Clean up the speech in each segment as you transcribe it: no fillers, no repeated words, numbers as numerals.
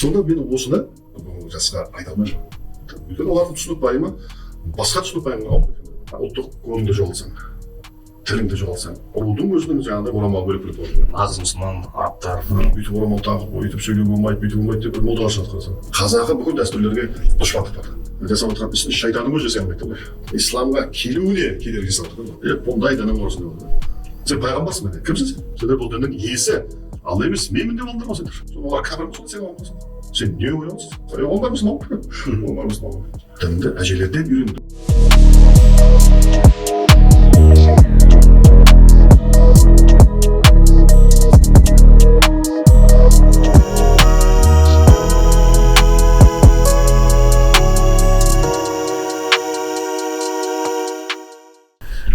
сонда мен осыны жасқа айта алмаймын. Өйткені олардың түсінік пайымы басқа түсінік пайымға алып кеткен. Ұлттық кодыңды жоғалтсаң, тіліңді жоғалтсаң, рудың өзінің жаңағыдай орамал бөлек болады. Нағыз мұсылман арабтар бүйтіп орамал тағып, өйтіп сөйлеуге болмайды, бүйтіп болмайды деп молдалар жатқызған. Қазақы бүкіл дәстүрлерге дұшпандық бар. Жасап отырған ісін шайтанның өзі жасай алмайды ғой. Исламға келуіне кедергі жасап отырған. Бұндай діннің орысында болды. Сен пайғамбарсың ба? Кімсің сен? Сендер бұл діннің иесі. Алла емес, менмін деп алдыңдар ма сендер? Олар кәпір болса сен болмасың. Сен не ойлансың? Олар мұсылман. Олар мұсылман. Дінді әжелерден үйренді.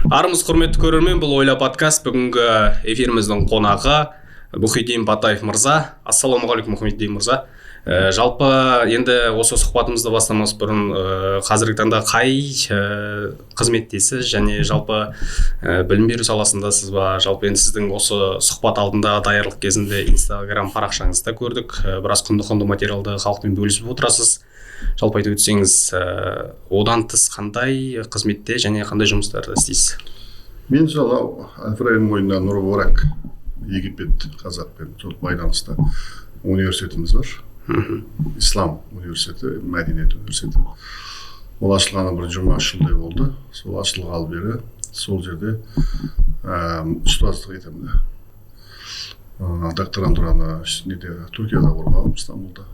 Армысыз құрметті көрермен, бұл Ойла подкаст. Бүгінгі эфиріміздің қонағы Мұхиддин Батаев мырза. Ассалаумағалейкум Мұхиддин мырза. Жалпы енді осы сұхбатымызды бастамас бұрын қазіргі таңда қай қызметтесіз және жалпы білім беру саласындасыз ба? Жалпы енді сіздің осы сұхбат алдында даярлық кезінде Instagram парақшаңызда көрдік. Біраз құнды материалды халықпен бөлісіп отырасыз. Жалпы айтып өтсеңіз, одан тыс қандай қызметте және қандай жұмыстарда істейсіз? Мен жаңа Әл-Фараби мойнына Нұр Мубарак Египет қазақпен байланысты университетіміз бар. Ислам университеті, мәдениет университеті. Ол ашылғаны бір 20 жылдай болды. Сол ашылғалы бері сол жерде ұстаздық етемін. Докторантураны Түркияда қорғағым, Стамбулда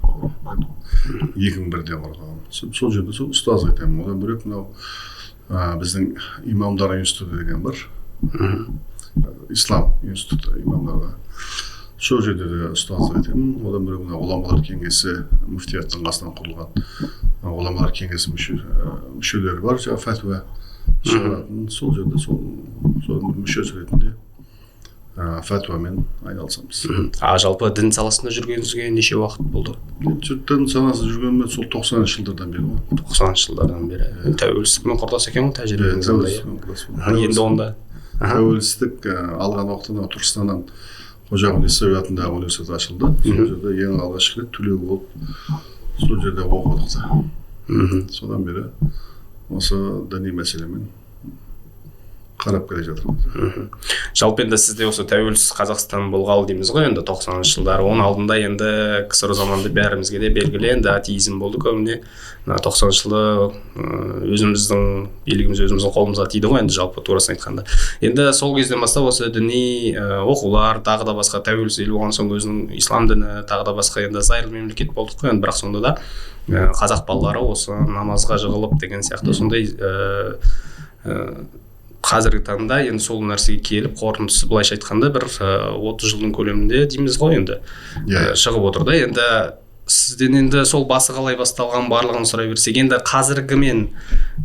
2001-де қорғағым. Сол жерде сол ұстаздық етемін. Одан бөлек мынау біздің имамдар институты деген бар. Ислам институты имамдарға. Сол жерде де ұстаздық етемін. Одан бөлек мына ғұламалар кеңесі, мүфтияттың қасынан құрылған ғұламалар кеңесі мүшелері бар. Жаңа фәтуа шығаратын. Сол жерде сол мүшесі ретінде фәтуамен айналысамыз. Жалпы дін саласында жүргеніңізге неше уақыт болды? Дін саласында жүргеніме сол 90-шы жылдардан бері ғой. 90-шы жылдардан бері. Тәуелсіздікпен құрдас екен ғой, тәжірибеңіз ондай. Енді онда тәуелсіздік алған уақытта Түркістаннан Қожа Ахмет Яссауи атындағы университет ашылды. Сол жерде ең алғашқы рет түлегі болып сол жерде оқыдық та. Содан бері осы діни мәселемен қарап келе жатырмыз. Жалпы енді сізде осы тәуелсіз Қазақстан болғалы дейміз ғой, енді 90-шы жылдары. Оның алдында енді КСР заманында бәрімізге де белгілі, енді атеизм болды көбіне. 90-шы жылы өзіміздің билігіміз өзіміздің қолымызға тиді ғой, енді жалпы турасын айтқанда. Енді сол кезден бастап осы діни оқулар, тағы да басқа тәуелсіз ел болған соң өзінің ислам діні, тағы да басқа енді зайырлы мемлекет болдық қой, енді бірақ сонда да қазақ балалары осы намазға жығылып деген сияқты сондай қазіргі таңда енді сол нәрсеге келіп қорытындысы былайша айтқанда бір 30 жылдың көлемінде дейміз ғой енді шығып отыр да. Енді сізден енді сол басы қалай басталған барлығын сұрай берсек, енді қазіргімен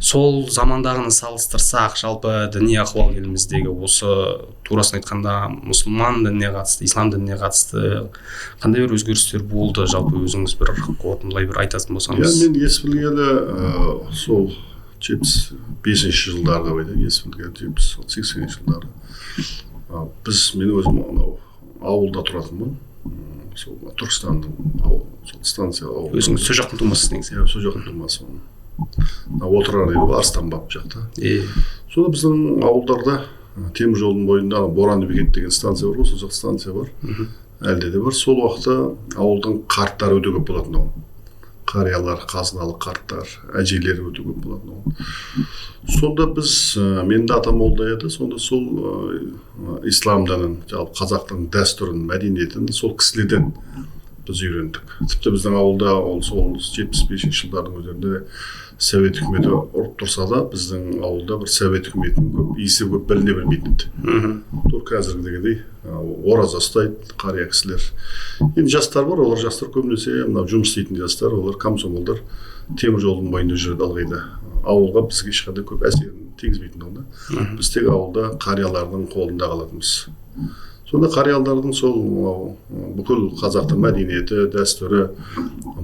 сол замандағыны салыстырсақ, жалпы діни ахуал еліміздегі осы турасын айтқанда мұсылман дініне қатысты, ислам дініне қатысты қандай бір өзгерістер болды, жалпы өзіңіз бір қорытындылай бір айтатын болсаңыз? Мен ес білгелі сол 75-ші жылдарға байды, ес білгелі 80-ші жылдары. Мен өзім ауылда тұратынмын. Сол Түркістанның станция ауылы. Өзіңіз сол жақтың тумасысыз негізі? Сол жақтың тумасымын. Отырар дейді, Арыстанбап жақта. Сонда біздің ауылдарда темір жолдың бойында Боранды бекет деген станция бар ғой, сол жақ станция бар. Әлде де бар. Сол уақытта ауылдың қарттары өте көп болатын. Қариялар, қазыналы қарттар, әжелері өте көп болатын. Сонда біз, менің де атам молда еді, сонда сол ислам дінін, қазақтың дәстүрін, мәдениетін сол кісілерден біз үйрендік. Тіпті біздің ауылда сол 75-ші жылдардың өзінде Совет үкіметі ұрып тұрса да, біздің ауылда бір Совет үкіметінің иісі көп біліне бермейтін еді. Тур қазіргідегідей ораза ұстайды қария кісілер. Енді жастар бар, олар жастар көбінесе жұмыс істейтін жастар, олар комсомолдар темір жолдың бойында жүреді ылғида. Ауылға бізге ешқандай көп әсерін тигізбейтін онда. Біз тек ауылда қариялардың қолында қалатынбыз. Сонда қариялардың сол бүкіл қазақтың мәдениеті, дәстүрі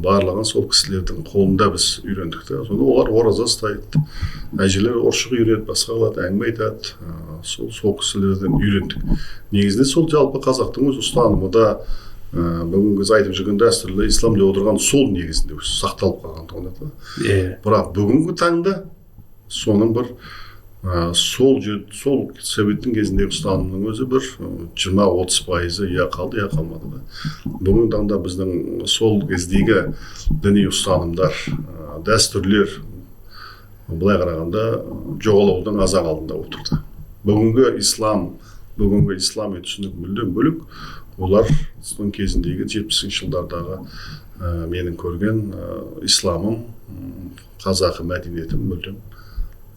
барлығын сол кісілердің қолында біз үйрендік та. Сонда олар ораза ұстайды, әжелер оршық үйреді, басқа қылады, әңгіме айтады. Сол кісілерден үйрендік. Негізінде сол жалпы қазақтың өз ұстанымы да бүгінгі біз айтып жүрген дәстүрлі ислам деп отырған сол негізінде сақталып қалғандығын да. Бірақ бүгінгі таңда соның бір сол советтің кезіндегі ұстанымның өзі бір 20-30% я қалды, я қалмады да. Бүгінгі таңда біздің сол кездегі діни ұстанымдар, дәстүрлер былай қарағанда жоғалудың аз алдында отырды. Бүгінгі ислам түсінік мүлдем бөлек. Олар соның кезіндегі 70-ші жылдардағы менің көрген исламым, қазақы мәдениетім мүлдем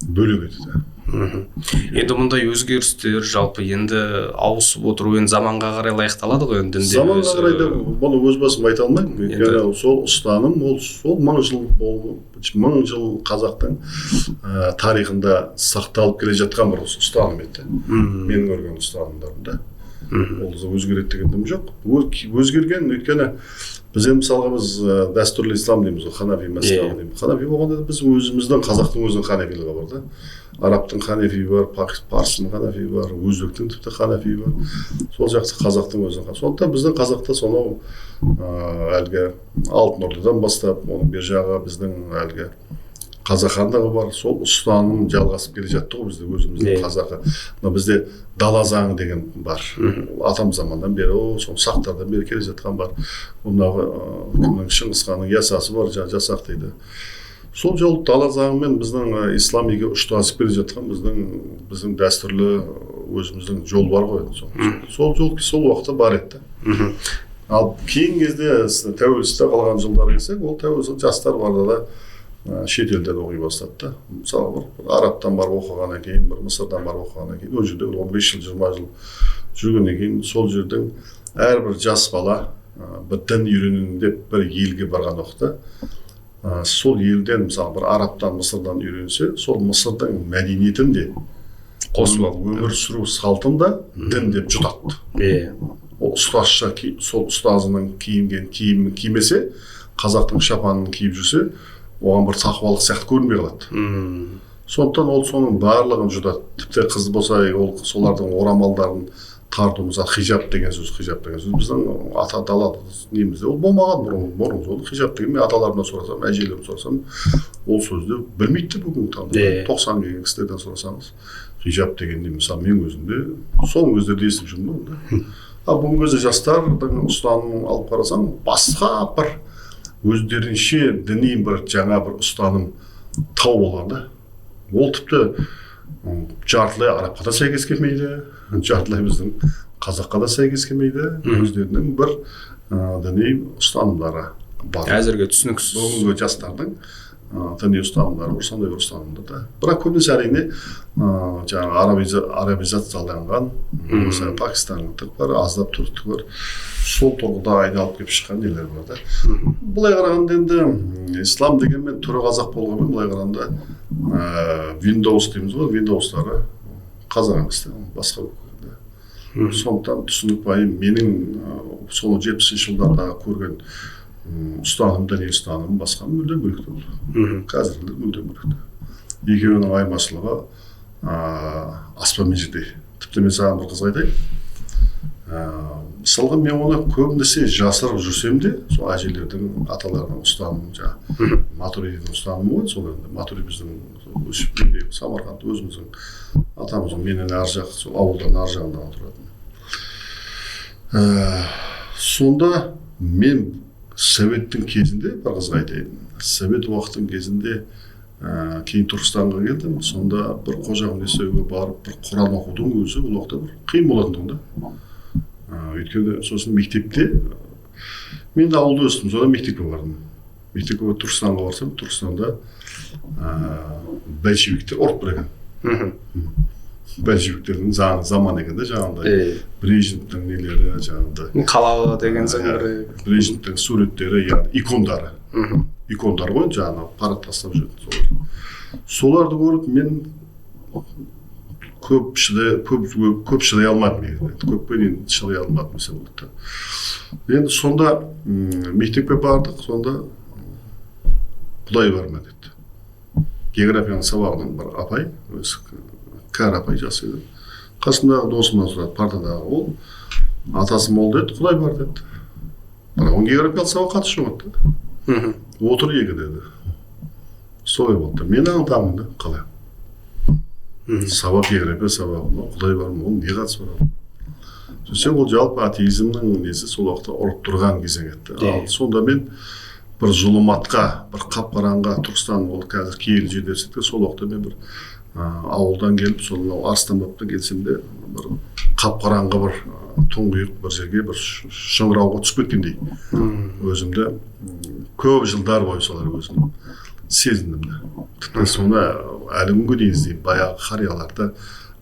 бөлек еді. Енді мұндай өзгерістер жалпы енді ауысып отыру енді заманға қарай лайықталады ғой енді. Заманға қарай да бұны өз басым айта алмаймын. Өйткені сол ұстаным, сол 1000 жыл қазақтың тарихында сақталып келе жатқан бір ұстаным еді. Менің көрген ұстанымдарымда. Ол өзгереді деген дым жоқ. Өзгерген, өйткені біз енді мысалға біз дәстүрлі ислам дейміз, ханафи мәзһабы дейміз. Ханафи болғанда біз өзіміздің қазақтың өзінің ханафилығы бар да. Арабтың ханафи бар, парсының ханафи бар, өзбектің тіпті ханафи бар. Сол жақсы қазақтың өзінің. Сондықтан біздің қазақта сонау әлгі Алтын Ордадан бастап, оның бер жағы біздің әлгі қазақ хандығы бар. Сол ұстаным жалғасып келе жатты ғой бізде өзіміздің қазақы. Бізде дала заңы деген бар. Атам заманнан бері, сол сақтардан бері келе жатқан бар. Ондағы Шыңғыс ханның ясасы бар, жасақ дейді. Сол жол дала заңымен біздің исламиге ұштасып келе жатқан біздің дәстүрлі өзіміздің жол бар ғой. Сол жол сол уақытта бар еді. Ал кейін кезде тәуелсіздікте қалған жылдар келсек, ол тәуелсіз жастар барда да шетелден оқи бастады. Мысалы бір Арабтан барып оқығаннан кейін, бір Мысырдан барып оқығаннан кейін, ол жерде 15 жыл, 20 жыл жүргеннен кейін сол жердің әрбір жас бала бір дін үйренейін деп бір елге барған уақытта, сол елден мысалы бір Арабтан, Мысырдан үйренсе, сол Мысырдың мәдениетін де қосылып өмір сүру салтын да дін деп жұтады. Ол ұстазша сол ұстазының киінген киімін кимесе, қазақтың шапанын киіп жүрсе, оған бір тақуалық сияқты көрінбей қалады. Сондықтан ол соның барлығын жұтады. Тіпті қыз болса, ол солардың орамалдарын тарту, мысалы хижаб деген сөз біздің ата дала немізде ол болмаған бұрын. Ол хижаб деген мен аталарымнан сұрасам, әжелерімнен сұрасам, ол сөзді білмейді бүгінгі таңда. 90 келген кісілерден сұрасаңыз, хижаб деген не, мысалы мен өзімде сол кездерде естіп жүрмін. Ал бүгінгі кезде жастардың ұстанымын алып қарасаң, басқа бір өздерінше діни бір жаңа бір ұстаным тауып алған да. Ол тіпті жартылай арабқа да сәйкес келмейді, жартылай біздің қазаққа да сәйкес келмейді. Өздерінің бір діни ұстанымдары бар. Әзірге түсініксіз. Бүгінгі жастардың діни ұстанымдары бар, сондай бір ұстанымдар да. Бірақ көбінесе әрине жаңағы арабизацияланған, мысалы пакистандық бар, аздап түріктік бар. Сол тұрғыда айналып келіп шыққан нелер бар да. Былай қарағанда енді ислам дегенмен түрі қазақ болғанмен былай қарағанда Windows дейміз ғой, Windows'тары қазақ емес те, басқа болып. Сондықтан түсінік байым менің соны 70-ші жылдардағы көрген ұстаным, діни ұстаным басқа мүлдем бөлек болды. Қазіргілер мүлдем бөлек. Екеуінің айырмашылығы аспан мен жердей. Тіпті мен саған бір қызық айтайын. Мысалға мен оны көбінесе жасырып жүрсем де, сол әжелердің, аталарының ұстанымы, жаңағы Матуридидің ұстанымы ғой, сол енді Матуриди біздің Самарқанд өзіміздің атамыздың менен ар жақ, сол ауылдан ар жағында отыратын. Сонда мен советтің кезінде, бір қызға айтайын, совет уақытың кезінде кейін Түркістанға келдім, сонда бір қожағым есеуге барып, бір Құран оқудың өзі бұл уақытта бір қиын болатын да. Өйткені сосын мектепте, мен де ауылда өстім, содан мектепке бардым. Мектепке Түркістанға барсам, Түркістанда большевиктер ұрып біреген. Большевиктердің заманы екен да, жаңағындай Брежневтің нелері, жаңағындай қалауы деген заңдары, Брежневтің суреттері, яғни икондары. Икондар ғой, жаңағы парад тастап жүретін. Соларды көріп мен көп шыдай алмадым. Көппен енді шыдай алмадым mesela болды. Енді сонда мектепке бардық, сонда Құдай бар ма деді. Географияның сабағының бір апай, кәрі апай жасы еді. Қасындағы досымнан сұрады, партадағы ол, атасы мол деді, Құдай бар деді. бірақ оның географиялық сабаққа қатысы жоқ еді. Отыр екі деді. Солай болды. Мен аңдамын да, қалай. Сабақ география сабағы, Құдай бар ма, оның не қатысы бар? Сөйтсем ол жалпы атеизмнің несі сол уақытта ұрып тұрған кезең еді. Ал сонда мен бір зұлыматқа, бір қап-қараңға Түркістан, ол қазір киелі жерлерде, сол уақытта мен бір ауылдан келіп, сол Арыстанбаптан келсем де бір қап-қараңғы бір тұңғиық бір жерге бір шыңырауға түсіп кеткендей. Өзімді көп жылдар бойы солар өзім сезіндім де. Тіпті соны әлі күнге дейін іздеймін. Баяғы қарияларды,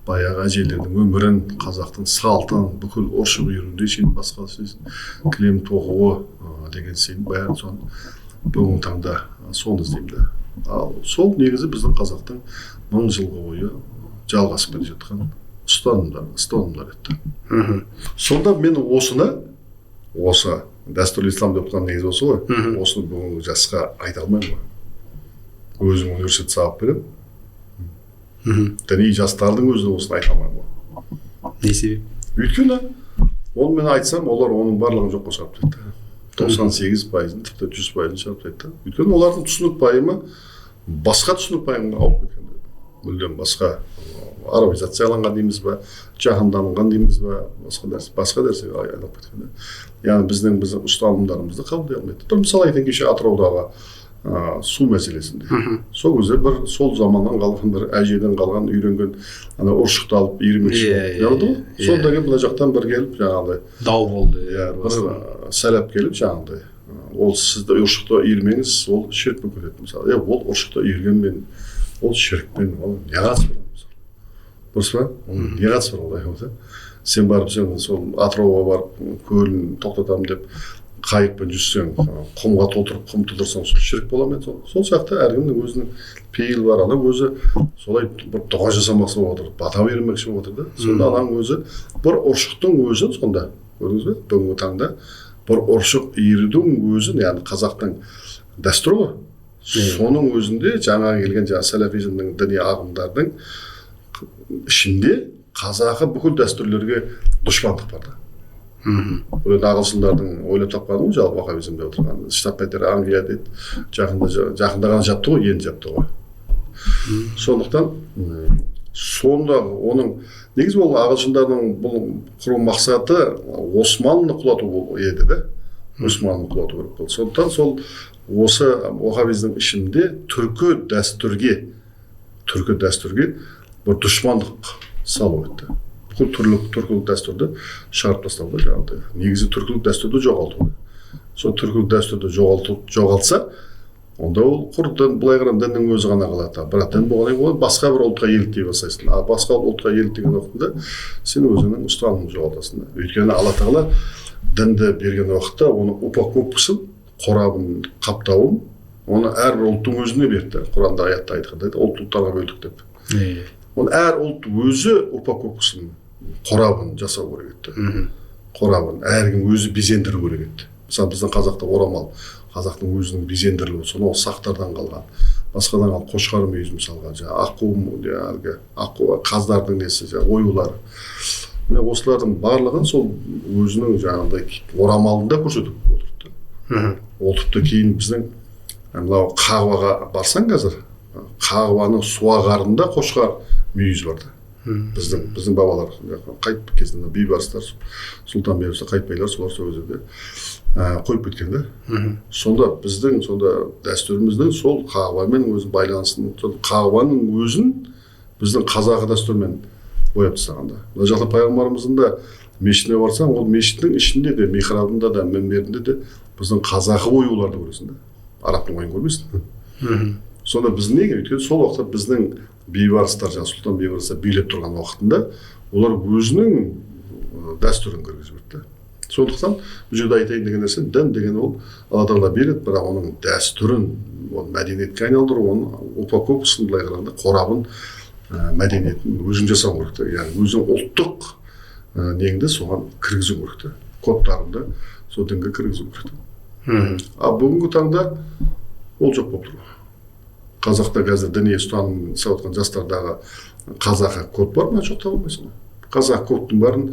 баяғы әжелердің өмірін, қазақтың салтын, бүкіл ұршық үйірінде шейін басқа кілем тоқуы деген сен бәрін соны бүгінгі таңда соны іздеймін де. Ал сол негізі біздің қазақтың 1000 жылғы бойы жалғасып келе жатқан ұстанымдар еді. Сонда мен осы дәстүрлі ислам деп отқан негізі осы ғой. Осыны бүгінгі жасқа айта алмаймын ғой. Өзім университет салып беремін. Діни жастардың өзіне осыны айта алмаймын ғой. Не себеп? Өйткені оны мен айтсам, олар оның барлығын жоққа шығарып тастайды. 98%, тіпті 100% шығарып тастайды. Өйткені олардың түсінік пайымы басқа түсінік пайымға ауып кеткен. Мүлдем басқа арабизацияланған дейміз ба, жаһанданған дейміз ба, басқа нәрсеге айналып кеткен. Яғни біздің ұстанымдарымызды қабылдай алмайды. Бір мысал айтайын, кеше Атыраудағы су мәселесінде. Сол кезде бір сол заманнан қалған бір әжеден қалған үйренген ана ұршықты алып иірмекші болды. Сонда келіп мына жақтан бір келіп жаңағыдай дау болды. Бір сәлеп келіп жаңағыдай ол сізді ұршықты иірмеңіз, ол ширк болып кетеді мысалы. Ол ұршықты иіргенмен, ол ширкпен, ол не қатысы бар мысалы. Дұрыс па? Не қатысы бар олай? Сен барып сен сол Атырауға барып көлін тоқтатамын деп қайықпен жүзсең, құмға толтырып құм тұлдырсаң, сол ширк бола ма? Сол сияқты әркімнің өзінің пейілі бар. Адам өзі солай бір дұға жасамақшы болып отыр, бата бермекші болып отыр да. Сонда адам өзі бір ұршықтың өзін сонда, көрдіңіз бе? Бүгінгі таңда бір ұршық иірудің өзін, яғни қазақтың дәстүрі ғой. Соның өзінде жаңа келген сәләфизмнің діни ағымдардың ішінде қазақы бүкіл дәстүрлерге дұшпандық бар да. Бұл ағылшындардың ойлап тапқаны ғой, жалпы ваххабизмде отырған. Штат-Пәтер Англия дейді, жақында ғана жапты ғой, енді жапты ғой. Сондықтан сонда оның негізі ол ағылшындардың бұл құру мақсаты Османлыны құлату еді да. Османлыны құлату керек болды. Сондықтан сол осы ваххабизмнің ішінде түркі дәстүрге бір дұшпандық салу еді. Түркілік дәстүрді шығарып тастауға жаңағыдай. Негізі түркілік дәстүрді жоғалту. Сол түркілік дәстүрді жоғалтса, онда ол құрдан былай қарап діннің өзі ғана қалады. Бірақ дін болғаннан кейін басқа бір ұлтқа еліктей бастайсың. А басқа ұлтқа еліктеген уақытында сен өзіңнің ұстанымыңды жоғалтасың. Өйткені Алла Тағала дінді берген уақытта оны упаковкасын, қорабын, қаптауын, оны әрбір ұлттың өзіне берді. Құранда аятта айтқандай, ұлттарға бөлдік деп. Оны әр ұлт өзі упаковкасын, қорабын жасау керек еді. Қорабын әркім өзі безендіру керек еді. Мысалы біздің қазақта орамал, қазақтың өзінің безендірілуі, соны сақтардан қалған, басқадан қалған қошқар мүйіз мысалға, аққу, қаздардың несі, оюлары. Міне осылардың барлығын сол өзінің жаңағыдай орамалында көрсетіп отырды. Ол тіпті кейін біздің мынау Қағбаға барсаң қазір, Қағбаның суағарында қошқар мүйіз барды. Біздің бабалар қайтып кезінде бейбарыстар, сұлтан бейбарсы қайтпайлар солар сол жерде қойып кеткен да. Сонда біздің дәстүріміздің сол Қағбамен өзі байланысын, Қағбаның өзін біздің қазақы дәстүрмен бояп тастағанда. Мына жақта пайғамбарымыздың да мешітіне барсаң, ол мешіттің ішінде де, михрабында да, мінберінде де біздің қазақы оюларды көресің да. Арабтың ойын көрмейсің. Сонда біз неге? Өйткені сол уақытта біздің бейбарыстар, сұлтан бейбарыстар билеп тұрған уақытында олар өзінің дәстүрін кіргізіп өтті. Сондықтан бұл жерде айтайын деген нәрсе, дін деген ол Алла Тағала береді, бірақ оның дәстүрін, мәдениетке айналдыру, оның упаковкасын былай қарағанда қорабын, мәдениетін өзің жасау керек. Яғни өзің ұлттық неңді соған кіргізу керек. Кодтарыңды сол дінге кіргізу керек. А бүгінгі таңда ол жоқ болып тұр. Қазақта қазір діни ұстаным сауатқан жастардағы қазақы код бар ма, жоқ таба алмайсың. Қазақ кодтың барын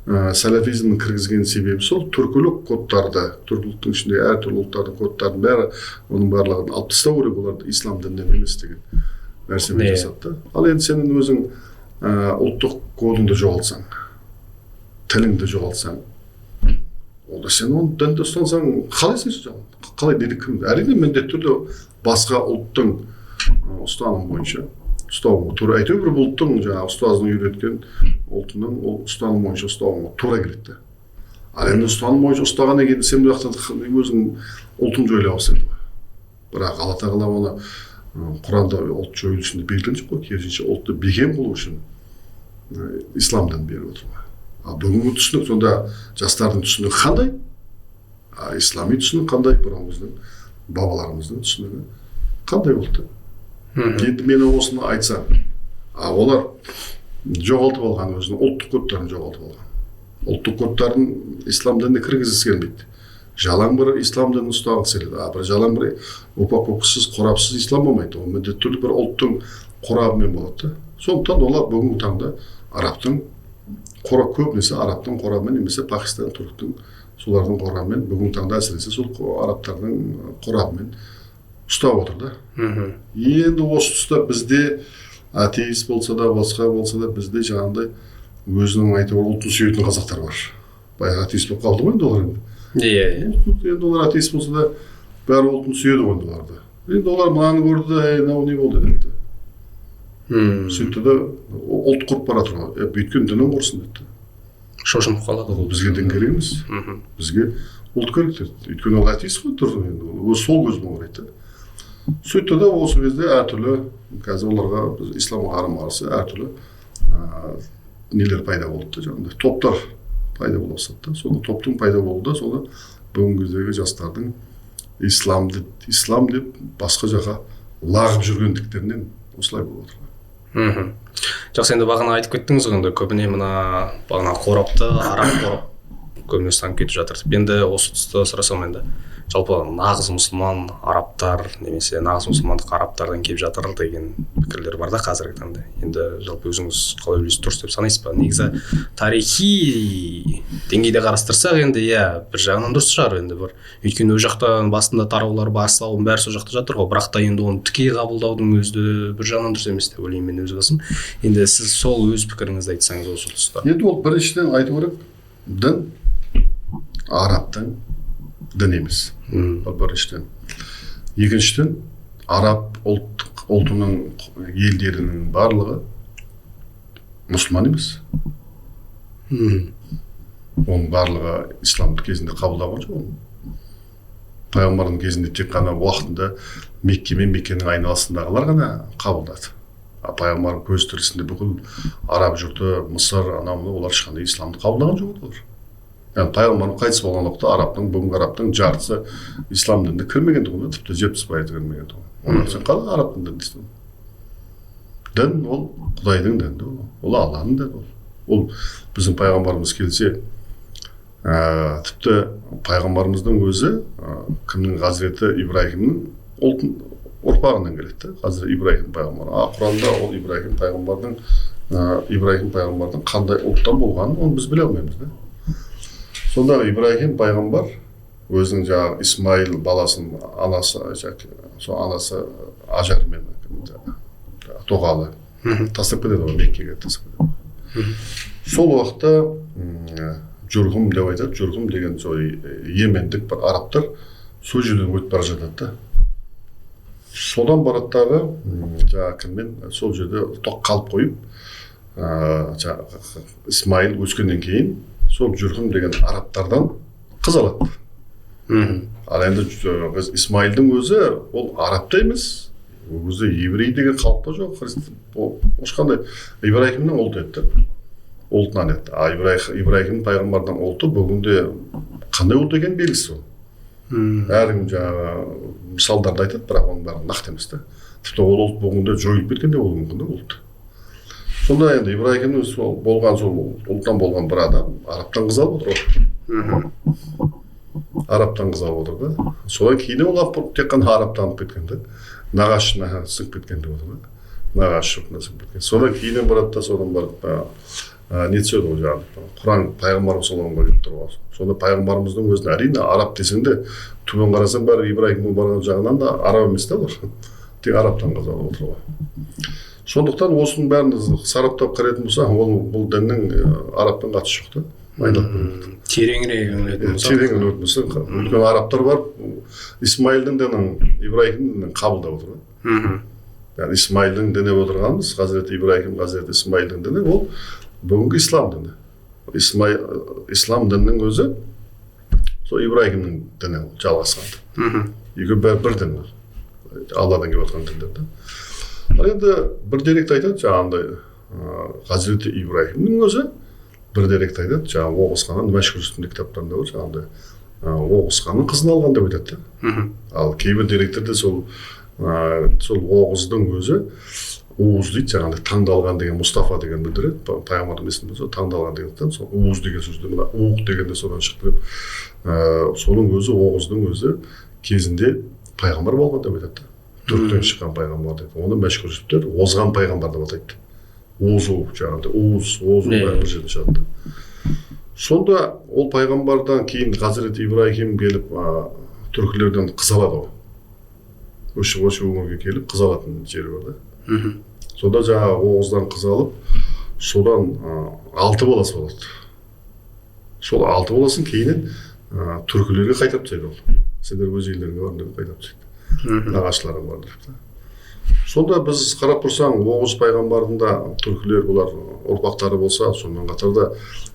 сәләфизмнің кіргізген себебі сол түркілік кодтарды, түркіліктің ішінде әртүрлі ұлттардың кодтарын бәрі, оның барлығын алып тастау керек, оларды ислам дінінен емес деген нәрсемен жасады. Ал енді сенің өзің ұлттық кодыңды жоғалтсаң, тіліңді жоғалтсаң, онда сен оны дінді ұстансаң қалай сен қалай дейді кім? Әрине міндетті түрде басқа ұлттың ұстанымы бойынша ұстауыңа тура, әйтеуір бір ұлттың жаңағы ұстазының үйреткен ұлтының ол ұстаным бойынша ұстауыңа тура келеді. Ал енді ұстаным бойынша ұстағаннан кейін сен бұл жақтан өзің ұлтын жойлай аласың. Бірақ Алла тағала оны Құранда ұлт жойылышын белгілеген жоқ қой, керісінше ұлтты бекем қылу үшін ислам дінін беріп отыр. Ал бүгінгі түсінік сонда жастардың түсінігі қандай? Ислами түсінік қандай? Бұрынғымыздың бабаларымыздың түсінігі қандай болды? Енді мен осыны айтсам, олар жоғалтып алған өзінің ұлттық кодтарын жоғалтып алған. Ұлттық кодтарын ислам дініне кіргізгісі келмейді. Жалаң бір ислам дінін ұстағысы келеді. Бір жалаң бір опақ-опықсыз, қорапсыз ислам болмайды. Ол міндетті түрде бір ұлттың қорабымен болады. Сондықтан олар бүгінгі таңда арабтың қорап, көбінесе арабтың қорабымен, немесе Пакистан, түріктің солардың қорабымен, бүгінгі таңда әсіресе сол арабтардың қорабымен ұстап отыр да. Енді осы тұста бізде атеист болса да, басқа болса да, бізде жаңағындай өзінің айтып ұлтын сүйетін қазақтар бар. Баяғы атеист болып қалды ғой енді олар енді. Енді олар атеист болса да, бәрі ұлтын сүйеді ғой оларды. Енді олар мынаны көрді де, мынау не болды деді. Сөйтті де ұлт құрып бара жатыр. Бүйткен дінін құрсын деді. Шошынып қалады ғой. Бізге дін керек емес. Бізге ұлт керек деді. Өйткені ол атеист қой тұрды енді. Ол сол көзбен қарайды. Сөйтті де осы кезде әртүрлі, қазір оларға исламға қарама-қарсы әртүрлі нелер пайда болды, жаңағыдай топтар пайда бола бастады. Соны топтың пайда болды, соны бүгінгі кездегі жастардың ислам деп басқа жаққа лағып жүргендіктерінен осылай болып отыр. Жақсы, енді бағана айтып кеттіңіз ғой, көбіне мына бағана қорапты, араб қорап көбіне ұстанып кетіп жатыр. Енді осы тұста сұрасам, енді жалпы нағыз мұсылман арабтар немесе нағыз мұсылмандық арабтардан келіп жатыр деген пікірлер бар да қазіргі таңда. Енді жалпы өзіңіз қалай ойлайсыз, дұрыс деп санайсыз ба? Негізі тарихи деңгейде қарастырсақ, енді бір жағынан дұрыс шығар, енді бір өйткені ол жақтан басында тараулар басталып бәрі сол жақта жатыр ғой, бірақ та енді оны тіке қабылдаудың өзі бір жағынан дұрыс емес деп ойлаймын мен өз басым. Енді сіз сол өз пікіріңізді айтсаңыз осы тұста. Енді ол біріншіден айту керек, дін арабтың дін емес. Біріншіден. Екіншіден, араб ұлтының елдерінің барлығы мұсылман емес. Оның барлығы исламды кезінде қабылдаған жоқ. Пайғамбардың кезінде тек қана уақытында Мекке мен Меккенің айналасындағылар ғана қабылдады. Пайғамбардың көз тірісінде бүкіл араб жұрты, Мысыр, олар ешқандай исламды қабылдаған жоқ олар. Yani Пайғамбардың қайтыс болған уақытта бүгінгі арабтың жартысы ислам дініне кірмеген тұғын, тіпті 70% кірмеген тұғын. Оның сен қалай арабтың дінін істедің? Дін ол Құдайдың діні, ол Алланың діні. Ол біздің пайғамбарымыз келсе, тіпті пайғамбарымыздың өзі кімнің Хазіреті Ибраһимнің ұрпағынан келеді. Хазіреті Ибраһим пайғамбар. Құранда ол Ибраһим пайғамбардың қандай ұлттан болғанын оны біз біле алмаймыз да. Сонда Ибраһим пайғамбар өзінің жаңағы Исмаил баласын анасы Ажармен тоғалы тастап кетеді ғой, Меккеге тастап кетеді. Сол уақытта Жұрғым деп айтады. Жұрғым деген сол йемендік бір арабтар сол жерден өтіп бара жатады да. Содан бараттағы жаңағы кіммен сол жерде тоқ қалып қойып, Исмаил өскеннен кейін сол Жұрғым деген арабтардан қыз алады. Ал енді Исмаилдің өзі ол арабта емес, өзі еврей деген халықта жоқ, ешқандай Ибраһимнің ұлты еді. Ұлтынан еді. Ибраһим пайғамбардан ұлты бүгінде қандай ұлт екені белгісіз ол. Әркім жаңағы мысалдарды айтады, бірақ оның бәрі нақты емес та. Тіпті ол ұлт бүгінде жойылып кеткен де болуы мүмкін ұлт. Сонда енді Ибраһимнің сол ұлттан болған бір адам арабтан қыз алып отыр. Арабтан қыз алып отыр да. Содан кейін ол тек қана арабтанып кеткен де. Нағашына сіңіп кеткен деп отыр да. Нағашы жұртына сіңіп кеткен. Содан кейін барады да, содан барып не түседі ғой жаңағы құран пайғамбарымыз саллаллаху алейхи келіп тұр ғой. Сонда пайғамбарымыздың өзін әрине араб десең де төмен қарасаң бәрі Ибраһимнің барған жағынан да араб емес та олар. Тек арабтан қазақ отыр ғой. Сондықтан осының бәрін сараптап қарайтын болса, бұл діннің арабпен қатысы жоқ та. Тереңірек үңілетін болса. Терең үңілетін болса, өйткені арабтар барып Исмайылдың дінін, Ибраһимнің дінін қабылдап отыр ғой. Yani İsmail'in dini отырғанымыз, Hazreti İbrahim, Hazreti İsmail'in dini, ол бүгінгі ислам діні. Ислам дінінің өзі, сол Ибраһимнің діні жалғасқан. Екі бір дін бар. Алладан келіп отқан діндер. Ал енді бір деректі айтады, жаңағындай Hazreti İbrahimнің өзі бір деректі айтады, жаңағы Оғыз мәшһүр үстінде кітаптарында бар, жаңағындай Оғыз ханның қызын алған деп айтады. Ал кейбір деректерде сол Оғыздың өзі Уыз дейді, жаңағындай таңдалған деген Мұстафа деген білдіреді, пайғамбардың есімі болса таңдалған дегендіктен сол Уыз деген сөзді мына уық дегенде содан шығып келіп, соның өзі Оғыздың өзі кезінде пайғамбар болған деп айтады. Түріктен шыққан пайғамбар дейді. Оны мәшһүр жігіттер озған пайғамбар деп атайды. Озу жаңағындай Озу бәрі бір жерде шығады. Сонда ол пайғамбардан кейін Hazreti Ибраһим келіп түркілерден қыз алады ғой. Осы өңірге келіп қыз алатын жері бар да. Сонда жаңағы Оғыздан қыз алып, содан 6 баласы болады. Сол 6 баласын кейінен түркілерге қайтарып тастайды ол. Сендер өз елдеріңе барыңдар деп қайтарып тастайды. Нағашыларың бар деп. Сонда біз қарап тұрсаң, Оғыз пайғамбардың да түркілер бұлар ұрпақтары болса, сонымен қатар да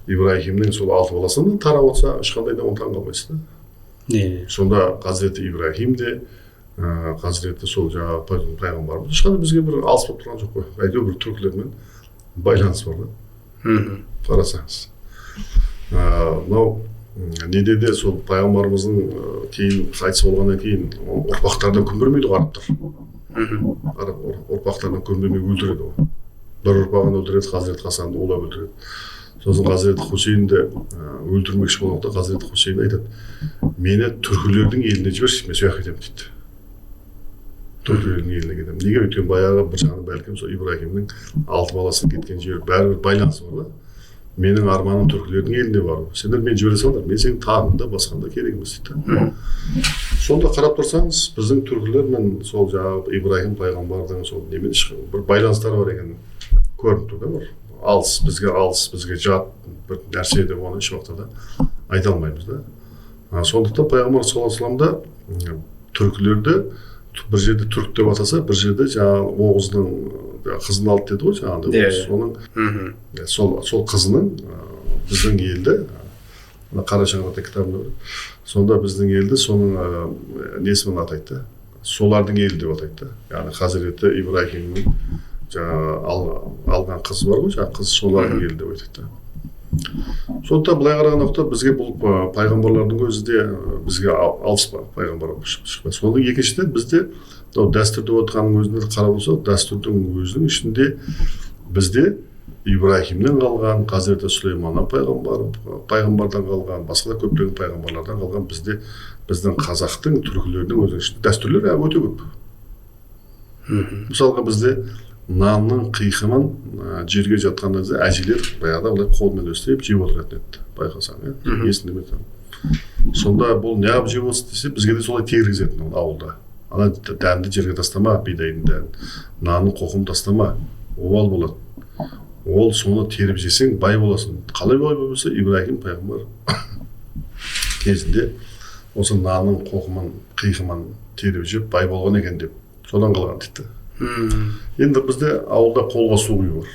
Ибраһимнің сол 6 баласынан тарап отса, ешқандай да оны таңғалмайсыз да. Сонда Hazreti Ибраһим де Hazreti сол жаңағы пайғамбарымыз ешқандай бізге бір алыс болып тұрған жоқ қой. Әйтеуір бір түркілермен байланыс бар да. Қарасаңыз. Мынау неде де сол пайғамбарымыздың кейін қайтыс болғаннан кейін ұрпақтардан көнбермейді ғой арабтар. Араб ұрпақтардан көнбемей өлтіреді ғой. Бір ұрпағын өлтіреді, Hazreti Хасанды улап өлтіреді. Сосын Hazreti Хусейнді өлтірмекші болғанда Hazreti Хусейн айтады: "Мені түркілердің еліне жіберші, мен сояққа кетемін" дейді. Түркілердің еліне кетемін. Неге? Өйткені баяғы бір жағынан бәлкім сол Ибраһимнің 6 баласы кеткен жер бәрібір байланысы бар да. Менің арманым түркілердің еліне бару. Сендер мені жібере салыңдар, мен сенің тағыңда басқанда керек емес дейді. Сонда қарап тұрсаңыз, біздің түркілер мен сол жаңағы Ибраһим пайғамбардың сол немен бір байланыстары бар екенін көрініп тұр да. Бір алыс, бізге жат бір нәрсе деп оны еш уақытта да айта алмаймыз да. Сондықтан пайғамбар саллаллаху алейхи вассалам түркілерді бір жерде түрк деп атаса, бір жерде жаңағы Оғыздың қызын алды деді ғой жаңағындай. Соның сол қызының біздің елді, Қара шаңырақта кітабында бар. Сонда біздің елді соның несімен атайды. Солардың елі деп атайды. Яғни Hazreti Ибраһимнің жаңағы алған қызы бар ғой, жаңағы қыз солардың елі деп айтады. Сондықтан былай қараған уақытта бізге бұл пайғамбарлардың өзі де бізге алыс пайғамбар шықпайды. Соның екіншіден бізде дәстүрде отырғанның өзінде қарап болсақ, дәстүрдің өзінің ішінде бізде Ибраһимнен қалған, Hazreti Сулейманнан пайғамбардан қалған, басқа да көптеген пайғамбарлардан қалған біздің қазақтың, түркілердің өзінің ішінде дәстүрлер өте көп. Мысалға бізде нанның қиқымын жерге жатқанда әжелер баяғыда олай қолмен өстеп жеп отыратын еді, байқасаң, есінде ме? Сонда бұл неғып жеп отырсыз десе, бізге де солай тегіргізетін ауылда. Ана дәнді жерге тастама, бидайдың дәнін, нанның қоқымын тастама, обал болады. Ол соны теріп жесең бай боласың. Қалай бай болса, Ибраһим пайғамбар кезінде осы нанның қоқымын, қиқымын теріп жеп бай болған екен деп содан қалған дейді. Енді бізде ауылда қолға су құю бар.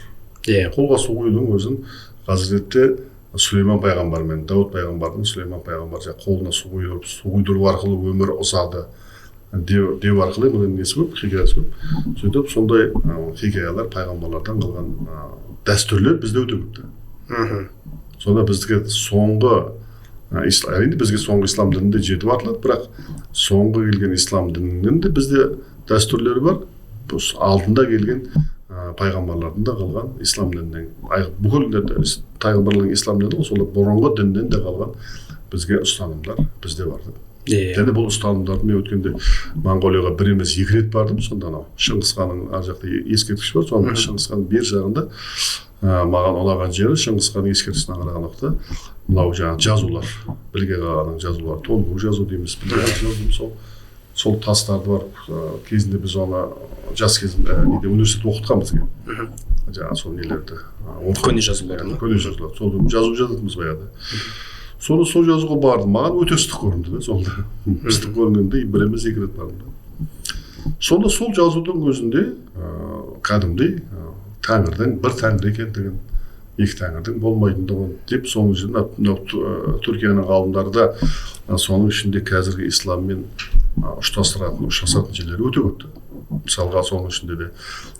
Қолға су құюдың өзін Hazreti Сулейман пайғамбар мен Дауд пайғамбардың Сулейман пайғамбар қолына су құйдыру арқылы өмір ұзады деу арқылы мұның несі көп, хикаясы көп. Сөйтіп сондай хикаялар пайғамбарлардан қалған дәстүрлер бізде өте көп. Сонда бізге соңғы әрине бізге соңғы ислам дінінде жетіп артылады, бірақ соңғы келген ислам дінінің де бізде дәстүрлері бар. Алдында келген пайғамбарлардың да қалған ислам дінінен, бүкіл пайғамбарлардың ислам діні, сол бұрынғы діннен де қалған бізге ұстанымдар бізде барды. Және бұл ұстанымдарды мен өткенде Моңғолияға бір емес 2 рет бардым. Сонда анау Шыңғыс ханның ар жақта ескерткіш бар, сонда Шыңғыс ханның бер жағында маған ұнаған жері Шыңғыс ханның ескерткісіне қараған уақытта мынау жаңағы жазулар, Білге қағанның жазулары, толық жазу дейміз, Білге жазу сол тастарды бар. Кезінде біз оны жас кезімде университетте оқытқанбыз екен. Жаңағы сол нелерді. Көне жазулар. Көне жазулар. Сол жазу жазатынбыз баяғыда. Сол жазуға бардым. Маған өте ыстық көрінді да сонда. Ыстық көрінгенде бір емес екі рет бардым да. Сонда сол жазудың өзінде кәдімгідей Тәңірдің бір Тәңір екендігін, екі Тәңірдің болмайтындығын деп соның ішінде Түркияның ғалымдары да соның ішінде қазіргі исламмен ұштастыратын жерлері өте көп. Мысалға соның ішінде де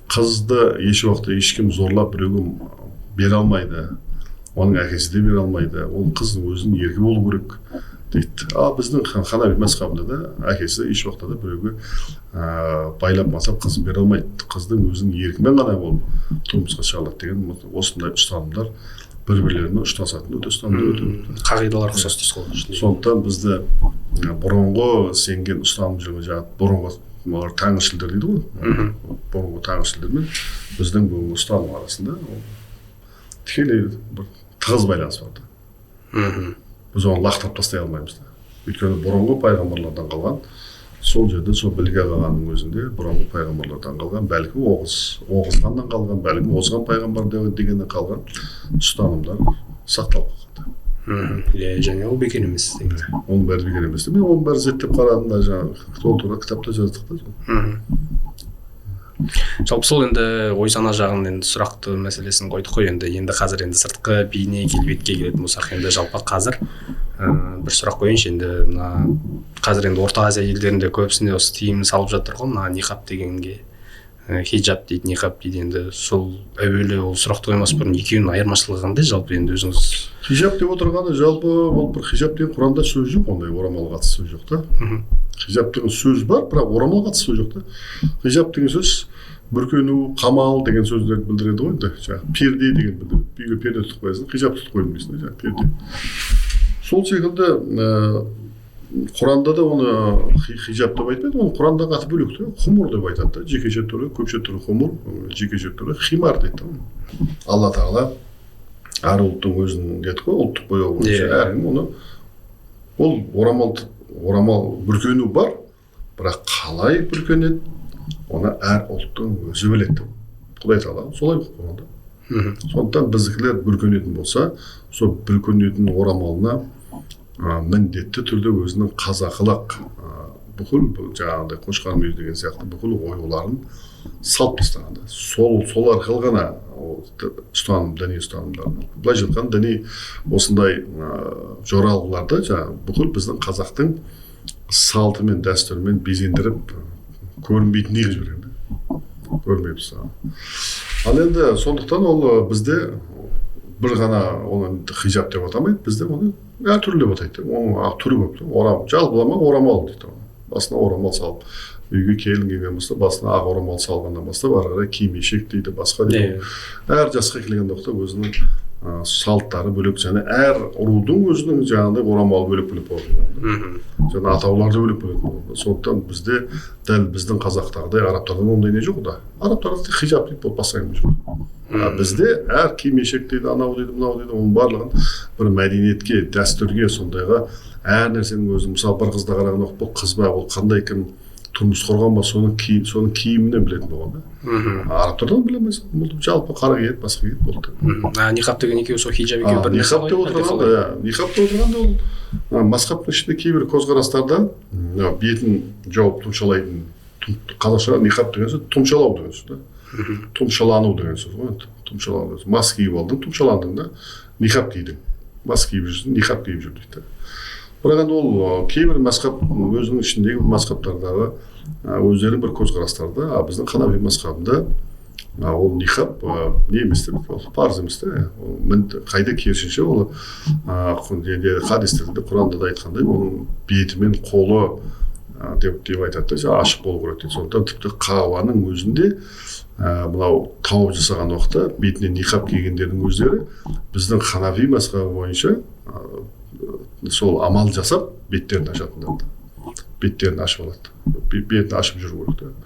қызды еш уақытта ешкім зорлап біреуге бере алмайды, оның әкесі де бере алмайды, ол қыздың өзінің еркі болу керек дейді. Біздің Ханафи мазхабында да әкесі еш уақытта да біреуге байлап масап қызын бере алмайды, қыздың өзінің еркімен ғана ол тұрмысқа шығарылады деген осындай ұстанымдар бір-бірлерімен ұштасатын өте ұстанымдар қағидалар ұқсас дейсіз ғой. Сондықтан бізді бұрынғы сенген ұстаным жүрген бұрынғы тәңіршілдер дейді ғой, бұрынғы тәңіршілдер мен біздің бүгінгі ұстаным арасында тікелей бір тығыз байланыс бар да. Біз оны лақтырып тастай алмаймыз да. Өйткені бұрынғы пайғамбарлардан қалған, сол жерде сол Білге қағанның өзінде бұрынғы пайғамбарлардан қалған, бәлкім Оғызханнан қалған, бәлкім Озған пайғамбар дегеннен қалған ұстанымдар сақталып қалған. Және ол бекер емес. Оның бәрі бекер емес. Мен оның бәрі зерттеп қарадым да, жаңағы толтыра кітапта жаздық та. Жалпы сол енді ой-сана жағын енді сұрақты мәселесін қойдық қой, енді қазір енді сыртқы бейне келбетке келетін болсақ, енді жалпы қазір бір сұрақ қояйыншы, енді мына қазір енді Орта Азия елдерінде көбісінде осы тиым салып жатыр ғой, мына ниқаб дегенге, хиджаб дейді, ниқаб дейді. Енді сол әуелі ол сұрақты қоймас бұрын екеуінің айырмашылығы қандай жалпы енді өзіңіз? Хиджаб деп отырғаны жалпы ол бір хиджаб деген Құранда сөз жоқ, ондай орамалға қатысты сөз жоқ та. Хиджаб деген сөз бар, бірақ орамалға қатысты сөз жоқ та. Хиджаб деген сөз бүркену, қамал деген сөздерді білдіреді ғой енді. Жаңағы перде деген білдіреді. Үйге перде тұтып қоясың, хиджаб тұтып қойдым дейсің, жаңағы перде. Сол секілді Құранда да оны хиджаб деп айтпайды, оны Құрандағы аты бөлек те, хумур деп айтады да. Жекеше түрі, көпше түрі хумур, жекеше түрі химар дейді. Алла Тағала әр ұлттың өзінің деді ғой, ұлттық бояуы бойынша әркім оны ол орамал бүркену бар, бірақ қалай бүркенеді, оны әр ұлттың өзі біледі. Құдай Тағала солай қойған да. Сондықтан біздікілер бүркенетін болса, сол бүркенетін орамалына міндетті түрде өзінің қазақылық бүкіл жаңағыдай қошқар мүйіз деген сияқты бүкіл оюларын салып тастағанда, сол арқылы ғана ұстаным, діни ұстанымдарын, былайша айтқанда діни осындай жоралғыларды жаңағы бүкіл біздің қазақтың салты мен дәстүрімен безендіріп көрінбейтін неғып жіберген да, көрмейміз. Ал енді сондықтан ол бізде бір ғана оны хиджаб деп атамайды, бізде оны әртүрлі деп атайды. Оның түрі көп. Жалпылама орамал дейді. Басына орамал салып, үйге келін келген болса, басына ақ орамал салғаннан бастап ары қарай киім-кешек дейді, басқа дейді. Әр жасқа келген уақытта өзінің салттары бөлек, және әр рудың өзінің жаңағыдай орамалы бөлек болады. Және атаулары бөлек болады. Сондықтан бізде дәл біздің қазақтағыдай арабтардан ондай не жоқ да. Арабтарда хиджаб дейді, басқа әңгіме жоқ. Бізде әр киім-кешек дейді, анау дейді, мынау дейді, оның барлығын бір мәдениетке, дәстүрге, сондайға әр нәрсенің өзі, мысалы бір қызда қараған уақыт бұл қыз ба, ол қандай кім тұрмыс құрған ба, соның киімінен білетін болған да. Арабтардан білемейсің, жалпы қара киеді, басқа киеді болды. Ниқаб деген екеуі сол хиджаб екеуі бір нәрсе ғой. Ниқаб деп отырғанда ол мазхабтың ішінде кейбір көзқарастарда бетін жауып тұмшалайтын, қазақша ниқаб деген сөз тұмшалау деген сөз да. Тұмшалану деген сөз ғой. Тұмшалану, мас киіп алдың, тұмшаландың да, ниқаб кидің. Мас киіп жүрсің, ниқаб киіп жүр дейді. Бірақ енді ол кейбір мазхаб өзінің ішіндегі мазхабтардағы өздерінің бір көзқарастарда, біздің Ханафи мазхабында ол ниқаб не емес деп, ол парыз емес те. Қайда керісінше ол хадистерде, Құранда да айтқандай, оның беті мен қолы деп айтады да, ашық болу керек дейді. Сондықтан тіпті қағуаның өзінде мынау тауып жасаған уақытта бетіне ниқаб кигендердің өздері біздің Ханафи мазхабы бойынша сол амал жасап беттерін ашатындар, беттерін ашып алады, бетін ашып жүру керек.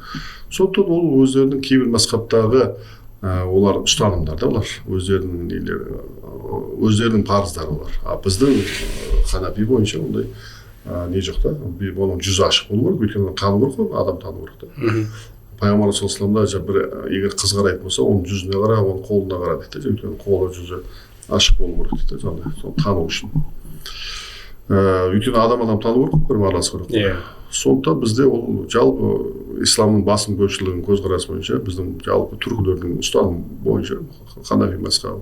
Сондықтан ол өздерінің кейбір мазхабтағы олар ұстанымдар да, олар өздерінің нелері, өздерінің парыздары олар. Біздің ханафи бойынша ондай не жоқ та, оның жүзі ашық болу керек, өйткені тану керек қой, адам тану керек та. Пайғамбар саллаллаху алейхи бір егер қыз қарайтын болса, оның жүзіне қара, оның қолына қара дейді, өйткені қолы жүзі ашық болу керек дейді, соны тану үшін. Өйткені адам тану керек, бір араласу керек. Сондықтан бізде ол жалпы исламның басым көпшілігінің көзқарасы бойынша, біздің жалпы түркілердің ұстаным бойынша ханафи мазхабы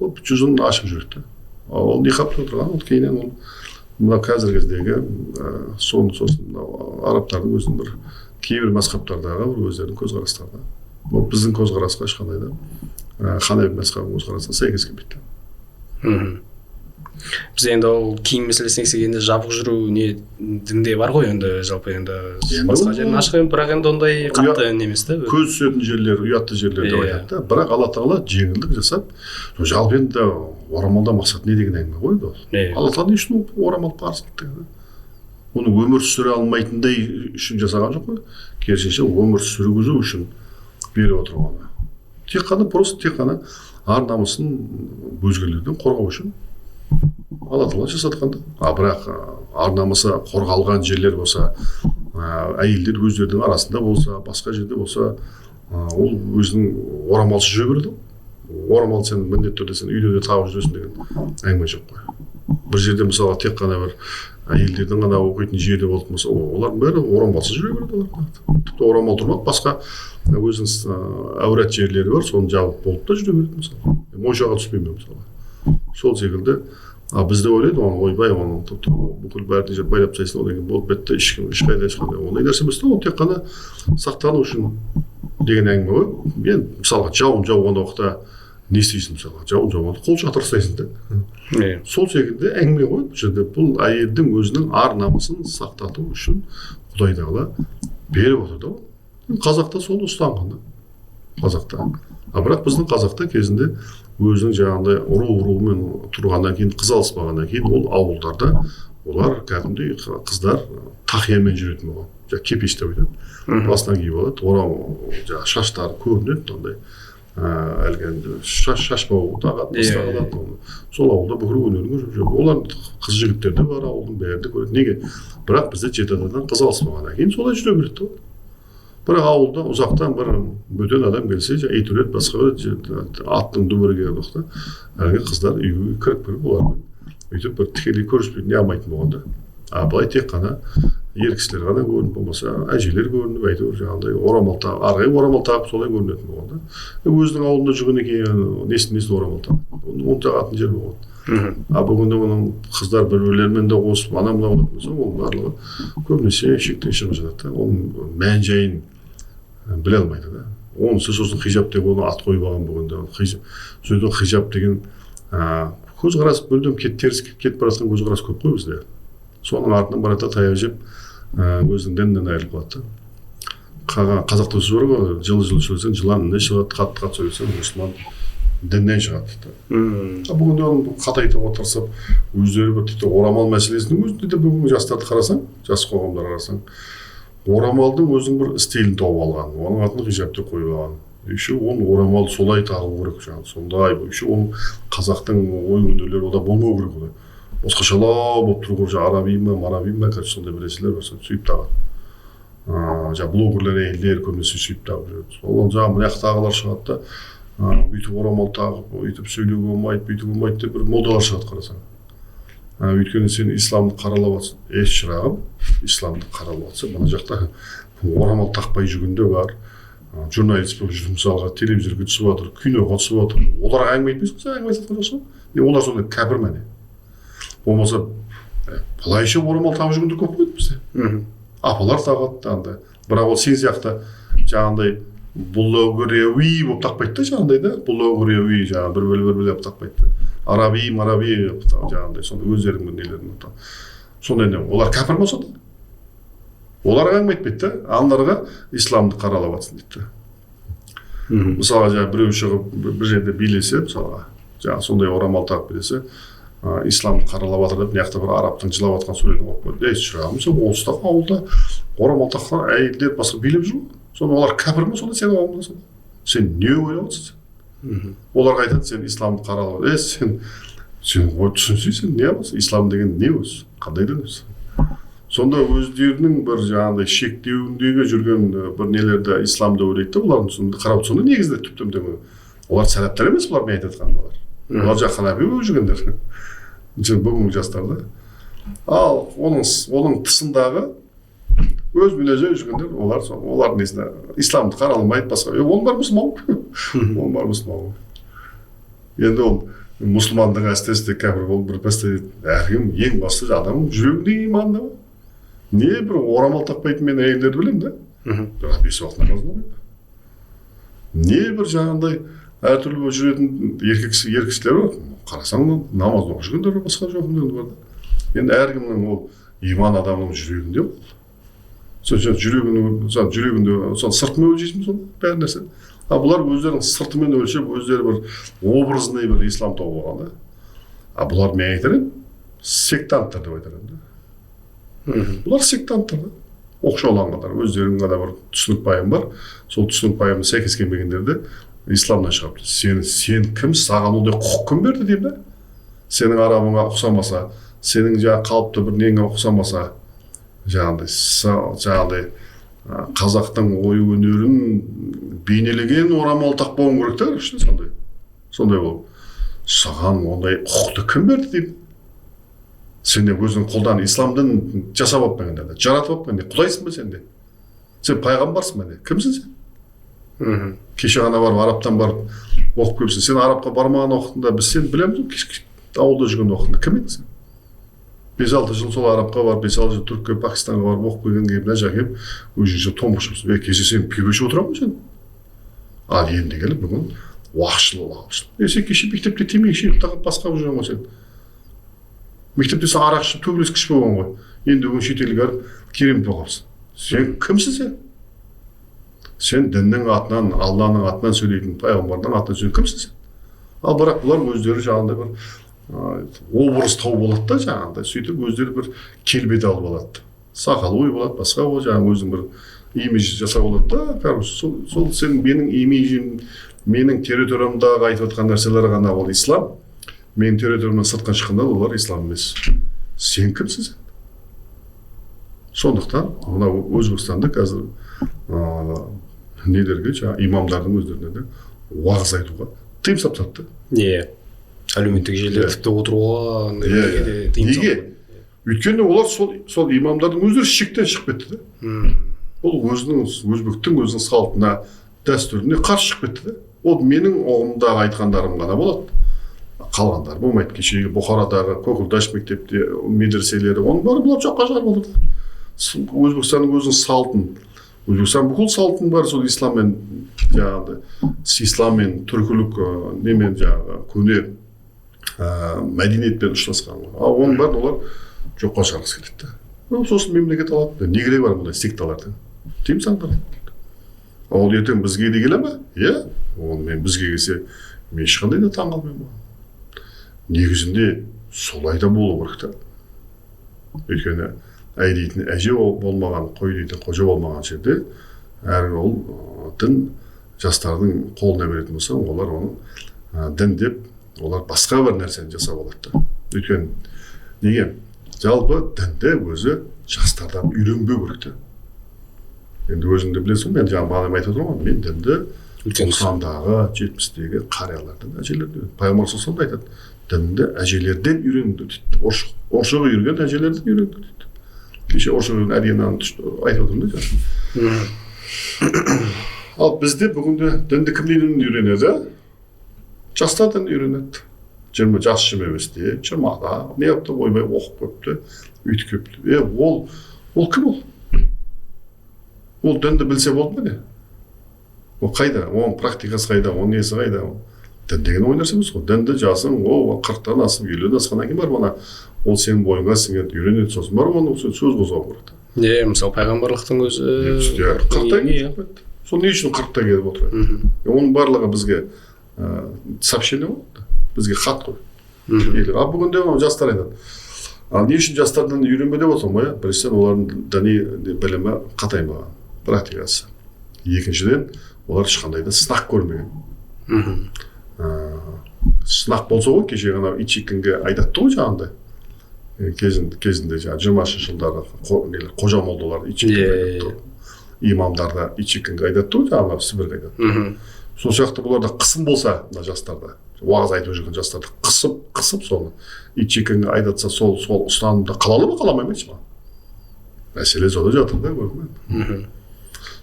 ол жүзін ашық жүреді. Ол ниқабта отырған, ол кейіннен ол мына қазіргі кездегі сосын арабтардың өзінің бір кейбір мазхабтардағы бір өздерінің көзқарастары. Ол біздің көзқарасқа ешқандай да ханафи мазхабының көзқарасына сәйкес келмейді. Біз енді ол киім мәселесіне келгенде жабық жүру не дінде бар ғой, енді жалпы енді басқа жерін ашық, бірақ енді ондай қатты не емес та. Көз түсетін жерлер, ұятты жерлер деп айтады да. Бірақ Алла тағала жеңілдік жасап, жалпы енді орамалда мақсат не деген әңгіме ғой енді. Алла тағала не үшін орамал парыз қылды? Оны өмір сүре алмайтындай үшін жасаған жоқ қой. Керісінше өмір сүргізу үшін беріп отыр оны. Тек қана ар намысын өзгелерден қорғау үшін Алла тағала жасатқан да. Бірақ ар намысы қорғалған жерлер болса, әйелдер өздерінің арасында болса, басқа жерде болса, ол өзінің орамалсыз жүре береді. Орамал сен міндетті түрде сен үйде де тағып жүресің деген әңгіме жоқ қой. Бір жерде мысалға тек қана бір әйелдердің ғана оқитын жерде болатын болса, олар бәрі орамалсыз жүре береді. Тіпті орамал тұрмады, басқа өзінің әурат жерлері бар, соны жабып болып та жүре береді мысалы. Моншаға түспеймін мысалы. Сол секілді бізде ойлайды, оны ойбай, оны бүкіл бәрін жеп байлап тастайсың, одан кейін болып бітті, ешқандай ондай нәрсе емес та, ол тек қана сақтану үшін деген әңгіме ғой. Мен мысалға жауын жауған уақытта не істейсің мысалға? Жауын жауғанда қол шатыр ұстайсың да. Сол секілді әңгіме ғой. Бұл жерде бұл әйелдің өзінің ар намысын сақтату үшін Құдай тағала беріп отыр да. Қазақта сол ұстанған да. Қазақта. Бірақ біздің қазақта кезінде өзінің жаңағындай ұруымен тұрғаннан кейін, қыз алыспағаннан кейін, ол ауылдарда олар кәдімгідей қыздар тақиямен жүретін болған. Кепеш деп айтады. Басынан киіп алады, жаңағы шаштары көрінеді, ондай әлгі шашбау тағады, басқа қалады. Сол ауылда бүкіл өнерін жүріп жүр. Олар қыз жігіттер де бар, ауылдың бәрі көреді. Неге? Бірақ бізде 7 адамнан қыз алыспағаннан кейін солай жүре береді. Бірақ ауылда ұзақтан бір бөтен адам келсе, ит үреді, басқа аттың дүбірі келіп оқты, әлгі қыздар үйге кіріп олармен өйтіп бір тікелей көріспейтін не алмайтын болғанда. Былай тек қана ер кісілер ғана көрініп болмаса, әжелер көрініп, әйтеуір жаңағындай орамал тағып, арғай орамал тағып солай көрінетін болғанда. Өзінің ауылында жүргеннен кейін несін орамал тағып, оны тағатын жер болған. Бүгінде оның қыздар бір-бірлерімен де қосып, ана-мына болатын болса, оның барлығы көбінесе шектен шығып жатады. Оның мән жайын біле алмайды да. Онысы сосын хижаб деп оны ат қойып алған бүгінде. Сөйтіп хижаб деген көзқарас мүлдем теріс кетіп бара жатқан көзқарас көп қой бізде. Соның артынан барады таяқ жеп өзінің дінінен айырылып қалады. Қазақта сөз бар ғой, жылы-жылы сөйлесең жылан іннен шығады, қатты-қатты сөйлесең мұсылман діннен шығады. Бүгінде оны қатайтуға тырысып, өздері бір орамал мәселесінің өзінде де бүгінгі жастарды қарасаң, жас қоғамдар қарасаң, орамалдың өзінің бір стилін тауып алған, оның атын хижаб деп қойып алған. Еще оны орамал солай тағу керек, жаңағы сондай. Еще оны қазақтың ой өнерлері ода болмау керек ода. Басқашалау болып тұру керек, араби ма, сондай бір нәрселер бар, сөйтіп тағады. Жаңағы блогерлер, әйелдер көбінесе сөйтіп тағып жүреді. Ол жаңағы мына тағылар шығады да, бүйтіп орамал тағып, бүйтіп сөйлеуге болмайды, бүйтіп болмайды деп бір молдалар шығады қарасаң. Өйткені сен исламды қаралап жатсың. Шырағым, исламды қаралап жатсың. Мына жақта орамал тақпай жүргенде бар. Журналист болып жүріп, мысалға телевизорға түсіп жатыр, киноға түсіп жатыр. Оларға әңгіме айтпайсың, сен әңгіме айтқан жоқсың. Олар сондай кәпір мәне. Болмаса, былайша орамал тағып жүргендер көп қой бізде. Апалар тағады, бірақ ол сен сияқты жаңағындай бұллаугіреуи болып тақпайды да, жаңағындай да, бұллаугіреуи жаңағы бір-бір болып тақпайды да. Араби жаңағындай сонда өздерінің нелерін. Сондай не, олар кәпір ма сонда? Оларға әңгіме айтпайды да, аналарға исламды қаралап жатсын дейді. Мысалға жаңағы біреу шығып бір жерде билесе, мысалға жаңағы сондай орамал тағып билесе, исламды қаралап жатыр деп, мына бір арабтың жылап жатқан суретін қойып қойды. Шырағым, сен олыстағы ауылда орамал таққан әйелдер басқа билеп жүр. Сонда олар кәпір ме сонда сенің ауылыңда сонда? Сен не ойлап отырсың? Оларға айтады, сен исламды қаралап, сен түсінсейсің, не болса, ислам деген не өзі, қандай дін өзі? Сонда өздерінің бір жаңағыдай шектеуіндегі жүрген бір нелерді исламды ойлайды да, олардың түсінді қарап сонда негізінде түптемдегі олар сәлаптар емес, олар мен айтып жатқан олар жақ ханафи болып жүргендер. Бүгінгі жастарда. Ал оның тысындағы өз мінезі жүргендер, олар несіне исламды қараламайды, басқа. Оның бар мұсылман. Оның бар мұсылман. Енді ол мұсылмандың әстесінде кәпір болып бір пәсте әркім ең басты адамның жүрегінде иманы бар. Не бір орамал тақпайтын мен әйелдерді білемін да. Бірақ 5 уақыт намазын оқиды. Не бір жаңағындай әртүрлі болып жүретін еркекшілер бар. Қарасаң намаз оқып жүргендер бар, басқа жоқындер бар да. Енді әркімнің ол иман адамның жүрегінде ол. Жүрегінде сыртымен өлшейсің сол бәрі нәрсе. А бұлар өздерінің сыртымен өлшеп, өздері бір образный бір ислам тауып алған да. А бұлар мен айтар едім, сектанттар деп айтар едім да. Бұлар сектанттар да. Оқшауланғандар, өздерінің ғана бір түсінік пайым бар. Сол түсінік пайымы сәйкес келмегендерді исламнан шығарыпты. Сен кім, саған ондай құқық кім берді деймін да? Сенің арабыңа ұқсамаса, сенің қалыпты бір неңе ұқсамаса, жаңағыдай қазақтың ой өнерін бейнелеген орамал тақпауың керек та, сондай болып. Саған ондай құқықты кім берді деймін? Сен де өзің қолдан исламдың жасап алып да, жаратып алып да, құдайсың ба сен де? Сен пайғамбарсың ба? Кімсің сен? Кеше ғана барып, араптан барып оқып келіпсің. Сен арапқа бармаған уақытында біз сен білеміз, ауылда жүрген уақытында кім едің сен? 5-6 жыл сол арапқа барып, 5-6 жыл Түркия, Пакистанға барып оқып келген кейін мына жаққа келіп, өзінше томықшыпсың. Кеше сен күйбешіп отырамын сен? Ал енді келіп бүгін уақытшыл болғансың. Сен кеше мектепте темекі шегіп тағып басқа жүрген ғой сен. Мектепте сен арақ ішіп төбелескіш болған ғой. Енді бүгін шетелге барып керемет болғансың. Сен кімсің сен? Сен діннің атынан, Алланың атынан сөйлейтін, пайғамбардың атынан сөйлейтін кімсің сен? Ал бірақ бұлар өздері жаңағындай бір образ тауып алады да, жаңағындай сөйтіп өздері бір келбет алып алады. Сақалы ой болады, басқа болады, жаңағы өзінің бір имидж жасап алады да. Короче, сол сен менің имиджім, менің территориямдағы айтып отқан нәрселер ғана ол ислам. Менің территориямнан сыртқа шыққанда олар ислам емес. Сен кімсің сен? Сондықтан мына Өзбекстанда қазір нелерге, жаңағы имамдардың өздеріне де уағыз айтуға тыйым салып тастады. Әлеуметтік желіде тіпті отыруға неге? Өйткені олар сол имамдардың өздері шектен шығып кетті да. Ол өзбектің өзінің салтына, дәстүріне қарсы шығып кетті да. Ол менің ұғымдағы айтқандарым ғана болады. Қалғандар болмайды. Кешегі Бұхарадағы Көкірдаш мектепте медреселері, оның бәрі бұлар жоққа шығарып отыр. Өзбекстанның өзінің салтын, Өзбекстан бүкіл салтын бар, сол исламмен жаңағыдай, исламмен түркілік немен жаңағы көне мәдениетпен ұштасқан. Ал оның бәрін олар жоққа шығарғысы келеді да. Сосын мемлекет алады. Не керек бар бұндай секталардан? Тыйым салыңдар. Ол ертең бізге де келе ме? Иә. Ол мен бізге келсе, мен ешқандай да таңғалмаймын. Негізінде солай да болу керек та. Өйткені әй дейтін әже болмаған, қой дейтін қожа болмаған жерде, әрі ол дін жастардың қолына беретін болса, олар оның дін деп, олар басқа бір нәрсені жасап алады. Өйткені неге? Жалпы дінді өзі жастардан үйренбеу керек та. Енді өзіңді білесің, мен жаңа бағана айтып отырмын, мен дінді 90-дағы, 70-дегі қариялардан, әжелерден, пайғамбар саллаллаху алейхи ва саллям айтады, дінді әжелерден үйренді дейді. Орысшаға үйренген әжелерден үйренді дейді. Кеше орысшаға әдейін айтып отырмын дейді. Ал бізде бүгінде дінді кімнен үйренеді? Жастардан үйренеді. 20 жас еместе, 20-да, не yapты, ойбай оқып көпті, үйтіп көпті. Ол кім ол? Ол дінді білсе болды ма не? Ол қайда? Оның практикасы қайда? Оның несі қайда? Дін деген ой нәрсе емес қой. Дінді жасың, 40-тан асып, 50-ден асқаннан кейін бар бана. Ол сенің бойыңа сіңеді, үйренеді, сосын бар оны сөз қозғау керек. Мысалы пайғамбарлықтың өзі 40-та келіп. Сол не үшін 40-та келіп отырады? Оның барлығы бізге сообщение болды. Бізге хат қой. А бүгінде жастар айтады. Не үшін жастардан үйренбе деп отырмын ғой? Біріншіден олардың діни білімі қатаймаған, практикасы. Екіншіден, олар ешқандай да сынақ көрмеген. Сынақ болса ғой, кеше ғана Итчекинге айдатты ғой жаңағындай. Кезінде жаңағы 20-шы жылдары қожа молдалар Итчекинге айдатты. Имамдарды Итчекинге айдатты ғой, жаңағы Сібірге айдатты. Сол сияқты бұларда қысым болса, мына жастарда, уағыз айтып жүрген жастарды қысып соны Итчекинге айдатса, сол ұстанымда қалалы ма, қаламай ма ма? Мәселе сода жатыр да, көрдіңіз.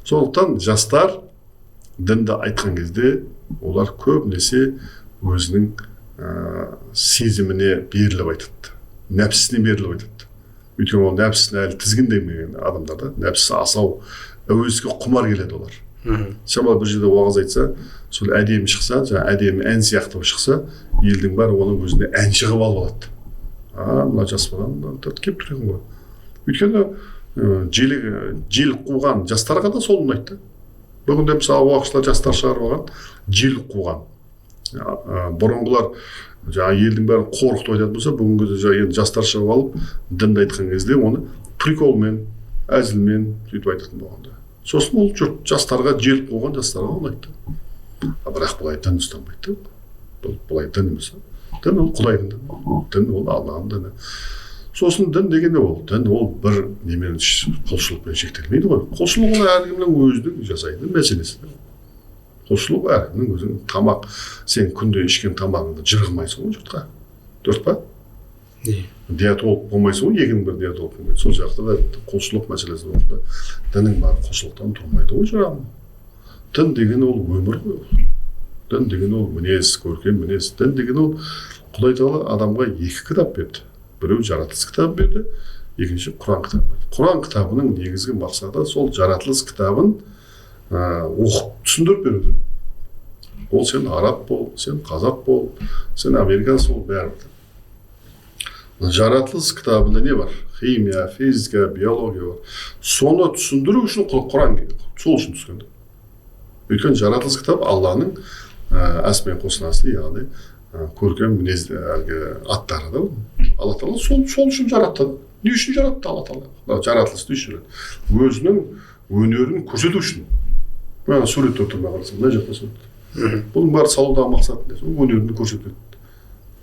Сондықтан жастар дінді айтқан кезде олар көбінесе өзінің сезіміне беріліп айтады, нәпсісіне беріліп айтады. Өйткені ол нәпсісіне әлі тізгіндемеген адамдар да, нәпсісі асау, әуеске құмар келеді олар. Шамалы бір жерде уағыз айтса, сол әдемі шықса, әдемі ән сияқты шықса, елдің бәрі оның өзіне әнші қылып алып алады. Мына жас баланы келіп тұр екен ғой. Өйткені жел қуған жастарға да сол ұнайды. Бүгінде мысалы уақытшылар жастар шығарып алған жел қуған. Бұрынғылар елдің бәрін қорқытып айтатын болса, бүгінгі жастар шығып алып дінді айтқан кезде оны приколмен, әзілмен сөйтіп айтатын болғанда. Сосын ол жұрт жастарға жел қуған жастарға ұнайды. Бірақ бұлай дін ұстанбайды. Бұлай дін емес. Дін ол Құдайдың діні. Дін ол Алланың діні. Сосын дін деген ол, дін ол бір немен құлшылықпен шектелмейді ғой. Құлшылық ол әркімнің өзінің жасайтын мәселесі. Құлшылық әркімнің өзінің тамақ, сен күнде ішкен тамағыңды жырғымайсың ғой жұртқа. Дұрыс па? Диетолог болмайсың ғой, егін бір диетолог болмайды. Сол жақта да құлшылық мәселесі болса, діннің бары құлшылықтан тұрмайды ғой жырағым. Дін деген ол өмір ғой. Дін деген ол мінез, көркем мінез. Дін деген ол Құдай Тағала адамға 2 кітап берді. Біреу жаратылыс кітабы берді, екінші Құран кітабы берді. Құран кітабының негізгі мақсаты сол жаратылыс кітабын оқып түсіндіріп беруді. Ол сен араб бол, сен қазақ бол, сен американец бол, бәрі. Жаратылыс кітабында не бар? Химия, физика, биология бар. Соны түсіндіру үшін Құран сол үшін түскенді. Өйткені жаратылыс кітабы Алланың әсмен қосынасы, яғни көркем мінезді аттары да. Алла Тағала сол үшін жаратты. Не үшін жаратты Алла Тағала? Жаратылысты үшін. Өзінің өнерін көрсету үшін. Мен суретте отырмай қарасам, мына жақта сурет. Бұның бәрі салудағы мақсаты не? Өнерін көрсетеді.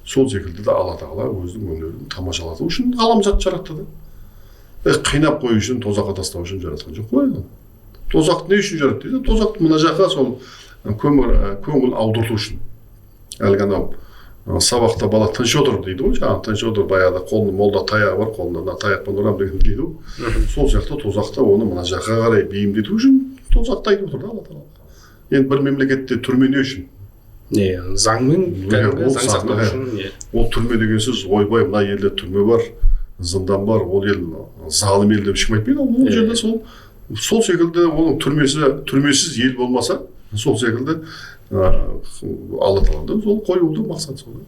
Сол секілді де Алла Тағала өзінің өнерін тамашалату үшін ғаламзат жаратты да. Қинап қою үшін, тозаққа тастау үшін жаратқан жоқ қой. Тозақты не үшін жаратты дейді? Тозақты мына жаққа сол көңіл аудырту үшін. Әлгі анау сабақта бала тыныш отыр дейді ғой, жаңағы тыныш отыр, баяғыда қолында молда таяғы бар, қолында таяқпен ұрам деген дейді ғой. Сол сияқты тозақта оны мына жаққа қарай бейімдету үшін тозақты айтып отыр да Алла Тағала. Енді бір мемлекетте түрме не үшін? Заңмен, заң сақтау үшін. Ол түрме деген сөз, ойбай, мына елде түрме бар, зындан бар, ол ел залым ел деп ешкім айтпайды. Ол жерде сол секілді оның түрмесіз ел болмаса, сол секілді Алла Тағаладан сол қоюды мақсат сол.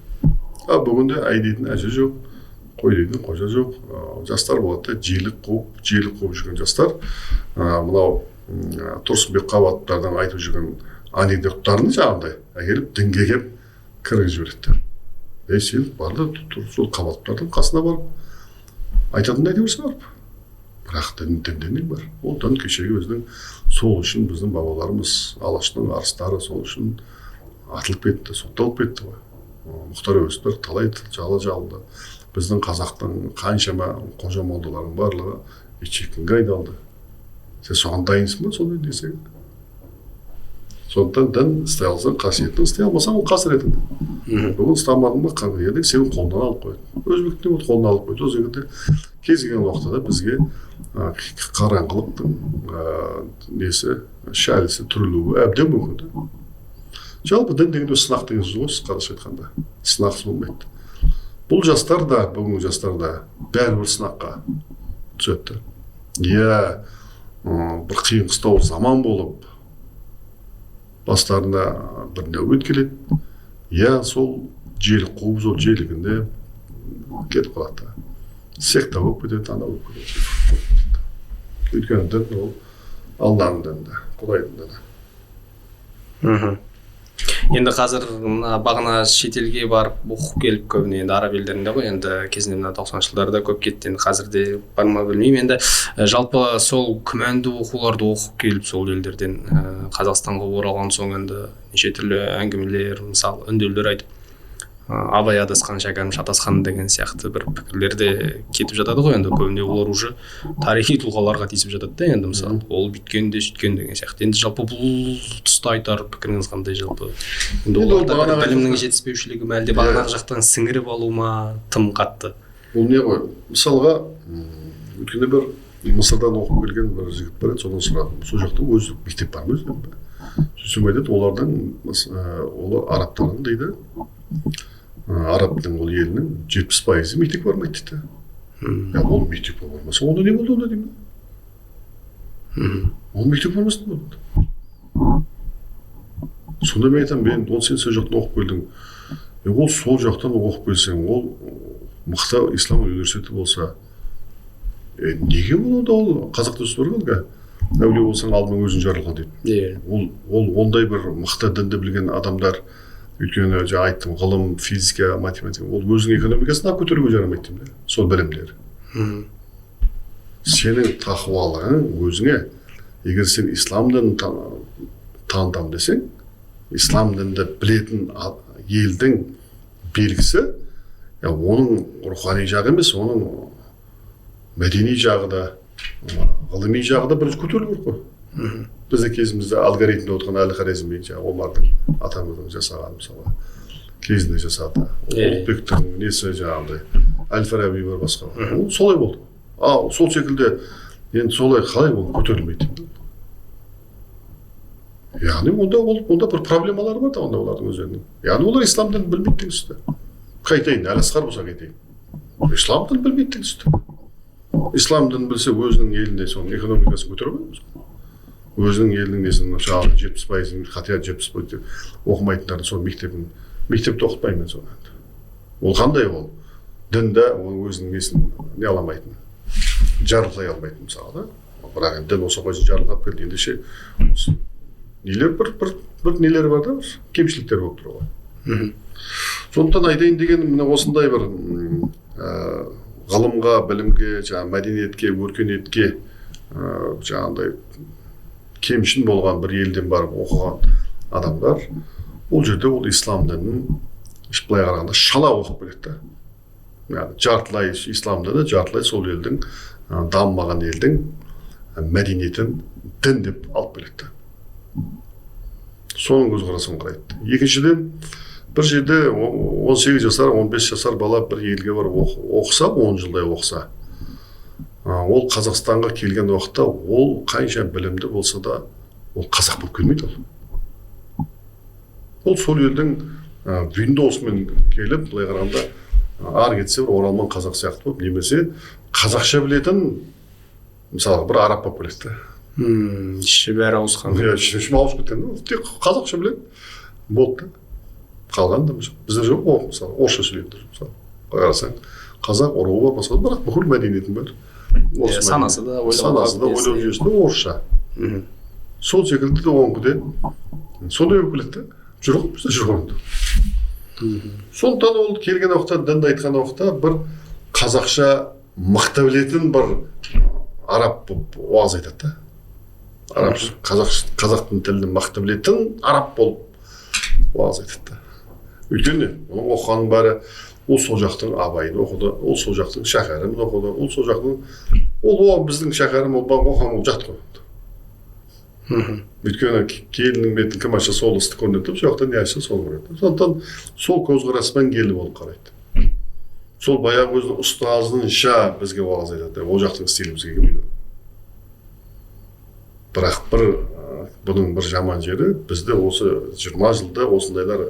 Бүгінде әй дейтін әже жоқ, қой дейтін қожа жоқ. Жастар болады да, желік қуып жүрген жастар. Мынау Тұрсынбек Қабатовтардың айтып жүрген анекдоттарын жаңағындай әкеліп дінге келіп кіргізіп жібереді. Сен бар да сол Қабатовтардың қасына барып айтатынды айта берсе барып. Бірақ дінде не бар? Ол дін кешегі өзінің сол үшін біздің бабаларымыз, Алаштың арыстары сол үшін атылып кетті, сотталып кетті ғой. Мұхтар Әуезовтер талай жала жалды. Біздің қазақтың қаншама қожа молдалардың барлығы Итчекинге айдалды. Сен соған дайынсың ба сондай десең? Сондықтан дін істей алсаң қасиетті, істей алмасаң ол қасіретің. Бүгін ұстамадың ба, қаңғырды, сені қолынан алып қойды. Өзбектің қолынан алып қойды. Ол секілді кез келген уақытта бізге қараңғылықтың несі, шәлісі, түрілуі әбден мүмкін. Жалпы дін дегенде сынақ деген сөз ғой, қазақша айтқанда. Сынақсыз болмайды. Бұл жастар да, бүгінгі жастар да бәрібір сынаққа түседі. Бір қиын қыстау заман болып, бастарына бір нәубет келеді. Сол желік қуып, сол желігінде кетіп қалады. Секта болып кетеді, ана болып кетеді. Өйткені дін ол Алланың діні, Құдайдың діні. енді қазір мына бағана шетелге барып оқып келіп көбіне енді араб елдерінде ғой, енді кезінде мына 90-шы жылдарда көп кетті, енді қазірде бар ма білмеймін. Енді жалпы сол күмәнді оқуларды оқып келіп сол елдерден Қазақстанға оралған соң енді неше түрлі әңгімелер, мысалы үндеулер айтып абай адасқан шәкәрім шатасқан деген сияқты бір пікірлер де кетіп жатады ғой. Енді көбіне олар уже тарихи тұлғаларға тиісіп жатады да, енді мысалы ол бүйткен де сөйткен деген сияқты. Енді жалпы бұл тұста айтар пікіріңіз қандай жалпы? Енді оларда білімнің жетіспеушілігі ме, әлде бағанағы жақтан сіңіріп алу ма тым қатты? Бұл не ғой, мысалға өткенде бір Мысырдан оқып келген бір жігіт бар еді, содан сұрадым, сол жақта өзі мектеп бар ма өзі? Сөйтсем айтады, олар арабтардың дейді, арабтың ол елінің 70% мектеп бармайды дейді. Ол мектеп болмаса, онда не болды онда деймін? Ол мектеп болмасын болды. Сонда мен айтамын, сен сол жақтан оқып келдің. Ол сол жақтан оқып келсең, ол мықты ислам университеті болса, неге онда ол қазақ досы бар ғой, әулие болсаң алдымен өзің жарылға дейді. Ол ондай бір мықты дінді білген адамдар, өйткені жаңа айттым, ғылым, физика, математика, ол өзінің экономикасын алып көтеруге жарамайды деймін, сол білімдер. Сенің тақуалығың өзіңе, егер сен ислам дінін танытамын десең, ислам дінді білетін елдің белгісі, оның рухани жағы емес, оның мәдени жағы да, ғылыми жағы да бірінші көтерілу керек қой. Біздің кезімізде алгоритмде отырған Әл-Хорезми, Омардың атамыздың жасаған мысалы кезінде жасады. Ұлықбектің несі жаңағыдай, Әл-Фараби бар басқа. Ол солай болды. Сол секілді енді солай қалай ол көтерілмейді. Яғни онда бір проблемалар бар да онда олардың өздерінің. Яғни олар ислам дінін білмейді деген сөзді. Қайтайын, Әл-Асқар болса қайтайын. Ислам дінін білмейді деген сөзді. Ислам дінін білсе өзінің елінде соның экономикасын көтере қоймыз. Өзінің елінің несін шағын 70%, қатия 70% оқымайтындарын сол мектепте оқытпаймын мен соны. Ол қандай ол? Дінді ол өзінің несін не аламайтын, жарылқай алмайтын мысалы да. Бірақ енді дін осы қойсын жарылқап келді, ендеше нелер бір нелері бар да, кемшіліктер болып тұр ғой. Сондықтан айтайын деген мына осындай бір ғылымға, білімге, мәдениетке, өркениетке жаңағыдай кемшін болған бір елден барып оқыған адамдар, ол жерде ол ислам дінін былай қарағанда шала оқып келеді да. Жартылай ислам діні, жартылай сол елдің, дамымаған елдің мәдениетін дін деп алып келеді. Соның көзқарасын қарайды. Екіншіден, бір жерде 18 жасар, 15 жасар бала бір елге барып оқыса, 10 жылдай оқыса, ол Қазақстанға келген уақытта ол қанша білімді болса да, ол қазақ болып келмейді ол. Ол сол елдің Windows-мен келіп, былай қарағанда ары кетсе бір оралман қазақ сияқты болып, немесе қазақша білетін, мысалы бір араб болып келеді. Іші бәрі ауысқан. Іші ауысып кеткен. Тек қазақша біледі. Болды да. Қалған да біздер жоқ, мысалы орысша сөйлейді. Қарасаң, қазақ, ұруы бар, басқа, бірақ бүкіл мәдениетін бар. Санасы да, ойлау жүйесі де орысша. Сол секілді де оңғыде сондай болып келеді. Жүр ғой, бізде жүр ғой. Сондықтан ол келген уақытта, дінді айтқан уақытта бір қазақша мықты білетін бір араб болып уағыз айтады да. Қазақтың тілін мықты білетін араб болып уағыз айтады. Өйткені оның оқығанның бәрі ол сол жақтың Абайын оқыды, ол сол жақтың Шәкәрімін оқыды, ол сол жақтың, ол біздің Шәкәрім оқыған ол жат қой. Өйткені келінің бетін кім ашса сол істі көрінеді, сол жақтан не ашса сол көрінеді. Сондықтан сол көзқараспен келі болып қарайды. Сол баяғы өзінің ұстазынша бізге уағыз айтады, ол жақтың стилі бізге келмейді. Бірақ бұның бір жаман жері, бізде осы 20 жылда осындайлар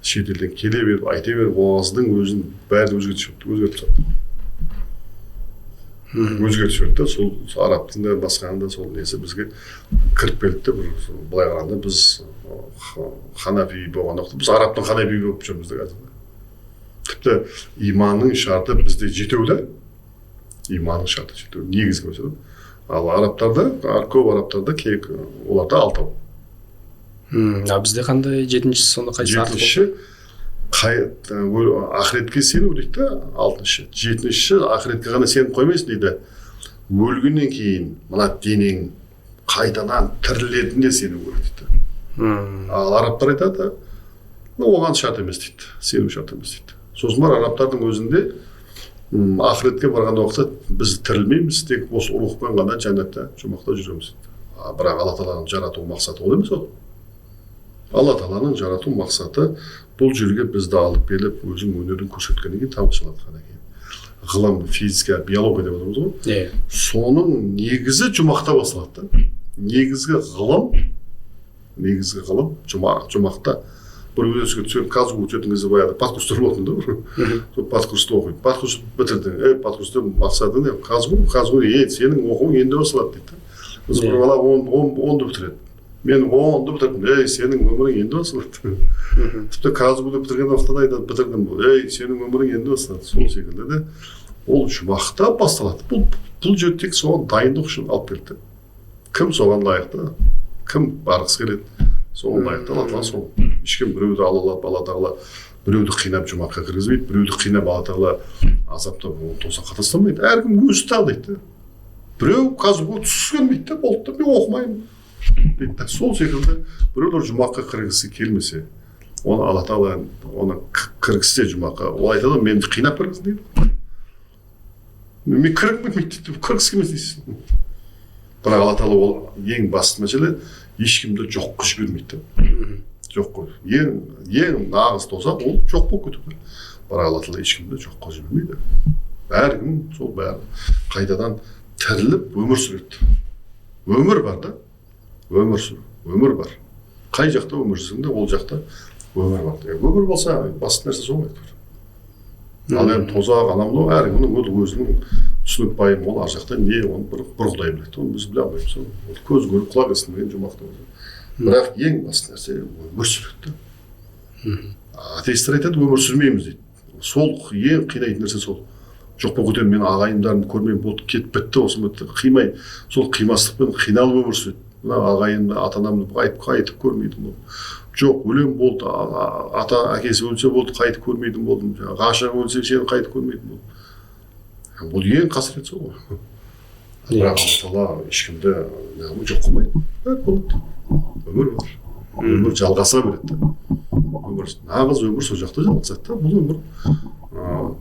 шетелден келе беріп, айта беріп, уағыздың өзін бәрі өзгертіп жіберді. Сол арабтың да басқаның да сол несі бізге кіріп келді. Былай қарағанда біз ханафи болған уақытта, біз арабтың ханафи болып жүрміз қазір. Тіпті иманның шарты бізде жетеуді. Иманның шарты жетеу. Негізгі мәселе. Ал арабтарда, көп арабтарда оларда 6. А бізде қандай жетіншісі сонда қайсысы артық? Жетінші ақыретке сену дейді да, алтыншы. Жетінші ақыретке ғана сеніп қоймайсың дейді. Өлгеннен кейін мына денең қайтадан тірілетініне сену керек дейді. Ал арабтар айтады, оған шарт емес дейді, сену шарт емес дейді. Сосын бар арабтардың өзінде ақыретке барған уақытта біз тірілмейміз, тек осы рухпен ғана жәннатта жұмақта жүреміз дейді. Бірақ Алла Тағаланың жарату мақсаты ол емес ол. Алла Тағаланың жарату мақсаты бұл жерге бізді алып келіп, өзің өнерін көрсеткеннен кейін тамашалатқаннан кейін. Ғылым, физика, биология деп отырмыз ғой. Соның негізі жұмақта басталады. Негізгі ғылым жұмақта. Бір университетке түсетін, қазір өтетін кезде баяғыда подкурстар болатын да, сол подкурсты оқиды. Подкурс бітірдің, подкурсты мақсаты не? Қазір сенің оқуың енді басталады дейді. Біз бір бала 10-ды бітіреді. Мен 10-ды бітірдім, сенің өмірің енді басталады. Тіпті қазіргі бітірген уақытта айтады, бітірдім, сенің өмірің енді басталады. Сол секілді де, ол жұмақта басталады. Бұл жер тек соған дайындық үшін алып келді. Кім соған лайықты? Кім барғысы келеді? Соған лайықты Алла сол. Ешкім біреуді Алла Тағала біреуді қинап жұмаққа кіргізбейді, біреуді қинап Алла Тағала азапта тосаққа тастамайды. Әркім өзі тағдайды. Біреу қазір түсі келмейді, болды, мен оқымаймын дейді. Сол секілді біреулер жұмаққа кіргісі келмесе, оны Алла Тағала оны кіргізсе жұмаққа, ол айтады, мені қинап кіргізді дейді. Мен кіргім келмейді дейді, кіргісі келмес дейсің. Бірақ Алла Тағала ол ең басты мәселе, ешкімді жоққа жібермейді. Жоқ қой. Ең нағыз тозақ ол жоқ болып кетуді. Бірақ Алла Тағала ешкімді жоққа жібермейді. Бәркім сол бәрі қайтадан тіріліп өмір сүреді. Өмір бар да, өмір бар. Қай жақта өмір сүрсең де, ол жақта өмір бар. Өмір болса, басты нәрсе сол айтыр. Ал енді тозақ, анау, әркімнің өзінің түсінік пайым, ол ар жақта не, оны бір Құдай біледі. Оны біз біле алмаймыз. Ол көз көріп құлақ естімеген жұмақта. Бірақ ең басты нәрсе өмір сүреді. Атеистер айтады, өмір сүрмейміз дейді. Сол ең қинайтын нәрсе сол. Жоқ болып кетемін, мен ағайындарымды көрмеймін, болды, кетіп бітті, осы бітті. Қимай, сол қимастықпен қиналып өмір сүреді. Мына ағайынды, ата-анамды қайтып көрмейдім. Жоқ, өлем болды, әкесі өлсе болды, қайтып көрмейтін болдым. Ғашық өлсе, сені қайтып көрмейтін болдым. Бұл ең қасірет сол ғой. Бірақ Алла ешкімді жоқ қылмайды. Болады. Өмір бар. Өмір жалғаса береді. Нағыз өмір сол жақта жалғасады да. Бұл өмір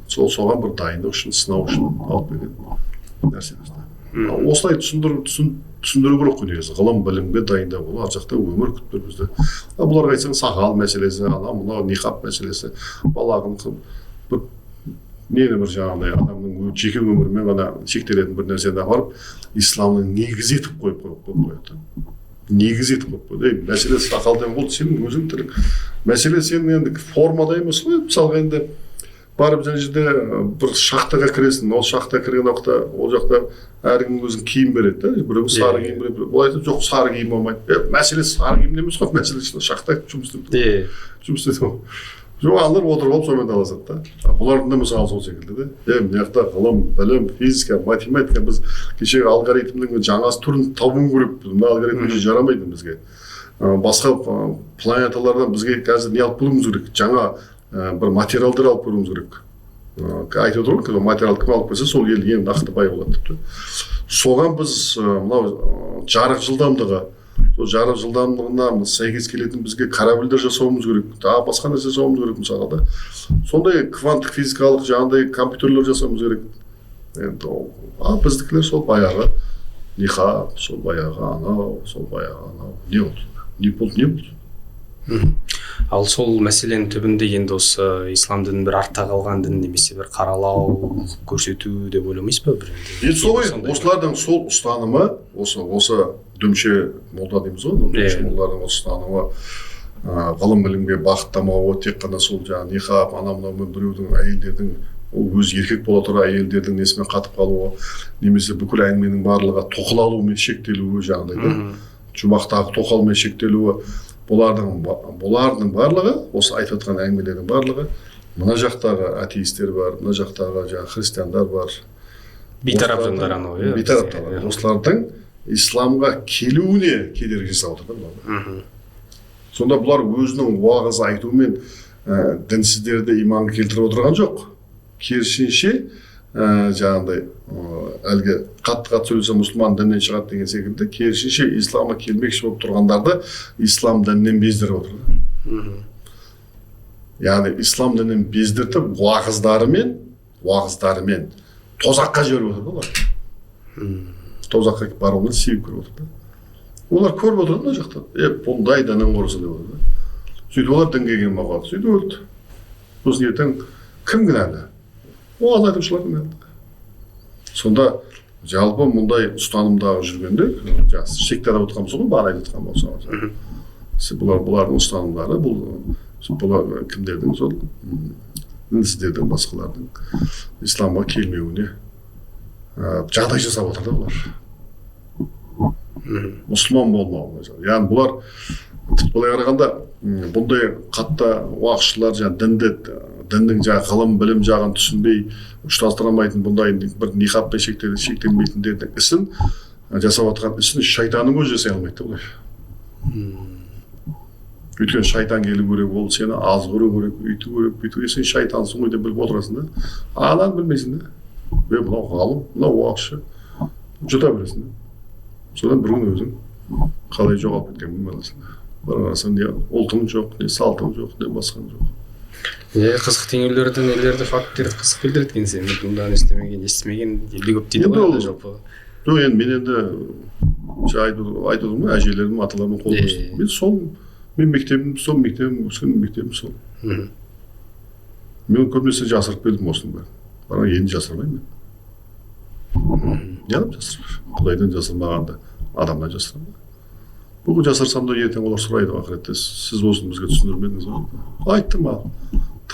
соған бір дайындық үшін, сынау үшін алып келген нәрсеміз. Осылай түсіндіру керек қой негізі. Ғылым, білімге дайындау болу, ар жақта өмір күтіп тұр бізді. Бұларға айтсаң, сақал мәселесі, мынау ниқаб мәселесі, балағын бір нені бір жаңағыдай адамның жеке өмірімен ғана шектелетін бір нәрсені апарып, исламның негіз етіп қойып қояды. Негіз етіп қойып қойды. Мәселе сақалдан болды, сенің өзің тілің. Мәселе сенің енді формада емес қой. Мысалға енді барып жаңа жерде бір шахтаға кіресің, ол шахтаға кірген уақытта ол жақта әркім өзін киім береді, біреу сары киім береді, бұл айтады, жоқ сары киім болмайды. Мәселе сары киім емес қой, мәселе шахта жұмыс істейді. Жоқ, алар отырып алып сонымен таласады да. Бұлардың да мысалы сол секілді де. Мына жақта ғылым, білім, физика, математика, біз кешегі алгоритмнің жаңасы түрін табуым керек. Мына алгоритм жарамайды бізге. Басқа планеталардан бізге қазір не алып келуіміз керек? Жаңа бір материалдар алып көруіміз керек. Айтып отыр ғой, материал кім алып келсе, сол ел ең нақты бай болады тіпті. Соған біз мынау жарық жылдамдығы, сол жарық жылдамдығына сәйкес келетін бізге корабльдер жасауымыз керек, тағы басқа нәрсе жасауымыз керек мысалға да. Сондай кванттық физикалық жаңағыдай компьютерлер жасауымыз керек. Енді біздікілер сол баяғы ниқаб, сол баяғы анау, не болды. Ал сол мәселенің түбінде енді осы ислам дінін бір артта қалған дін немесе бір қаралау көрсету деп ойламайсыз ба бір? Енді солай, осылардың сол ұстанымы, осы дүмше молда дейміз ғой, дүмше молдардың ұстанымы ғылым білімге бағыттамауы, тек қана сол жаңағы ниқаб, анау-мынаумен біреудің әйелдердің ол өзі еркек бола тұра әйелдердің несімен қатып қалуы, немесе бүкіл әңгіменің барлығы тоқал алумен шектелуі жағдайда, жұмақтағы тоқалмен шектелуі, бұлардың барлығы, осы айтып жатқан әңгімелердің барлығы, мына жақтағы атеистер бар, мына жақтағы жаңағы христиандар бар. Бейтараптандар анау, иә? Бейтараптандар. Осылардың исламға келуіне кедергі жасап отыр. Сонда бұлар өзінің уағыз айтуымен дінсіздерді иманға келтіріп отырған жоқ. Керісінше жаңағыдай әлгі қатты сөйлесе мұсылман діннен шығады деген секілді, керісінше исламға келмекші болып тұрғандарды ислам дінінен бездіріп отыр. Яғни ислам дінінен бездіртіп уағыздарымен тозаққа жіберіп отыр олар. Тозаққа баруына себеп көріп отыр. Олар көріп отыр мына жақта. Бұндай діннен құрысын деп отыр. Сөйтіп олар дінге келмей қалды. Сөйтіп өлді. Сосын ертең кім кінәлі? Уағыз айтушылар кінәлі. Сонда жалпы мұндай ұстанымдағы жүргенде, сектада отырғанбыз ғой, бағана айтып отырған болсаңыз. Бұлардың ұстанымдары, бұлар кімдердің, сол дінсіздердің, басқалардың исламға келмеуіне жағдай жасап отыр да бұлар. Мұсылман болмауы. Яғни бұлар былай қарағанда бұндай қатты уағызшылар діннің ғылым білім жағын түсінбей ұштастыра алмайтын бұндай бір ниқаппен шектелмейтіндердің ісін жасап жатқан ісін шайтанның өзі жасай алмайды да бұлай. Өйткені шайтан келу керек, ол сені аз көру керек, үйту керек, бүйту керек, сен шайтансың ғой деп біліп отырасың да. Ананы білмейсің да. Мынау ғалым, мынау уағызшы. Жұта бересің да. Содан бір күн өзің қалай жоғалып кеткен білмейсің да. Бір қарасаң не ұлтың жоқ, не салтың жоқ, не басқан жоқ. Қызық теңеулерді, нелерді, факттерді қызық келтіреді екен сен. Бұнда естімеген елде көп дейді ғой жалпы. Жоқ, енді мен енді айтып отырмын, әжелерім, аталарым қол қойсын. Мен мектебім сол, өскен мектебім сол. Мен көбінесе жасырып келдім осының бәрін. Бірақ енді жасырмаймын мен. Неғып жасырып? Құдайдан жасырмағанда адамнан жасырамын. Бүгін жасырсам да ертең олар сұрайды ақыретте, сіз осыны бізге түсіндірмедіңіз ба? Айттым ал.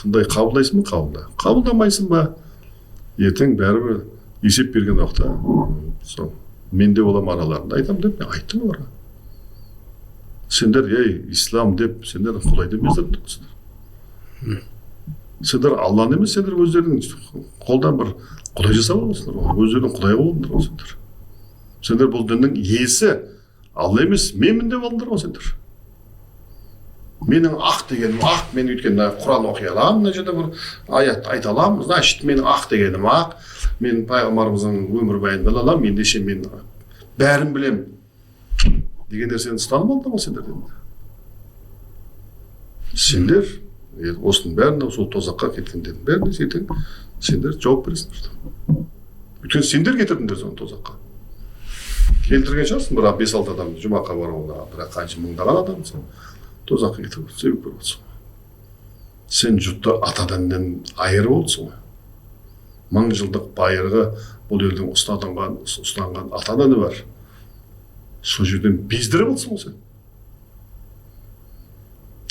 Тыңдай қабылдайсың ба? Қабылда. Қабылдамайсың ба? Ертең бәрібір есеп берген уақытта сол менде боламын араларында айтамын деп мен айттым оларға. Сендер, ислам деп, сендер Құдайды бездіріп тұрсыңдар. Сендер Алланы емес, сендер өздерінің қолдан бір Құдай жасап аласыңдар, өздерінің Құдай болыңдар ғой сендер. Сендер бұл діннің иесі Алла емес, менмін деп алыңдар ғой сендер. Менің ақ дегенім ақ, мен өйткені Құран оқи аламын, мына жерде бір аят айта аламын, значит, менің ақ дегенім ақ, мен пайғамбарымыздың өмірбаянын біла аламын, ендеше мен бәрін білемін деген нәрсені ұстанып алдың ғой сендер деді. Сендер осының бәрін сол тозаққа кеткендердің бәріне сендер жауап бересіңдер. Өйткені сендер кетірдіңдер соны тозаққа. Келтірген шығарсың, бірақ 5-6 адам жұмаққа баруына, бірақ қанша мыңдаған адам сен тозаққа кетіп себеп көріп отырсың. Сен жұртты ата діннен айырып отырсың ғой. 1000 жылдық байырғы бұл елдің ұстанған ата діні бар. Сол жерден бездіріп отырсың ғой сен.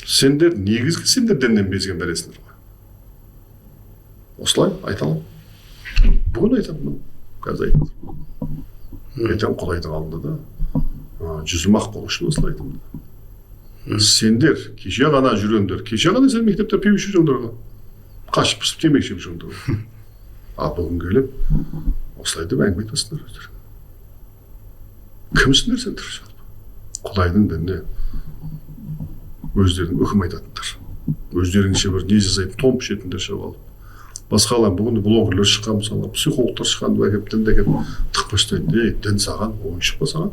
Сендер негізгі сендер діннен безген бересіңдер ғой. Осылай айта аламын. Бүгін айтамын, қазір айтамын. Ертең Құдайдың алдында да жүзім ақ болу үшін осылай айтамын. Сендер кеше ғана жүргендер, кеше ғана сен мектепте темекі жүргендер ғой. Қашып пісіп темекі жүргендер ғой. А бүгін келіп осылай деп әңгіме айтасыңдар өздері. Кімсіңдер сендер жалпы? Құдайдың дініне өздерінің үкім айтатындар. Өздеріңше бір не жасайтын, том пішетіндер шығып алып. Басқалар бүгін блогерлер шыққан, мысалы, психологтар шыққан, дінді әкеп тықпа ұстайды. Дін саған, ойыншық па саған?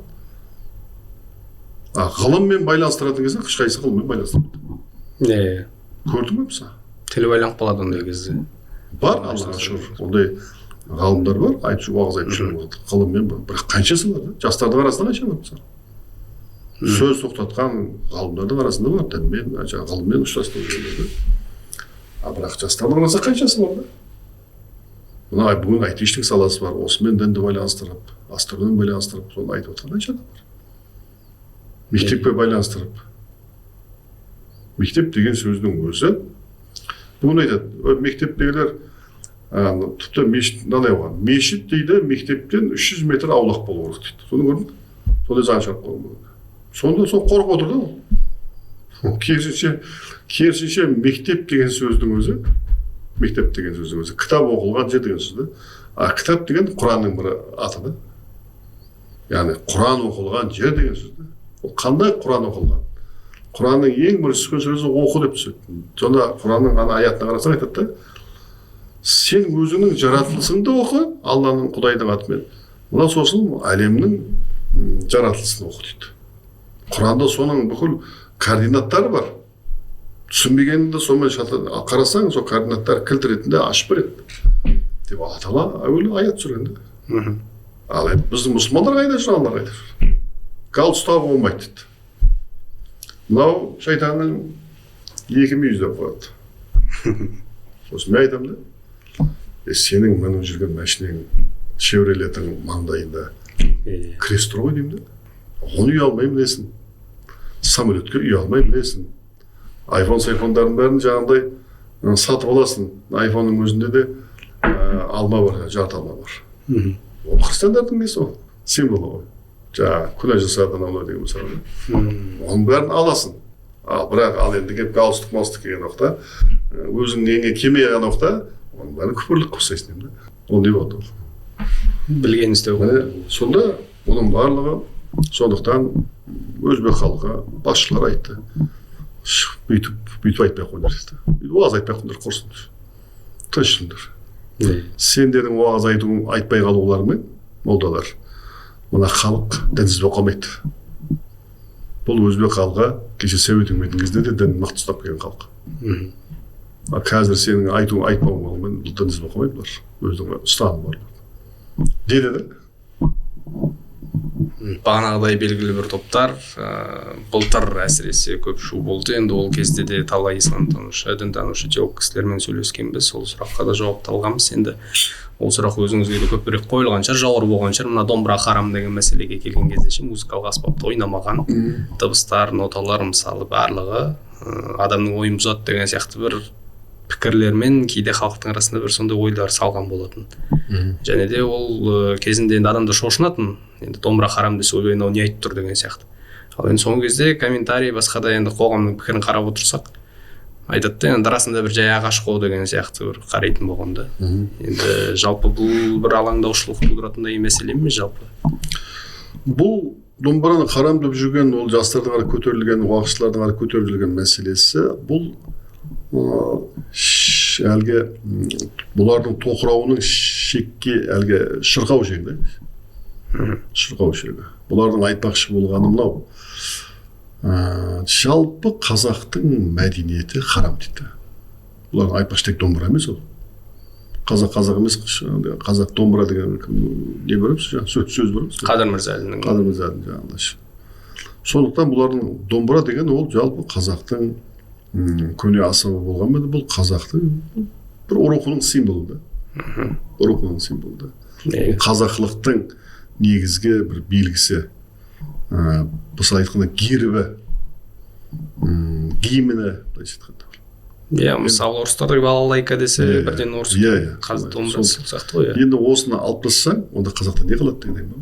Ғылыммен байланыстыратын кезде, ешқайсысы ғылыммен байланыстырмайды. Көрдің бе мысалы? Тілі байланып қалады ондай кезде. Бар, Аллаға шүкір. Ондай ғалымдар бар, уағыз айтушылар ғылыммен бар. Бірақ қаншасы бар? Жастардың арасында қанша бар мысалы? Сөз тоқтатқан ғалымдардың арасында бар, дінмен, ғылыммен ұштастыру жөнінде. Бірақ жастардың арасында қаншасы бар да? Мына бүгін айтыштың саласы бар, осымен дінді байланыстырып, астрономиямен байланыстырып, соны айтып отқан қанша адам бар? Мектепке байланыстырып. Мектеп деген сөздің өзі, бүгін айтады, мектептегілер тіпті мешіт мынандай болған. Мешіт дейді, мектептен 300 метр аулақ болу керек дейді. Соны көрдің бе? Сондай заң шығарып қойған. Сонда сол қорқып отыр да ол. Керісінше мектеп деген сөздің өзі, кітап оқылған жер деген сөз да. Кітап деген Құранның бір аты да. Яғни Құран оқылған жер деген сөз да. Ол қандай Құран оқылған? Құранның ең бірінші түскен сүресі оқы деп түседі. Сонда Құранның ана аятына қарасаң айтады да, сен өзіңнің жаратылысыңды оқы, Алланың, Құдайдың атымен. Мына сосын әлемнің жаратылысын оқы дейді. Құранда соның бүкіл координаттары бар. Түсінбегеніңді сонымен қарасаң, сол координаттар кілт ретінде ашып береді. Деп атала әуелі аят түсірген де. Ал біздің мұсылмандар қайда жүр, Алла қайда жүр? Галстук болмайды дейді. Мынау шайтанның екі мүйізі деп қояды. Сосын мен айтамын да, сенің мініп жүрген машинең Шевролеттің маңдайында крест тұр ғой деймін да. Оны үй алмай мінесің. Самолетке үй алмай мінесің. Айфондардың бәрін жаңағыдай сатып аласың. Айфонның өзінде де алма бар, жарты алма бар. Ол христиандардың несі ол? Символы ғой. Жаңағы күнә жасады анау деген мысалы. Оның бәрін аласың. Бірақ ал енді келіп галстук келген уақытта, өзің неңе келмеген уақытта, оның бәрін күпірлік қосайсың деймін да. Ол не болады ол? Білген істеу. Сонда оның барлығы, сондықтан өзбек халқы басшылар айтты. Бүйтіп айтпай қойыңдар деді. Уағыз айтпай қойыңдар, құрсын. Тыныштыңдар. Сендердің уағыз айтпай қалуларымен, молдалар, мына халық дінсіз болып қалмайды. Бұл өзбек халқы кеше совет үкіметінің кезінде де дін мықты ұстап келген халық. Қазір сенің айтпауыңмен бұл дінсіз болып қалмайды бұлар. Өзінің ұстанымы бар. Деді де. Бағанағыдай белгілі бір топтар, былтыр әсіресе көп шу болды. Енді ол кезде де талай исламтанушы, дінтанушы теолог кісілермен сөйлескенбіз, сол сұраққа да жауап алғанбыз. Енді ол сұрақ өзіңізге де көбірек қойылған шығар, жауыр болған шығар. Мына домбыра харам деген мәселеге келген кезде ше, музыкалық аспапта ойнамаған дыбыстар, ноталар мысалы барлығы адамның ойын бұзады деген сияқты бір пікірлермен кейде халықтың арасында бір сондай ойлар салған болатын. Және де ол кезінде енді адамдар шошынатын, енді домбыра харам десе ойнау не айтып тұр деген сияқты. Ал енді соңғы кезде комментарий басқа да енді қоғамның пікірін қарап отырсақ, айтады да, енді расында бір жай ағаш қол деген сияқты бір қарайтын болғанда. Енді жалпы бұл бір алаңдаушылық тудыратындай мәселе емес жалпы. Бұл домбыраны харам деп жүрген, ол жастардың ара көтерілген, уағызшылардың ара көтерілген мәселесі, бұл әлгі бұлардың тоқырауының шекке әлгі шырқау шегі. Шырқау шегі. Бұлардың айтпақшы болғаны мынау. Жалпы қазақтың мәдениеті харам дейді. Бұлардың айтпақшы тек домбыра емес ол. Қазақ емес, қазақ домбыра деген не бар ма? Сөз бар ма? Қадыр Мырзалиннің жаңағыдай. Сондықтан бұлардың домбыра деген ол жалпы қазақтың көне асабы болғанмен бұл қазақтың бір рухының символы да. Рухының символы да. Қазақылықтың негізгі бір белгісі, мысалы айтқанда гербі, гимні, былайша айтқанда. Мысалы орыстардың балалайка десе бірден орыс қазақ домбырасы сияқты ғой. Енді осыны алып тастасаң, онда қазақта не қалады деген ба?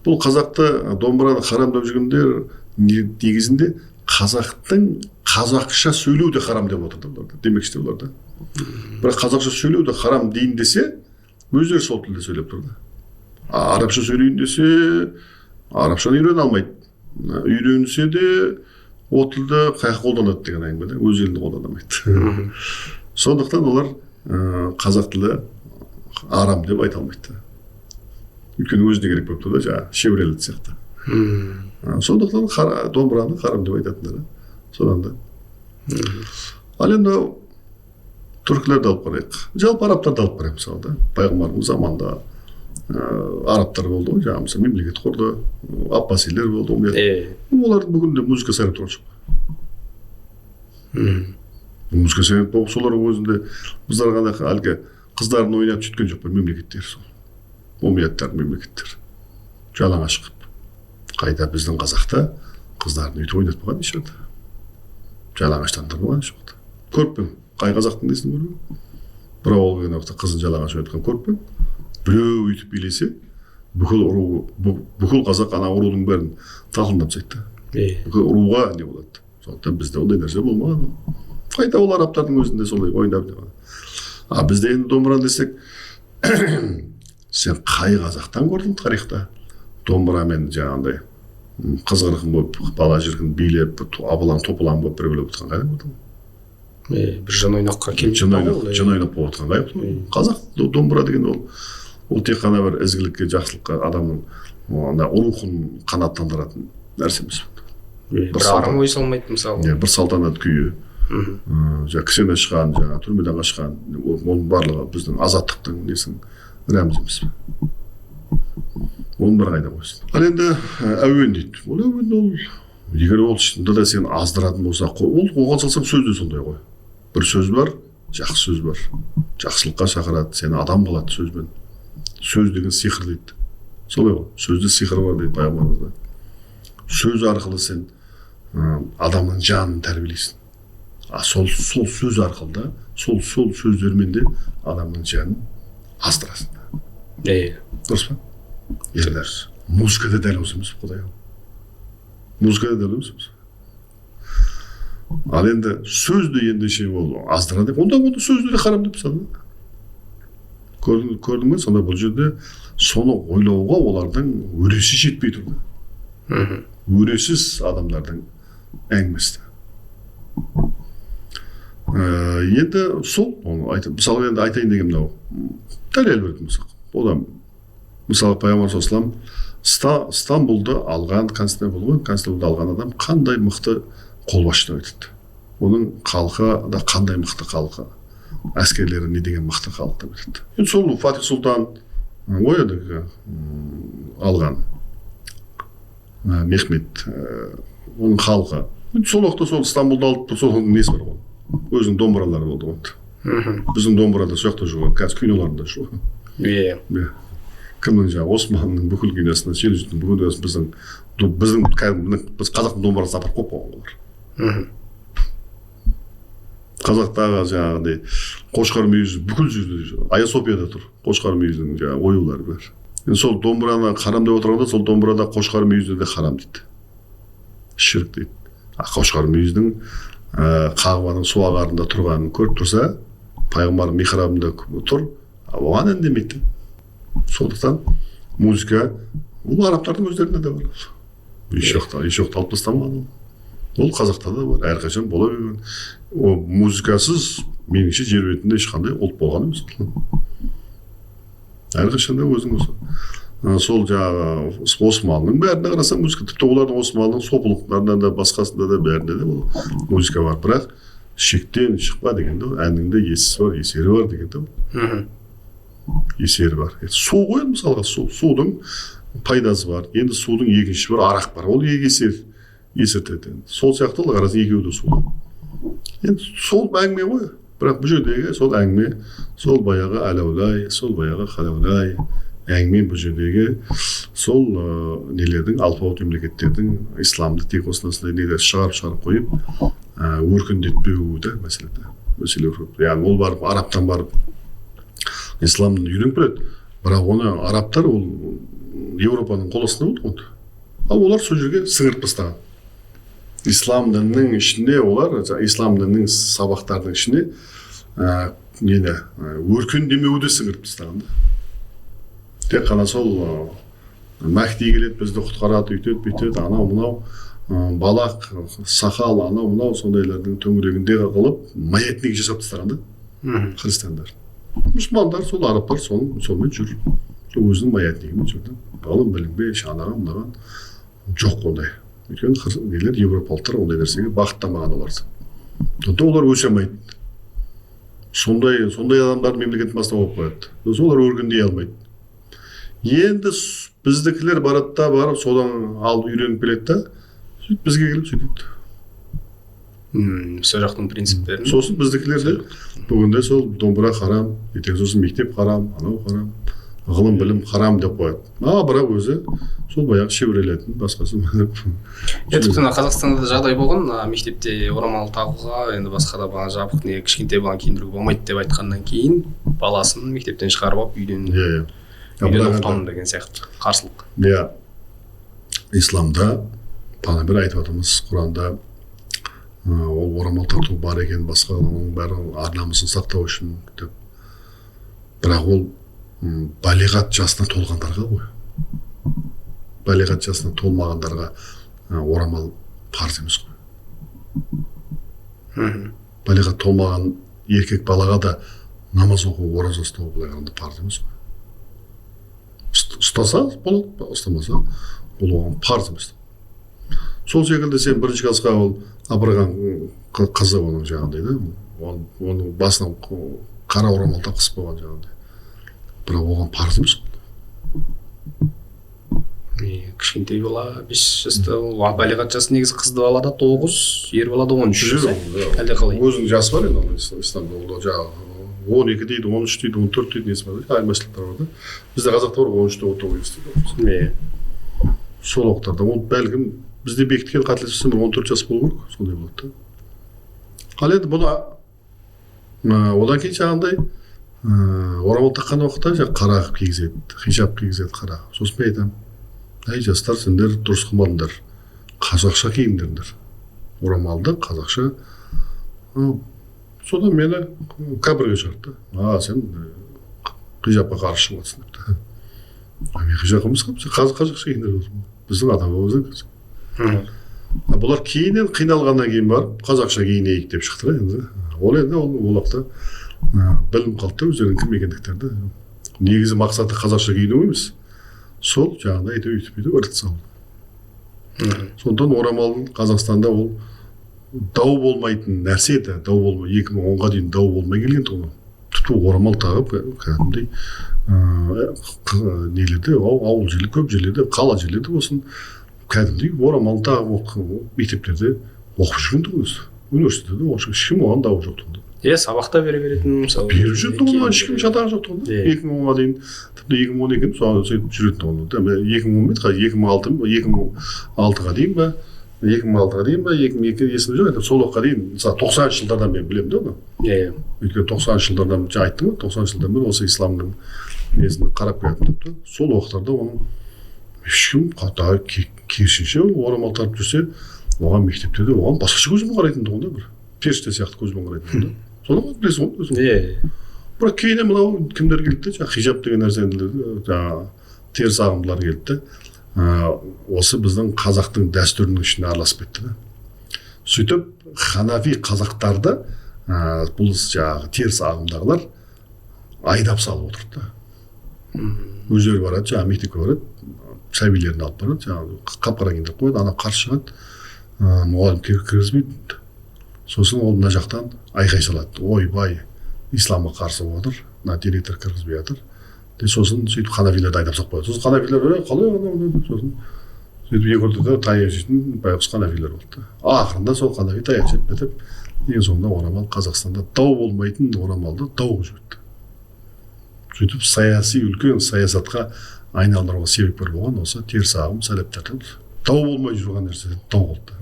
Бұл қазақта домбыраны харам деп жүргендер негізінде қазақтың қазақша сөйлеу де харам деп отырды олар. Демекші де олар да. Бірақ қазақша сөйлеу де харам дейін десе, өздері сол тілде сөйлеп тұрды. Арабша сөйлейін десе, арабшаны үйрене алмайды. Үйренсе де о тілді қайық қолданады деген әңгіме, өз елінде қолданамайды. Сондықтан олар қазақ тілі арам деп айта алмайды. Өйткені өзіне керек болып тұрды, жаңағы Шевролет сияқты. Сондықтан домбыраны харам деп айтатындар. Содан да. Ал енді түркілерді алып қарайық. Жалпы арабтарды алып қарайық мысалы да. Пайғамбарымыз заманында арабтар болды ғой, жаңағы мысалы мемлекет құрды, аппасилер болды. Олардың бүгінде музыка сайрап тұрған жоқ. Музыка сайрап болып солардың өзінде біздер ғана әлгі қыздарын ойнап жеткен жоқ па мемлекеттер сол. Момияттар мемлекеттер. Жалаңаш қып. Қайда біздің қазақта қыздарын өйтіп ойнатпаған ешқандай. Жалаңаштандырмаған жоқ. Көріп пен, қай қазақтың несін көріп? Бірақ ол келген уақытта қызын жалаңаш ойнатқан көріп пен, біреу өйтіп билесе, бүкіл қазақ ана ұрудың бәрін талқындап тастайды. Бүкіл ұруға не болады. Сондықтан бізде ондай нәрсе болмаған. Қайта ол арабтардың өзінде солай ойнап. Бізде енді домбыраны десек, сен қай қазақтан көрдің тарихта? Домбырамен жаңағындай қыз қырқын болып бала жырғын билеп абылаң топылаң болып бір билеп отырған қайда болады? бір жан ойнаққа келіп жын ойнап болып отырған қайда? Қазақ домбыра деген ол тек қана бір ізгілікке, жақсылыққа, адамның рухын қанаттандыратын нәрсе емес. бір арам ой салмайды мысалы. Бір салтанат күйі, кісен ашқан, түрмеден қашқан, оның барлығы біздің азаттықтың несін рәміз емес. Оның бір қайда қойсын. Ал енді әуен дейді. Ол әуен егер ол шынында да сен аздыратын болса, оған салсаң сөз де сондай ғой. Бір сөз бар, жақсы сөз бар. Жақсылыққа шақырады, сені адам қылады сөзбен. Сөз деген сиқыр дейді. Солай ғой, сөзде сиқыр бар дейді пайғамбарымызда. Сөз арқылы сен адамның жанын тәрбиелейсің. Сол сөз арқылы да, сол сөздермен де адамның жанын аздырасың. Дұрыс па? Енді музыкада дәл осы емес, құдай ау. Музыкада дәл осы емес. Ал енді сөзді ендеше ол аздырады деп, онда сөзді де харам деп санады. Көрдің бе? Сонда бұл жерде соны ойлауға олардың өресі жетпей тұрды. Өресіз адамдардың әңгімесі. Енді сол, мысалы енді айтайын деген мынау, дәлел беретін болсақ, одан мысалы пайғамбар саллаллаху алейхи вассалам Стамбулды алған, Константинопольді алған адам қандай мықты қолбасшы деп айтады. Оның халқы да қандай мықты халқы, әскерлері не деген мықты халық деп айтады. Енді сол Фатих Сұлтан алған Мехмет, оның халқы. Сол уақытта сол Стамбулды алып, сол несі бар ғой. Өзінің домбыралары болды ғой. Біздің домбырада сол жақта жоқ, қазір киноларында жоқ. Кімнің Османның бүкіл киносына, Селжүктің бүкіл киносын біз қазақтың домбырасын апарып қойып қойған олар. Қазақтағы жаңағыдай Қошқар мүйізі бүкіл жерде, Айя-Софияда тұр. Қошқар мүйізінің оюлары бар. Сол домбыраны харам деп отырғанда, сол домбырада Қошқар мүйізі де харам дейді. Ширк дейді. Қошқар мүйіздің Қағбаның су ағарында тұрғанын көріп тұрса, пайғамбар михрабында тұр, оған үндемейді. Сондықтан музыка ол арабтардың өздерінде де бар. Еш жоқты алып тастамаған. Ол қазақта да бар, әрқашан бола берген. Музыкасыз меніңше жер бетінде ешқандай ұлт болған емес. Әрқашан да өзің осы. Сол жаңағы Османның бәріне қарасаң музыка, тіпті олардың Османның сопылықтарында да, басқасында да бәрінде де музыка бар. Бірақ шектен шықпа дегенде, әннің де есесі бар, есері бар дегенде. Есері бар. Су ғой, мысалға судың пайдасы бар. Енді судың екінші бір арақ бар. Ол есертеді. Сол сияқты қарасаң екеуі де суда. Енді сол әңгіме ғой. Бірақ бұл жердегі сол әңгіме, сол баяғы әлаулай, сол баяғы қалаулай әңгіме бұл жердегі сол нелердің, алпауыт мемлекеттердің исламды тек осындай нелер шығарып қойып, өркендетпеуді мәселе көп. Яғни ол барып, арабтан барып исламды үйреніп келеді. Бірақ оны арабтар ол Европаның қол астында болды. Ал олар сол жерге сіңіріп тастаған. Ислам дінінің ішінде олар, ислам дінінің сабақтардың ішінде өркендемеуді сіңіріп тастаған. Тек қана сол Мәхди келеді, бізді құтқарады, үйтеді, бүйтеді, анау-мынау, балақ, сақал, анау-мынау сондайлардың төңірегінде қылып, маятник жасап тастаған да христиандар. Мұсылмандар, сол арабтар сонымен жүр. Өзінің маятнигімен жүрді. Ғылым білінбе, шанаған, мынаған жоқ ондай. Өйткені европалықтар ондай нәрсеге бағыттамаған оларды. Сонда олар өсе алмайды. Сондай адамдар мемлекеттің басына болып қояды. Олар өркендей алмайды. Енді біздікілер барады да барып, содан алып үйреніп келеді да, бізге келіп сөйтеді. Сол жақтың принциптерін. Сосын біздікілер де бүгінде сол домбыра харам, ертең сосын мектеп харам, анау харам, ғылым білім харам деп қояды. Бірақ өзі сол баяғы шебірелетін басқасы. Тіпті Қазақстанда да жағдай болған, мектепте орамал тағуға, енді басқа да жабық не кішкентай баланы киіндіруге болмайды деп айтқаннан кейін баласын мектептен шығарып алып үйден оқытамын деген сияқты қарсылық. Исламда пайғамбар айтып жатырмыз, Құранда ол орамал тарту бар екен, басқа оның бәрі ар-намысын сақтау үшін деп. Бірақ ол балиғат жасына толғандарға ғой. Балиғат жасына толмағандарға орамал парыз емес қой. Балиға толмаған еркек балаға да намаз оқу, ораза ұстау былай қарағанда парыз емес қой. Ұстаса болады, ұстамаса ол оған парыз емес. Сол секілді сен бірінші классқа ол апарған қызы оның жаңағыдай да, оның басынан қара орамал таққызып қойған жаңағыдай. Бірақ оған парыз емес қой. Кішкентай бала 5 жаста, балиғат жасы негізі қызды балада 9, ер балада 13 жас. Әлде қалай? Өзінің жасы бар енді, исламда ол жаңағы 12 дейді, 13 дейді, 14 дейді, несі бар, айырмашылықтар бар да. Бізде қазақта бар 13-те 19 дейді. Сол уақыттарда ол бәлкім бізде бекіткен қателеспесем 14 жас болу керек, сондай болады да. Ал енді бұны одан кейін жаңағындай орамал таққан уақытта жаңағы қара кигізеді, хижаб кигізеді қара. Сосын мен айтамын, әй жастар, сендер дұрыс қылмадыңдар, қазақша киіңдердер. Орамалды қазақша. Содан мені кәбірге шығарды. Сен хижабқа қарсы шығып жатсың депті. Мен хижабқа емес қылып, сен қазақша киіңдер болсын. Біздің адамымыздың. Бұлар кейіннен қиналғаннан кейін барып қазақша киінейік деп шықты енді. Ол енді ол уақытта білім қалды өздерінің кім екендіктерді. Негізі мақсаты қазақша киіну емес. Сол жаңағыдай өйтіп іріткі салды. Сондықтан орамал Қазақстанда ол дау болмайтын нәрсе еді. 2010-ға дейін дау болмай келген тұғын. Тіпті орамал тағып кәдімгідей нелерде, ауыл жерлерде, көп жерлерде, қала жерлерде болсын, кәдімгідей орамал тағып мектептерде оқып жүрген тұғын. Университетте оқып ешкім оған дау жоқ тұғын. Сабақта бере беретін мысалы. Беріп жүрді оған ешкім шатағы жоқ тұғын. 2010-ға дейін, тіпті 2012-ні сөйтіп жүретін тұғын. 2006-ға дейін ба, 2002 есімде жоқ, сол уақытқа дейін, мысалы 90-шы жылдардан мен білемін да оны. Өйткені 90-шы жылдардан жаңа айттым ғой, 90-шы жылдан бері осы исламның несін қарап келетін депті. Сол уақыттарда оның ешкім керісінше орамал тағып жүрсе, оған мектептерде оған басқаша көзбен қарайтын тұғын да, бір періште сияқты көзбен қарайтын тұғын да. Соны білесің ғой өзің. Бірақ кейіннен мынау кімдер келді, жаңағы хижаб деген нәрсе, жаңағы теріс ағымдылар келді. Осы біздің қазақтың дәстүрінің ішіне араласып кетті да. Сөйтіп ханафи қазақтарды бұл жаңағы теріс ағымдағылар айдап салып отырды да. Өздері барады, жаңағы мектепке барады, сәбилерін алып барады, жаңағы қап-қара киіндіріп қояды, ана қарсы шығады, мұғалім кіргізбейді. Сосын ол мына жақтан айқай салады. Ойбай, исламға қарсы болып отыр, мына директор кіргізбей жатыр. Сосын сөйтіп ханафилерді айдап салып қояды. Сосын ханафилер қалай сосын сөйтіп екі ортада таяқ жейтін байғұс ханафилер болды. Ақырында сол ханафи таяқ жеп бітіп, ең соңында орамал Қазақстанда дау болмайтын орамалды дауға жібітті. Сөйтіп саяси үлкен саясатқа айналдыруға себепкер болған осы теріс ағым сәләптер. Дау болмай жүрген нәрсе дау болды.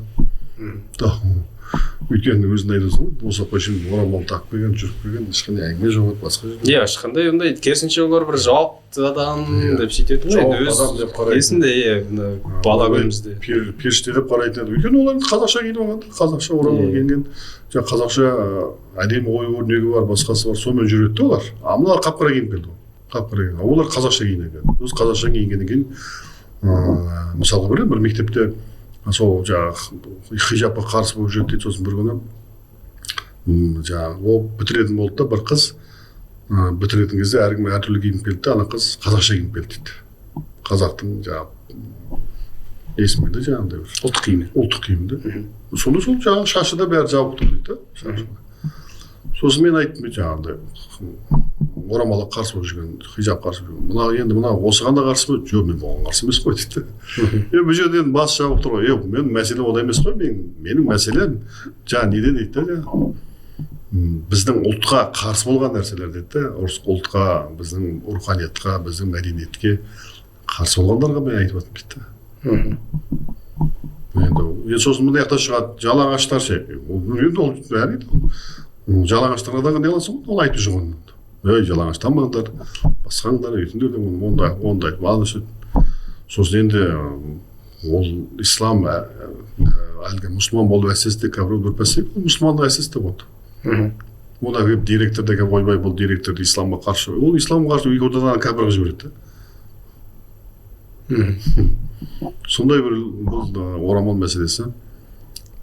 Өйткені өзің айтасың ғой, осы қойшын орамал тағып келген, жүріп келген, ешқандай әңгіме жоқ еді, басқа жерде. Ешқандай ондай керісінше олар бір жауапты адам деп сөйтетін ғой. Жауапты адам деп қарайтын. Есінде бала күнімізде. Періште деп қарайтын еді. Өйткені олар қазақша киініп алған, қазақша орамал киінген, қазақша әдемі ой өрнегі бар, басқасы бар, сонымен жүреді олар. Мыналар қап-қара киініп келді ғой. Қап-қара киінген. Олар қазақша киінген. Өз қазақша киінгеннен кейін, мысалға бір мектепте сол жаңағы хижабқа қарсы болып жүреді дейді. Сосын бір күні жаңағы ол бітіретін болды да, бір қыз бітіретін кезде әркім әртүрлі киініп келді де, ана қыз қазақша киініп келді дейді. қазақтың жаңағы есімі де жаңағыдай бір ұлттық киімді. Сонда сол жаңағы шашы да бәрі жабық тұр дейді да. Сосын мен айттым жаңағыдай орамалға қарсы болып жүрген, хижаб қарсы болып жүрген. Мына енді мына осыған да қарсы болып, жоқ мен бұған қарсы емес қой дейді. Бұл жерде енді басы жабық тұр ғой. Менің мәселем ода емес қой. Менің мәселем жаңа неде дейді да. Біздің ұлтқа қарсы болған нәрселер дейді да. Ұлтқа, біздің руханиятқа, біздің мәдениетке қарсы болғандарға мен айтып жатырмын дейді. Енді сосын мына жақта шығады жалаңаштар ше. Енді ол бәрі жалаңаштарға да не аласың ғой, ол айтып жүрген. Жалаңаштанбаңдар, басқаңдар, өйтіңдер де ондай айтып. Сосын енді ол ислам әлгі мұсылман болу әсесте кәбір бір пәсе, мұсылмандық әсесте болды. Ода келіп директор да келіп ойбай бұл директорды исламға қарсы. Ол исламға қарсы екі ортадан кәбірға жібереді. сондай бір бұл орамал мәселесі,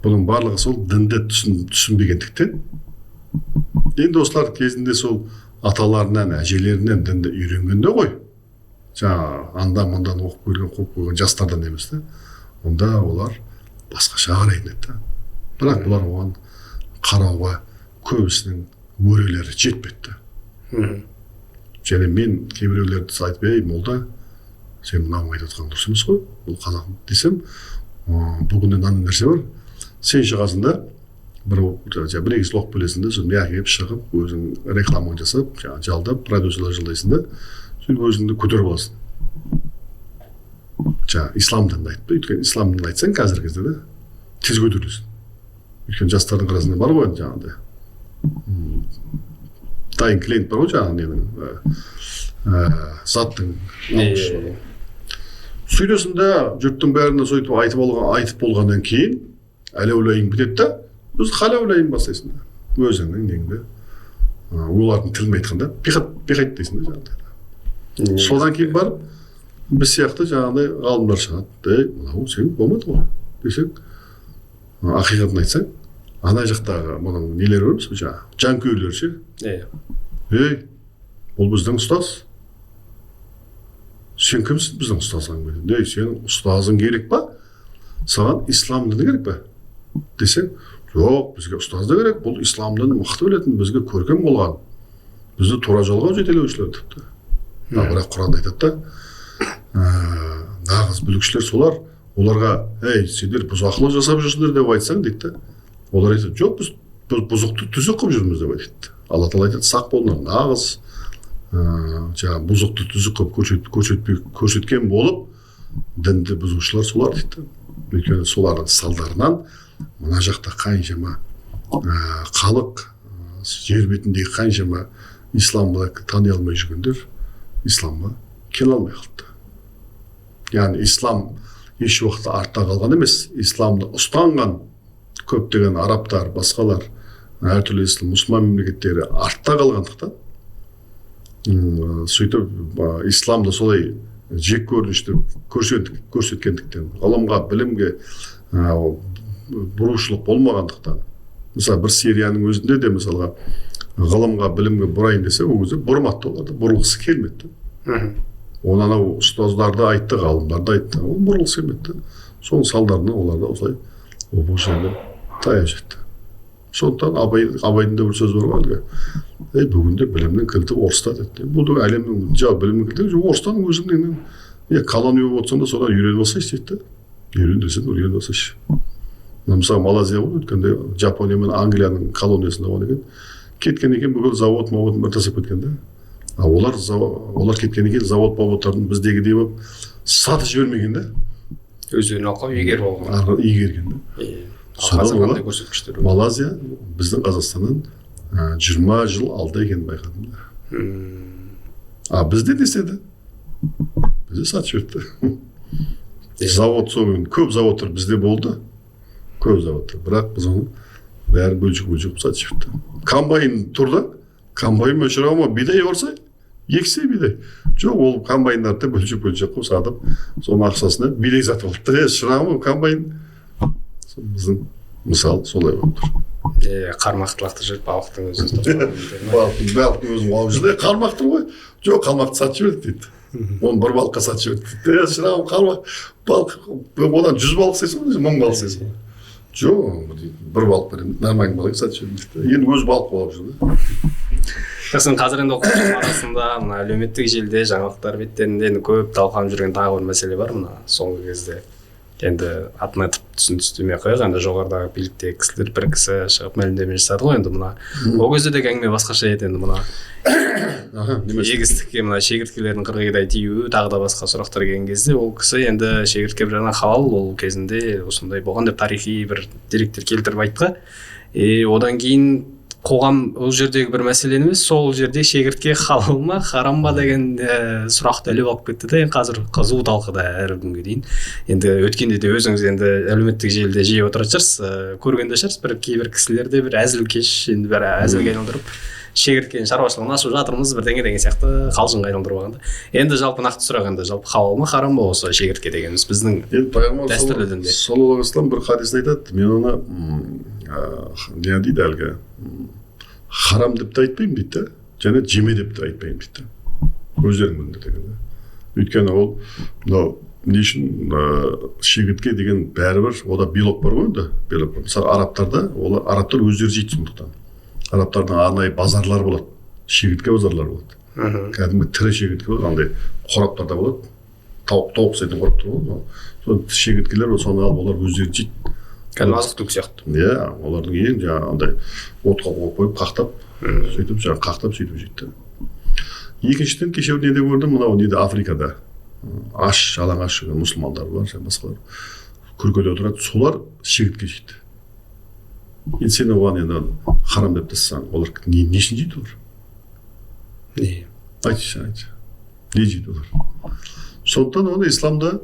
бұның барлығы сол дінді түсінбегендіктен. Енді осылар кезінде сол аталарынан, әжелерінен дінді үйренгенде ғой, жаңа анда-мындан оқып көрген жастардан емес те, онда олар басқаша қарайтын еді. Бірақ бұлар оған қарауға көбісінің өрелері жетпеді. Және мен кейбіреулерді айтып, ей молда, сен мынау айтып отқан дұрыс емес қой, бұл қазақ десем, бүгінде мынандай нәрсе бар, сен шығасың да бір егіз оқып білесің да, сосын әкеліп шығып, өзің рекламаны жасап, жалдап, продюсерлер жалдайсың да, сөйтіп өзіңді көтеріп аласың. Ислам дінін айтпай, өйткені ислам дінін айтсаң қазіргі кезде да тез көтерілесің. Өйткені жастардың арасында бар ғой жаңағыдай. Дайын клиент бар ғой жаңағы заттың алушы. Сөйтесің да, жұрттың бәріне сөйтіп айтып болғаннан кейін әлеулайың бітеді да, өзі қалаулайың бастайсың да, өзіңнің неңді, олардың тілін айтқанда пиқат дейсің да жаңағыдай. Содан кейін барып, біз сияқты жаңағыдай ғалымдар шығады. Мынау сен болмады ғой десең, ақиқатын айтсаң, ана жақтағы мұның нелер бар емес, жанкүйерлер ше. Ей, бұл біздің ұстаз. Сен кімсің біздің ұстазың бе? Сенің ұстазың керек па? Саған ислам діні керек па? Десең, жоқ, бізге ұстаз да керек, бұл ислам дінін мықты білетін, бізге көркем болған, бізді тура жолға жетелеушілер тіпті. Бірақ Құранда айтады да, нағыз бүлікшілер солар, оларға, ей, сендер бұзақылық жасап жүрсіңдер деп айтсаң дейді. Олар айтады, жоқ, біз бұзықты түзік қылып жүрміз деп айтады. Алла тағала айтады, сақ болыңдар, нағыз бұзықты түзік қылып көрсеткен болып, дінді бұзушылар солар дейді. Өйткені солардың салдарынан мына жақта қаншама халық, жер бетіндегі қаншама исламды тани алмай жүргендер исламға келе алмай қалды. Яғни ислам еш уақытта артта қалған емес, исламды ұстанған көптеген арабтар, басқалар, әртүрлі мұсылман мемлекеттері артта қалғандықтан, сөйтіп исламды солай жек көрінішті көрсеткендіктен, ғылымға, білімге бұрушылық болмағандықтан, мысалы бір Сирияның өзінде де мысалға ғылымға, білімге бұрайын десе, ол кезде бұрмады, оларды бұрылғысы келмеді. Оны анау ұстаздарды айтты, ғалымдарды айтты, ол бұрылғысы келмеді. Соның салдарынан оларда осылай бұл жерде таяп жетті. Сондықтан Абайдың да бір сөзі бар ғой, бүгінде білімнің кілті орыста деді. Бұл да әлемнің білімнің кілті орыстаның өзіңнен колония болып отырсаң да содан үйреніп алсайшы дейді. Үйрен десең, үйреніп алсайшы. Мысалы Малайзия болды, өткенде Жапония мен Англияның колониясында болған екен. Кеткен екен, бүкіл завод-мавод бір тасып кеткен де. Олар кеткен екен, завод-маводтарын біздегідей болып сатып жібермеген де. Өздерін алқау егер болған. Игерген де. Малайзия біздің Қазақстаннан 20 жыл алда екенін байқадым да. Бізде деседі, бізде сатып жіберді. Завод соңын, көп заводтар бізде болды. Көп заводтар, бірақ біз оны бәрі бөлшек сатып жіберді. Комбайн тұрды, комбайнмен шырауыма бидай орса, ексе бидай. Жоқ, ол комбайндарды бөлшек қылып сатып, соның ақшасына бидай сатып алыпты. Шырауыма комбайн. Біздің мысал солай болып тұр. Қармақтылақты жүріп, балықтың өзін балықтың өзін алып жүрді. Қармақтың ғой? Жоқ, қалмақты сатып жібердік дейді. Оны бір балыққа сатып жібердік дейді. Шырағым, қармақ, балық, одан 100 балық сайсың, 1000 балық сайсың. Жоқ, бір балық беремін, нормальный балық сатып жібердік дейді. Енді өз балық болып жүрді. Сен қазір енді оқушылар арасында мына әлеуметтік желіде жаңалықтар беттерінде көп талқыланып жүрген тағы бір мәселе бар мына соңғы кезде. Енді атын айтып түсіндірмей қояйық, енді жоғарыдағы биліктегі кісілер бір кісі шығып мәлімдеме жасады ғой енді мына. Ол кезде де әңгіме басқаша еді енді мына. Егістікке мына шегірткелердің қырғидай тиюі, тағы да басқа сұрақтар келген кезде ол кісі енді шегіртке бір жағынан халал, ол кезінде осындай болған деп тарихи бір деректер келтіріп айтты. Одан кейін қоғам ол жердегі бір мәселені емес, сол жерде шегіртке халал ма, харам ба деген сұрақты іліп алып кетті де, қазір қызу талқыда әлі күнге дейін. Енді өткенде де өзіңіз енді әлеуметтік желіде жиі отыратын шығарсыз, көрген де шығарсыз, кейбір кісілерде бір әзілкеш, енді бәрі әзілге айналдырып, шегірткенің шаруашылығын ашып жатырмыз бірдеңе деген сияқты қалжыңға айналдырып алғанда. Енді жалпы нақты сұрақ, енді жалпы халал ма харам ба осы шегіртке дегеніміз біздің дәстүрлі дінде? Саллаллаху алейхи вассалам бір хадисте айтады, мен оны не дейді әлгі харам деп те айтпаймын дейді да, және жеме деп те айтпаймын дейді да. Өздерің біліңдер деген да. Өйткені ол мынау не үшін шегіртке деген бәрібір ода белок бар ғой енді, белок. Мысалы арабтарда, олар арабтар өздері жейді сондықтан. Арабтардың арнайы базарлар болады, шегіртке базарлары болады. Кәдімгі тірі шегіртке болады, андай қораптарда болады. Тауық ұқсайтын қораптар болады. Сол шегірткелер соны алып олар өздері жейді. Кәдімгі азық-түлік сияқты. Иә, олардың ең жаңағы андай отқа қойып қақтап, сөйтіп жаңағы қақтап сөйтіп жейді. Екіншіден кеше неде көрдім, мынау неде Африкада аш, жалаңаш жүрген мұсылмандар бар, және басқалар күркеде отырады, солар шегіртке жейді. Енді сен оған енді харам деп тастасаң, олар не үшін жейді олар? Не? Айтшы. Не жейді олар? Сондықтан оны исламда,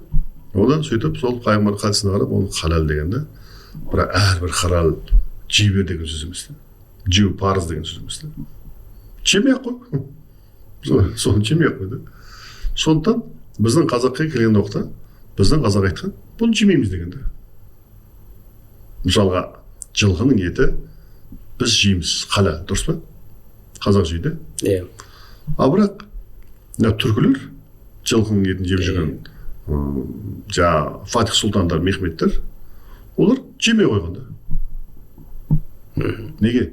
одан сөйтіп сол пайғамбар хадисіне қарап, оны халал деген да. Бірақ әрбір халал жей бер деген сөз емес та. Жеу парыз деген сөз емес та. Жемей-ақ қой. Соны жемей-ақ қой да. Сондықтан біздің қазаққа келген уақытта, біздің қазақ айтқан, бұны жемейміз деген да. Мысалға, жылқының еті біз жейміз, халал, дұрыс па? Қазақ жейді. Иә. А бірақ түркілер жылқының етін жеп жүрген жаңа Фатих сұлтандар, Мехметтер, олар жемей қойған да. Неге?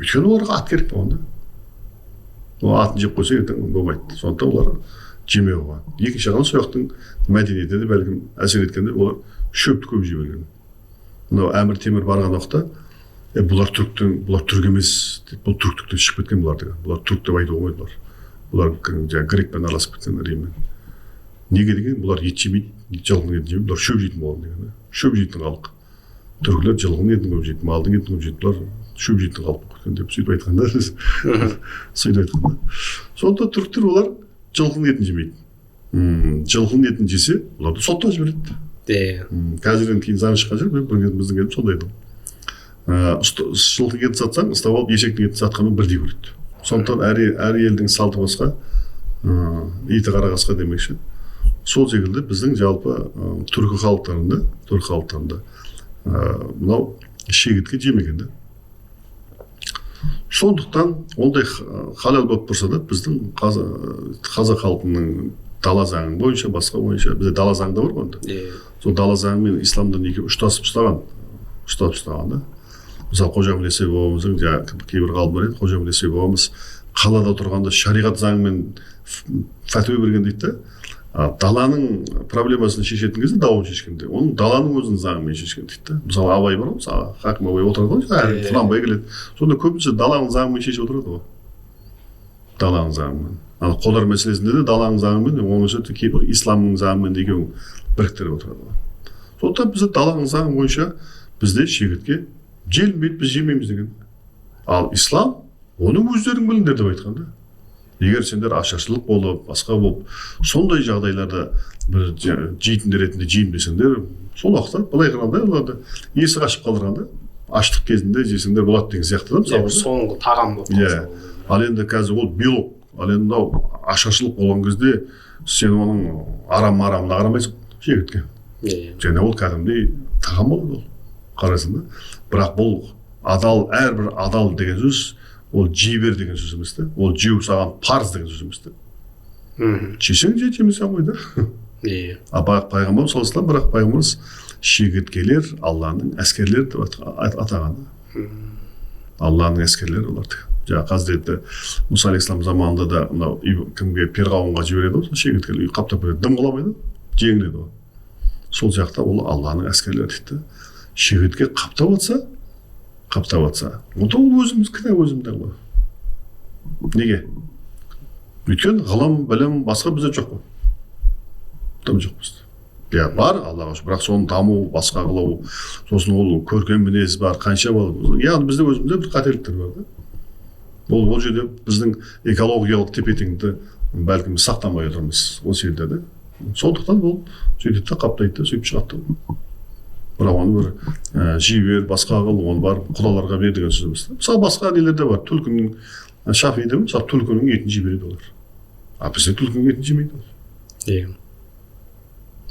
Өйткені оларға ат керек болған да. Ол атын жеп қойса ертең болмайды. Сондықтан олар жемей қойған. Екінші жағынан сояқтың мәдениеті де бәлкім әсер еткенде олар шөпті көп жей берген. Мынау Әмір Темір барған уақытта, бұлар түрік емес, бұл түріктіктен шығып кеткен бұлар деген. Бұлар түрік деп айтуға болмайды бұлар. Бұлар жаңағы грекпен араласып кеткен, Риммен. Неге деген, бұлар ет жемейді, жылқының етін жемейді, бұлар шөп жейтін болған деген. Шөп жейтін халық. Түркілер жылқының етін көп жейді, малдың етін көп жейді, бұлар шөп жейтін халық болып кеткен деп сөйтіп айтқанда. Сөйтіп айтқанда. Сондықтан түріктер олар жылқының етін жемейді. Жылқының етін жесе, оларды соттап жібереді. Қазірден кейін заң шыққан жер, біздің елім сондай еді. Жылқының етін сатсаң, ұстап алып ешектің етін сатқанмен бірдей көреді. Сондықтан әр елдің салты басқа, иті қара қасқа демекші. Сол секілді біздің жалпы түркі халықтарында мынау шегіртке жемеген да. Сондықтан ондай халал болып тұрса да, біздің қазақ халқының дала заңы бойынша, басқа бойынша, бізде дала заңда бар ғой. Сол дала заңы мен исламдан екеуі ұштасып ұстаған да. Мысалы, Қожа Мөлесе бабамыздың, кейбір ғалымдар еді, Қожа Мөлесе бабамыз қалада тұрғанда шариғат заңымен фәтуа берген дейді да. Даланың проблемасын шешетін кезде, дауын шешкенде, оның даланың өзінің заңымен шешкен дейді да. Мысалы, Абай бар ғой, мысалы, Хакім Абай отырады ғой, Құнанбай келеді. Сонда көбісі даланың заңымен шешіп отырады ғой. Даланың заңымен. Қодар мәселесінде де даланың заңымен, онысы кейбір исламның заңымен екеуін біріктіріп отырады ғой. Сондықтан бізде даланың заңы бойынша бізде шегіртке желінбейді, біз жемейміз деген. Ал ислам оны өздерің біліңдер деп айтқан да. Егер сендер ашаршылық болып, басқа болып, сондай жағдайларда бір жейтіндер ретінде жеймін десеңдер, сол уақытта былай қарағанда оларды есік ашып қалдырғанда, аштық кезінде жесеңдер болады деген сияқты да. Соңғы тағам болып қалса. Ал енді қазір ол белок, ал енді мынау ашаршылық болған кезде сен оның арам-арамына қарамайсың, шегіртке. Және ол кәдімгідей тағам болады ол. Қарайсың да. Бірақ бұл адал, әрбір адал деген сөз, ол жей бер деген сөз емес та. Ол жеу саған парыз деген сөз емес та. Жесең же, жемесең қой да. Пайғамбар саллаллаху алейхи вассалам, бірақ пайғамбарымыз шегірткелер Алланың әскерлері деп атаған. Алланың әскерлері оларды. Жаңағы Хазіреті Мұса алейхиссалам заманында да мынау кімге перғауынға жібереді ғой, шегірткелер қаптап береді, дым қыламайды, жеңіледі ғой. Сол сияқты ол Алланың әскерлері дейді. Шегіртке қаптап атса, онда ол өзіміз кінә өзімде ғой. Неге? Өйткені ғылым, білім, басқа бізде жоқ қой. Тым жоқ бізде. Бар, Аллаға шүкір, бірақ соны даму, басқа қылу, сосын ол көркем мінез бар, қанша бар. Яғни бізде өзімізде бір қателіктер бар да. Ол жерде біздің экологиялық тепе-теңдікті бәлкім сақтамай отырмыз осы елде де. Сондықтан ол сөйтіп қаптайды да, сөйтіп шығады. бірақ оны бір жей бер, басқа қыл, оны барып құдаларға бер деген сөз емес. Мысалы басқа нелерде бар. Түлкінің Шафиде мысалы түлкінің етін жей береді олар. А бізде түлкінің етін жемейді ол. Иә.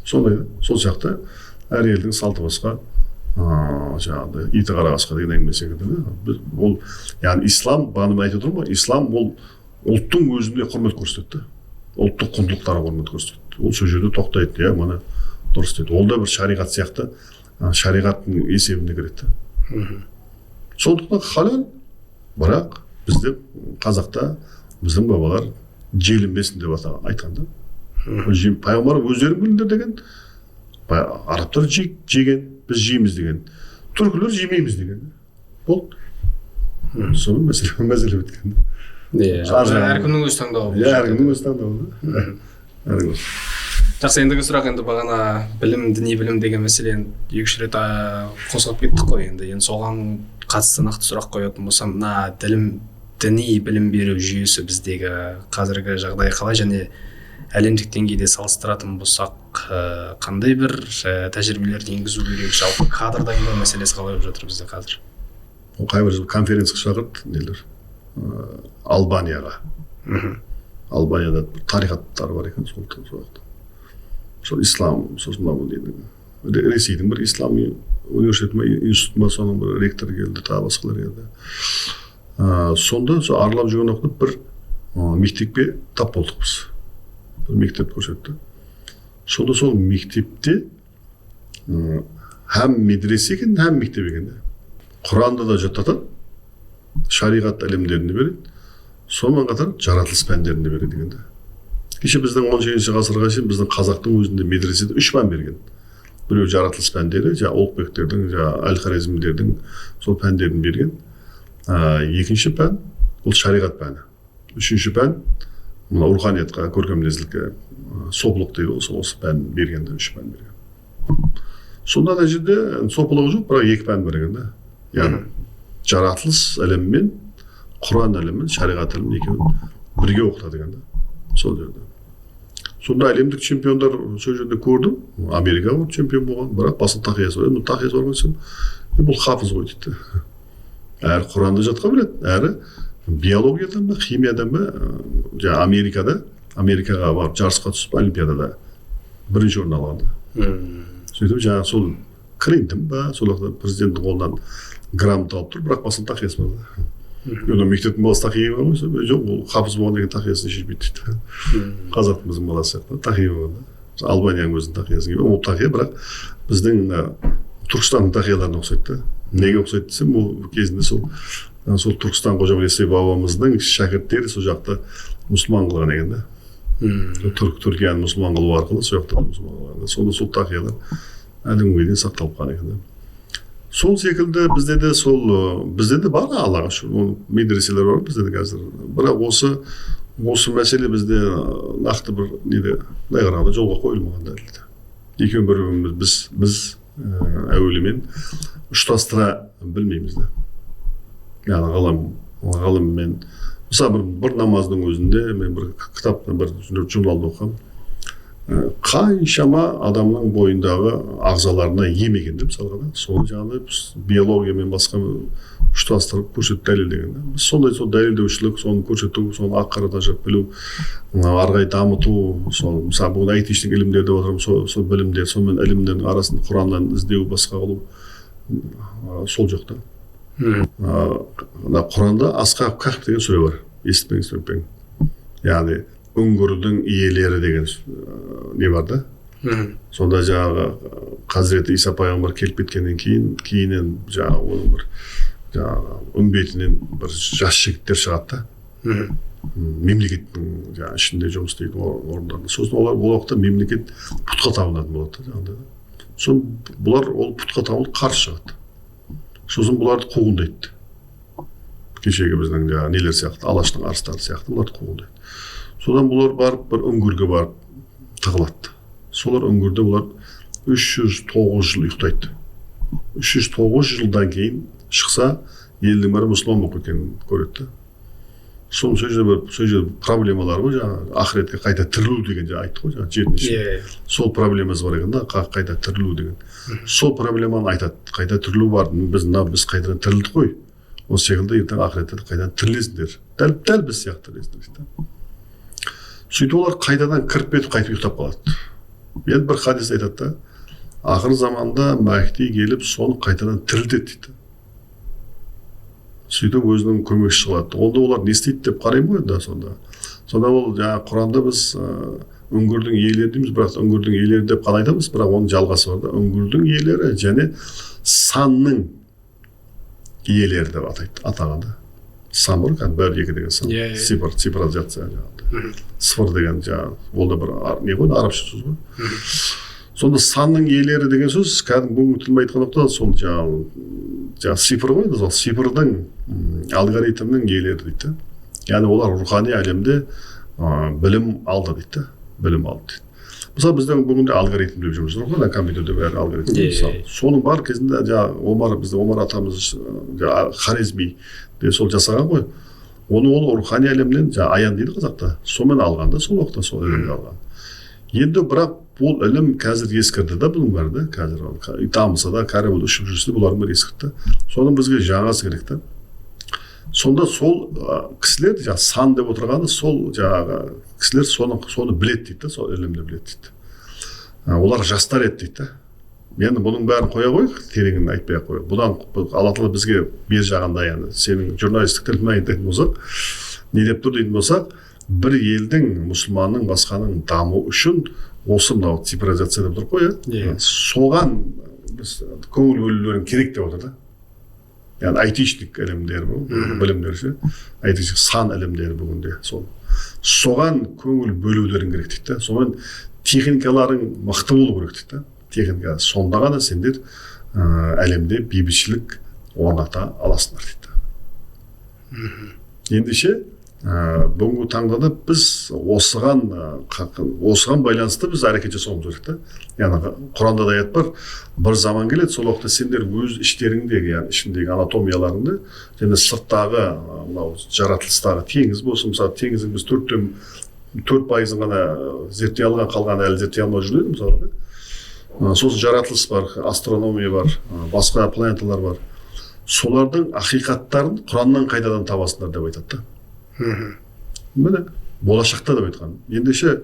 Сондай да. Сол сияқты әр елдің салты басқа. Жаңағыдай иті қара қасқа деген әңгіме секілді. Ол яғни ислам, бағана мен айтып отырмын ғой, ислам ол ұлттың өзіне құрмет көрсетеді. Ұлттық құндылықтарға құрмет көрсетеді. Ол сол жерде тоқтайды, иә, мына дұрыс дейді. Ол да бір шариғат сияқты, шариғаттың есебіне кіреді. Сондықтан халал, бірақ бізде қазақта біздің бабалар желінбесін деп айтқан да. Пайғамбар өздерің біліңдер деген, арабтар жеген, біз жейміз деген, түркілер жемейміз деген. Болды. Соның мәселе біткен. Әркімнің өз таңдауы. Әркімнің өз таңдауы. Жақсы, ендігі сұрақ енді бағана білім, діни білім деген мәселені екі-үш рет қозғап кеттік қой. Енді соған қатысты нақты сұрақ қоятын болсам, мына діни білім беру жүйесі біздегі қазіргі жағдай қалай, және әлемдік деңгейде салыстыратын болсақ, қандай бір тәжірибелерді енгізу керек, жалпы кадр дайындау мәселесі қалай болып жатыр бізде қазір? Қайбір конференцияға шақырды нелер Албанияға. Албанияда тарихаттар бар екен сол уақытта. Сол ислам, сосын Ресейдің бір ислам университеті институтына соның бір ректор келді, тағы басқалар келді. Сонда сол аралап жүрген уақытта бір мектепке тап болдық біз. Бір мектеп көрсетті. Сонда сол мектепте һәм медресе екен, һәм мектеп екен. Құранды да жаттатады, шариғат ілімдерін береді, сонымен қатар жаратылыс пәндерін береді дегенде. Кеше біздің 18 ғасырға шейін біздің қазақтың өзінде медреседе 3 пән берген. Біреу жаратылыс пәндері, Олқбектердің, Әл-Хорезмилердің сол пәндерін берген. Екінші пән ол шариғат пәні. Үшінші пән мына руханиятқа, көркемдестікке, сопылық дейді, осы пән берген, 3 пән берген. Сонда да жерде сопылығы жоқ, бірақ 2 пән берген да. Яғни жаратылыс ілімі мен Құран ілімі, шариғат ілімі екеуін бірге оқытады деген да. Сол жерде. Сонда әлемдік чемпиондар сол жерде көрдім. Америка болып чемпион болған, бірақ басын тақиясы бар. Тақиясы бар мәсем, бұл хафыз ғой дейді. Әрі Құранды жатқа біледі, әрі биологиядан ба, химиядан ба, Америкаға барып жарысқа түсіп, олимпиадада бірінші орын алғанда. Сөйтіп жаңағы сол Клинтон ба, сол президенттің қолынан грамота алып тұр, бірақ басын тақиясы бар. Енді мектептің баласы тақия бар ма? Жоқ, ол хафыз болған деген тақиясын шешпейді дейді. Қазақтың біздің баласы сияқты тақия болғанда. Албанияның өзінің тақиясын ол тақия, бірақ біздің Түркістанның тақияларына ұқсайды. Неге ұқсайды десем, ол кезінде сол Түркістан Қожа Несіп бабамыздың шәкірттері сол жақта мұсылман қылған екен да. Түркияны мұсылман қылу арқылы сол жақта мұсылман қылған. Сонда сол тақиялар әлі күнге дейін сақталып қалған екен да. Сол секілді бізде де бар, Аллаға шүкір, медреселер бар бізде де қазір. Бірақ осы мәселе бізде нақты бір неде қарағанда жолға қойылмаған дәлелді. Екеуін біріміз біз әуелімен ұштастыра білмейміз да. Яғни ғалыммен мысалы бір намаздың өзінде мен бір кітаптан бір журналда оқығам. Қаншама адамның бойындағы ағзаларына ем екен деп мысалға да. Соны жаңағыдай биологиямен басқа ұштастырып көрсетіп дәлелдеген. Біз сондай сол дәлелдеушілік, соны көрсету, соны ақ қарадан жап білу, ары қарай дамыту, сол мысалы бүгін IT-шілік ілімдерде отырмын, сол білімдер, сонымен ілімдердің арасында Құраннан іздеу, басқа қылу, сол жоқ та. Құранда Асхаб Кахф деген сүре бар. Естіппеңіз. Яғни үңгірдің иелері деген не бар да. Сонда жаңағы Хазіреті Иса пайғамбар келіп кеткеннен кейіннен жаңағы оның бір үмбетінен бір жас жігіттер шығады да. Мемлекеттің ішінде жұмыс істейтін орындарында. Сосын олар бұл уақытта мемлекет пұтқа табынатын болады да. Сосын бұлар ол пұтқа табынып қарсы шығады. Сосын бұларды қуғындайды. Кешегі біздің нелер сияқты, Алаштың арыстары сияқты бұларды қуғындайды. Содан бұлар барып бір үңгірге барып тығылады. Солар үңгірде бұлар 309 жыл ұйықтайды. 309 жылдан кейін шықса, елдің бәрі мұсылман болып кеткенін көреді. сол жерде проблемалар ғой, жаңағы ақыретке қайта тірілу деген айтты ғой, жаңағы жетінші. Сол проблемасы бар екен да, қайта тірілу деген. Сол проблеманы айтады, қайта тірілу бар, біз қайтадан тірілдік қой. Осы секілді ертең ақыретте қайдан тірілесіңдер. Дәл біз сияқты тірілесіңдер. Сөйтіп олар қайтадан кіріп кетіп қайтып ұйықтап қалады. Енді бір хадис айтады да, ақыр заманда Мәхди келіп соны қайтадан тірілтеді дейді. Сөйтіп өзінің көмекшісі қылады. Онда олар не істейді деп қараймын ғой енді сонда. Сонда ол жаңағы Құранда біз үңгірдің иелері дейміз, бірақ үңгірдің иелері деп қана айтамыз, бірақ оның жалғасы бар да. Үңгірдің иелері және санның иелері деп атағанда. Сан бар, бәрі екі деген сан. Цифрлизация жаңағы. Сфыр деген жаңағы, ол да бір не ғой, арабша сөз ғой. Сонда санның иелері деген сөз, кәдімгі бүгінгі тілмен айтқанда сол жаңағы цифр ғой, сол цифрдың алгоритмнің иелері дейді. Яғни олар рухани әлемде білім алды дейді. Білім алды дейді. Мысалы біздің бүгінде алгоритм деп жүрміз ғой, компьютерде бәрі алгоритм. Соның бар кезінде жаңағы Омар атамыз Хорезми сол жасаған ғой. Оны ол рухани әлемнен аян дейді қазақта. Сонымен алған да, сол уақытта сол ілімді алған. Енді бірақ бұл ілім қазір ескірді да, бұның бәрі да, қазір дамыса да, кәрі ұшып жүрсе де бұлардың бәрі ескірді. Соның бізге жаңасы керек та. Сонда сол кісілер, сан деп отырғаны, сол жаңағы кісілер соны біледі дейді, сол ілімді біледі дейді. Олар жастар еді дейді. Енді бұның бәрін қоя қой, тереңін айтпай ақ қой. Бұдан Алла тағала бізге бер жағында, яғни сенің журналистік тілмен айтатын болсақ, не деп тұр дейтін болсақ, бір елдің, мұсылманның, басқаның даму үшін осы мынау цифрлизация деп тұр қой, соған біз көңіл бөлулерін керек деп отыр да. Яғни айтишник ілімдері, білімдері ше, айтишник сан ілімдері бүгінде сол. Соған көңіл бөлулерін керек дейді. Соған техникаларың мықты болу керек дейді. Техника сонда ғана сендер әлемде бейбітшілік орната аласыңдар дейді. Ендеше бүгінгі таңда да біз осыған байланысты біз әрекет жасауымыз керек та. Яғни Құранда да аят бар, бір заман келеді, сол уақытта сендер өз іштеріңдегі, яғни ішіндегі анатомияларыңды және сырттағы мынау жаратылыстағы теңіз болсын, мысалы теңіздің біз 4% ғана зерттей алған, қалған әлі зерттей алмай жүреді мысалы. Сосын жаратылыс бар, астрономия бар, басқа планеталар бар. Солардың ақиқаттарын Құраннан қайтадан табасыңдар деп айтады да. Міне, болашақта деп айтқан. Ендеше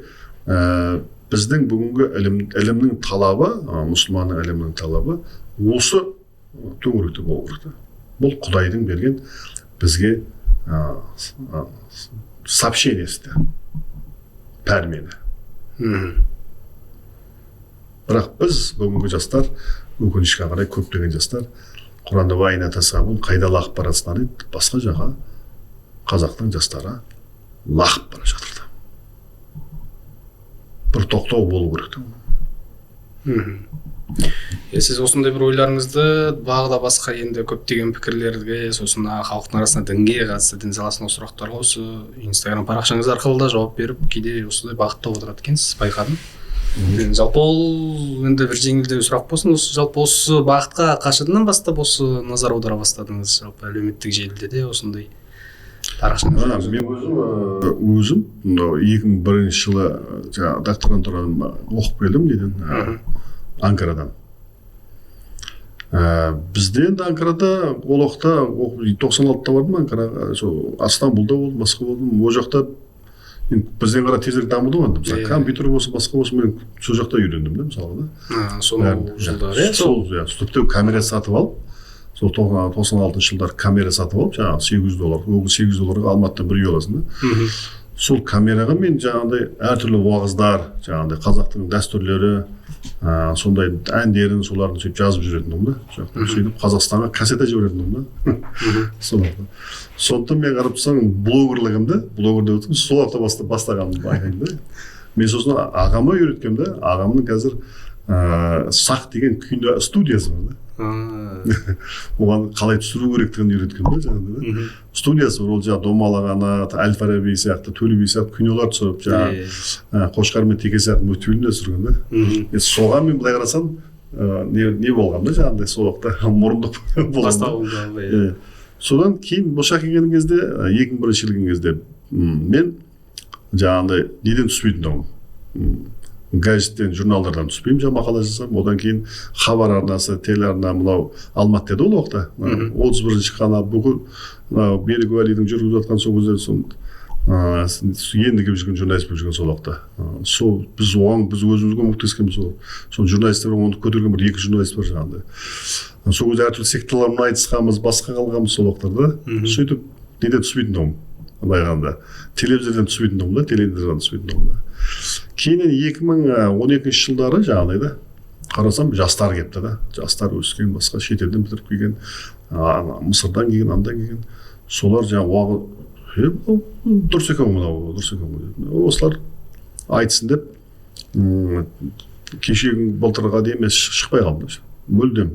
біздің бүгінгі ілімнің талабы, мұсылманның ілімінің талабы осы төңіректе болу керек. Бұл Құдайдың берген бізге сообщениесі, пәрмені. Бірақ біз бүгінгі жастар, өкінішке қарай көптеген жастар Құранда вайна тасабун қайдалы ақпаратсына дейді, басқа жаққа қазақтың жастары лағып бара жатыр да. Бір тоқтау болу керек та. Сіз осындай бір ойларыңызды бағда басқа енді көптеген пікірлерге, сосын халықтың арасында дінге қатысты, дін саласындағы сұрақтарға осы Инстаграм парақшаңыз арқылы да жауап беріп, кейде осындай бағытта отырады екенсіз, байқадым. Жалпы ол енді бір жеңілдеу сұрақ болсын, жалпы осы бағытқа қашаннан бастап осы назар аудара бастадыңыз, жалпы әлеуметтік желіде де осындай парақшаңыз? Мен өзім 2001 жылы докторантурадан оқып келдім неден, Анкарадан. Бізде енді Анкарада ол уақытта 96-та бардым Анкараға, Астамбулда болдым, басқа болдым, ол жақта бізден қара тезірек дамыды ғой. Мысалы компьютер болсын, басқа болсын, мен сол жақта үйрендім да, мысалы да. Сол жылдары. Сол тіпті камера сатып алып, сол 96 жылдар камера сатып алып, жаңағы $800. Ол $800-ға Алматыдан бір үй аласың да. Сол камераға мен жаңағыдай әртүрлі уағыздар, жаңағыдай қазақтың дәстүрлері, сондай әндерін, соларын сөйтіп жазып жүретінмін да. Сөйтіп Қазақстанға кассета жіберетінмін да. Сондықтан мен қарап тұрсаң блогерлігімді, блогер деп отырмын, сол уақытта бастағанымды айтайын да. Мен сосын ағама үйреткем да, ағамның қазір сақ деген кино студиясы бар да. Оған қалай түсіру керектігін үйреткем да жаңағыдай. Студиясы бар, ол жаңағы Домалағаны, Әл-Фараби сияқты, Төле би сияқты кинолар түсіріп, жаңағы Қошқар мен Теке сияқты мультфильмдер түсірген да. Соған мен былай қарасам не болған да жаңағыдай сол уақытта мұрындық болған. содан кейін бошақ келген кезде 2001 келген кезде мен жаңағыдай неден түспейтін тұғым, газеттен журналдардан түспеймін, жаңа мақала жазсам. Одан кейін хабар арнасы, телеарна, мынау Алматыда ол уақытта 31-ші канал бүкіл Берік Уәлидің жүргізіп жатқан сол кезде енді келіп жүрген журналист болып жүрген сол уақытта. Сол біз өзімізге көмектескенбіз. Сол журналистер оны көтерген бір 2 журналист бар жаңағыдай. Сол кезде әртүрлі секторлармен айтысқанбыз, басқа қалғанбыз сол уақыттарда. Сөйтіп неден түспейтін тұғым, былай айтқанда телевизордан түспейтін тұғым да, теледидардан түспейтін тұғым да. Кейіннен 2012 жылдары жаңағыдай да қарасам жастар келіпті да, жастар өскен, басқа шетелден бітіріп келген, Мысырдан келген, андан келген, солар жаңағы дұрыс екен мынау, дұрыс екен. Осылар айтсын деп кешегі былтырға дейін мен шықпай қалдым, мүлдем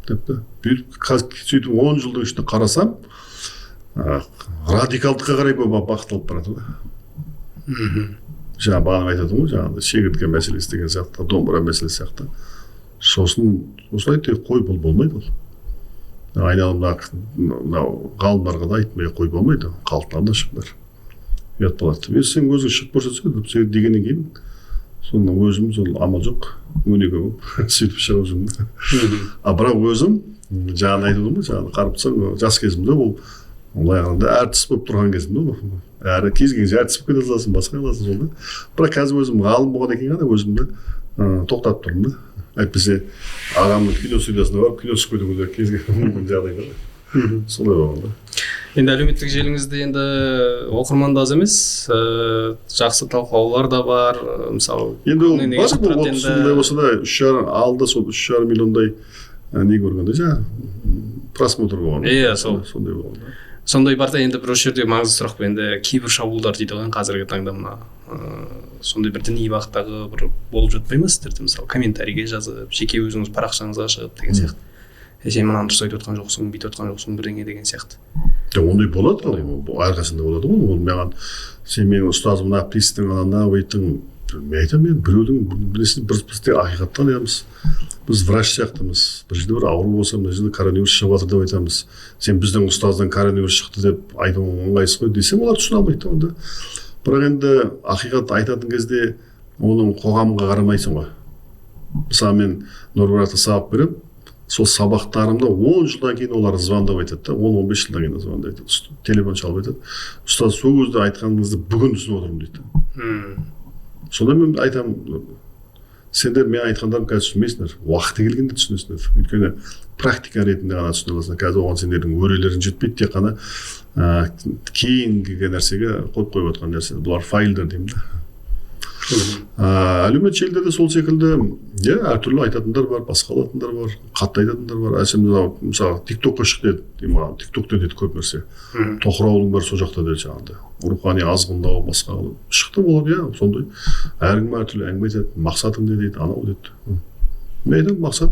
деп та. Сөйтіп 10 жылдың ішінде қарасам радикалдыққа қарай бағытталып барады да. Жаңа бағана айтатын ғой, жаңағыдай шегіртке мәселесі деген сияқты, домбыра мәселесі сияқты. Сосын осылай тек қой болмайды ол. Айналымда ғалымдарға да айтмай қой болмайды, қалыптан да шығып бар. Ұят болады. Сен өзің шығып көрсетсе дегеннен кейін, соның өзім сол амал жоқ, өнеге болып сөйтіп шығып жүрмін. Бірақ өзім жаңа айтып отырмын, жаңа қарап тұрсаң, жас кезімде ол олай қарағанда әртіс болып тұрған кезімде ол. Әрі кез келген әртіс болып кете саласың, басқа аласың сонда. Бірақ қазір өзім ғалым болғаннан кейін ғана өзімді тоқтатып тұрмын да. Әйтпесе ағамның кино студиясына барып кино түсіп кетуге кез келген жағдай бар. Солай болған да. Енді әлеуметтік желіңізде енді оқырман да аз емес, жақсы талқылаулар да бар, мысалы. Енді ол бар, ол сондай болса да алда сол 3,5 миллиондай не көргенде жаңа просмотр болған. Иә, сондай болған да. Сондай барда енді бір осы жерде маңызды сұрақ, енді кейбір шабуылдар дейді ғой қазіргі таңда мына сондай бір діни бағыттағы бір болып жатпай ма сіздерде, мысалы комментарийге жазып, жеке өзіңіз парақшаңызға шығып деген сияқты. Сен мынаны дұрыс айтып отқан жоқсың, бүйтіп отқан жоқсың, бірдеңе деген сияқты. Ондай болады, әрқайсысында болады ғой. Ол маған сен менің ұстазым мына приставтың ана өйттің, мен айтамын, біреудің бізде ақиқаттан аямыз. Біз врач сияқтымыз. Бір жерде бір ауру болса, мына жерде коронавирус шығып жатыр деп айтамыз. Сен біздің ұстаздан коронавирус шықты деп айту оңайсыз ғой десем, олар түсіне алмайды онда. Бірақ енді ақиқат айтатын кезде оның қоғамға қарамайсың ғой. Мысалы мен Нұрбаратқа сабақ беремін. Сол сабақтарымда 10 жылдан кейін олар звондап айтады да, 10-15 жылдан кейін звондап айтады. Телефон шалып айтады. Ұстаз, сол кезде айтқаныңызды бүгін түсініп отырмын дейді. Сонда мен айтамын, сендер мен айтқандарым қазір түсінбейсіңдер, уақыты келгенде түсінесіңдер. Өйткені практика ретінде ғана түсіне аласыңдар. Қазір оған сендердің өрелерің жетпейді, тек қана кейінгі нәрсеге қойып отқан нәрсе. Бұлар файлдар деймін да. Әлеуметтік желілерде сол секілді әртүрлі айтатындар бар, басқа алатындар бар, қатты айтатындар бар. Мысалы тиктокқа шық деді деймін маған, тиктокта деді көп нәрсе. Тоқыраудың бар сол жақта деді жаңағыдай. Рухани азғындау, басқа шықты болады, сондай. Әркім әртүрлі әңгіме айтады, мақсатың не дейді, анау деді. Мен айтамын, мақсат,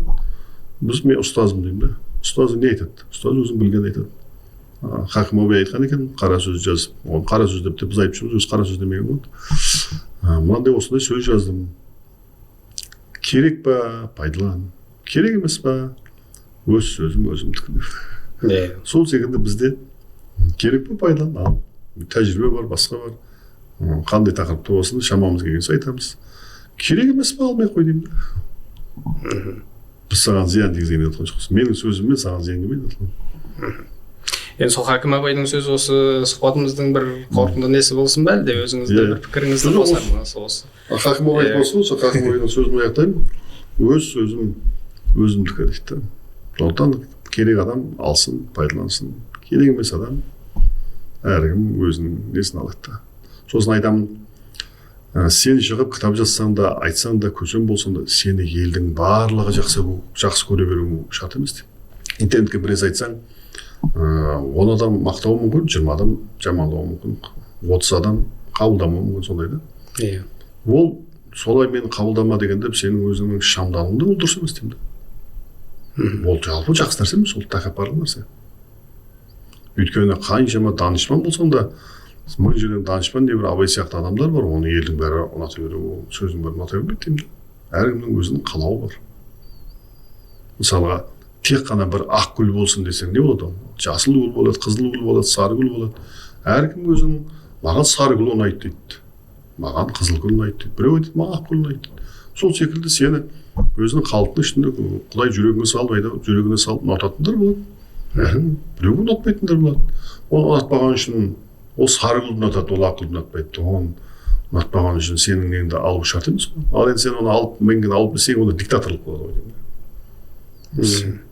мен ұстазым деймін да. Ұстазы не айтады? Ұстаз өзің білген айтады. Хакім Абай айтқан екен, қара сөз жазып, оны қара сөз деп біз айтып жүрміз, өзі қара сөз демеген ғой. Мынандай осындай сөз жаздым. Керек па, пайдалан. Керек емес па, өз сөзім өзімдікі. Сол секілді бізде керек па, пайдалан. Ал тәжірибе бар, басқа бар. Қандай тақырыпта болсын, шамамыз келгенше айтамыз. Керек емес па, алмай қой деймін. Біз саған зиян дегізген отқан жоқсың. Менің сөзіммен саған зиян келмейді. Енді сол Хакім Абайдың сөзі осы сұхбатымыздың бір қорытынды несі болсын ба, әлде өзіңізде бір пікіріңізді қосар ма осы? Хакім Абайдың болсын, сол Хакім Абайдың сөзін аяқтаймын. Өз сөзім өзімдікі дейді. Сондықтан керек адам алсын, пайдалансын. Керек емес адам әркім өзінің несін алады. Сосын айтамын, сен шығып кітап жазсаң да, айтсаң да, көсем болсаң да, сені елдің барлығы жақсы көре беруі шарт емес деп. Интернетке біраз айтсаң, 10 адам мақтауы мүмкін, 20 адам жамандауы мүмкін, 30 адам қабылдамауы мүмкін, сондай да. Ол солай мені қабылдама дегенде сенің өзіңнің шамдануыңда ол дұрыс емес деймін да. Ол жалпы жақсы нәрсе емес, ол тәкаппарлық нәрсе. Өйткені қаншама данышпан болсаң да, мың жерден данышпан деп бір Абай сияқты адамдар бар, оны елдің бәрі ұната беру, сөздің бәрі ұната бермейді деймін да. Әркімнің өзінің қалауы бар. Мысалға тек қана бір ақ гүл болсын десең не болады? Жасыл гүл болады, қызыл гүл болады, сары гүл болады. Әркім өзінің, маған сары гүл ұнайды дейді, маған қызыл гүл ұнайды дейді, біреу айтады маған ақ гүл ұнайды дейді. Сол секілді сені өзінің қалыптың ішінде Құдай жүрегіңе салып, жүрегіне салып ұнататындар болады. Біреуге ұнатпайтындар болады. Оны ұнатпаған үшін ол сары гүлді ұнатады, ол ақ гүлді ұнатпайды. Оны ұнатпаған үшін сенің неңді алу шарт емес қой. Ал енді сен оны алып білсең, онда диктаторлық болады ғой.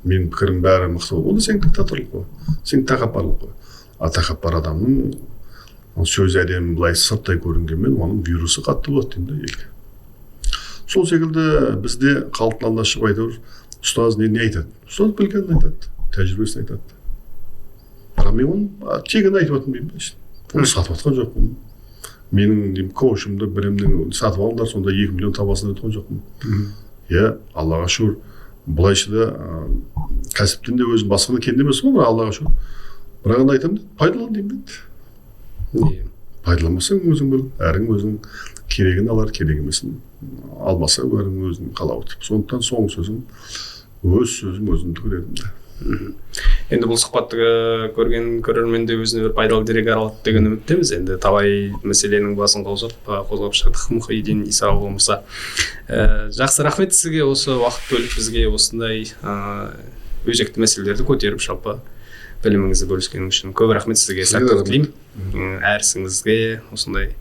Менің пікірім бәрі мықты болды. Онда сен диктаторлық қой. Сен тәкаппарлық қой. А тәкаппар адамның сөз әдемі былай сырттай көрінгенмен оның вирусы қатты болады деймін да елге. Сол секілді бізде халықтың алдына шығып әйтеуір ұстаз не айтады? Ұстаз білгенін айтады, тәжірибесін айтады. Бірақ мен оны тегін айтып жатырмын деймін. Оны сатып жатқан жоқпын. Менің коучымды біремнің сатып алыңдар, сонда 2 миллион табасың деп жатқан жоқпын. Иә, Аллаға шүкір. Бұлайша да кәсіптен де өзім басқаны кенде емес қой, бірақ Аллаға шүкір. Бірақ енді айтамын дейді, пайдалан деймін. Пайдаланбасаң өзің біл, әрің өзің керегін алар, керек емесін алмаса бәрің өзің қалауы. Сондықтан соңғы сөзім, өз сөзім өзімді көредім де. Енді бұл сұхбатты көрген көрермен де өзіне бір пайдалы дерек алады деген үміттеміз. Енді талай мәселенің басын қозғап шықтық Мұхиддин Исаұлы мырза. Жақсы, рахмет сізге осы уақыт бөліп бізге осындай өзекті мәселелерді көтеріп жалпы біліміңізді бөліскенің үшін көп рахмет сізге. Сәттілік тілеймін. Әр ісіңізге осындай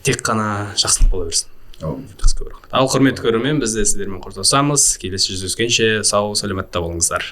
тек қана жақсылық бола берсін. Ал құрметті көрермен, біз де сіздермен қоштасамыз. Келесі жүздескенше сау саламатта болыңыздар.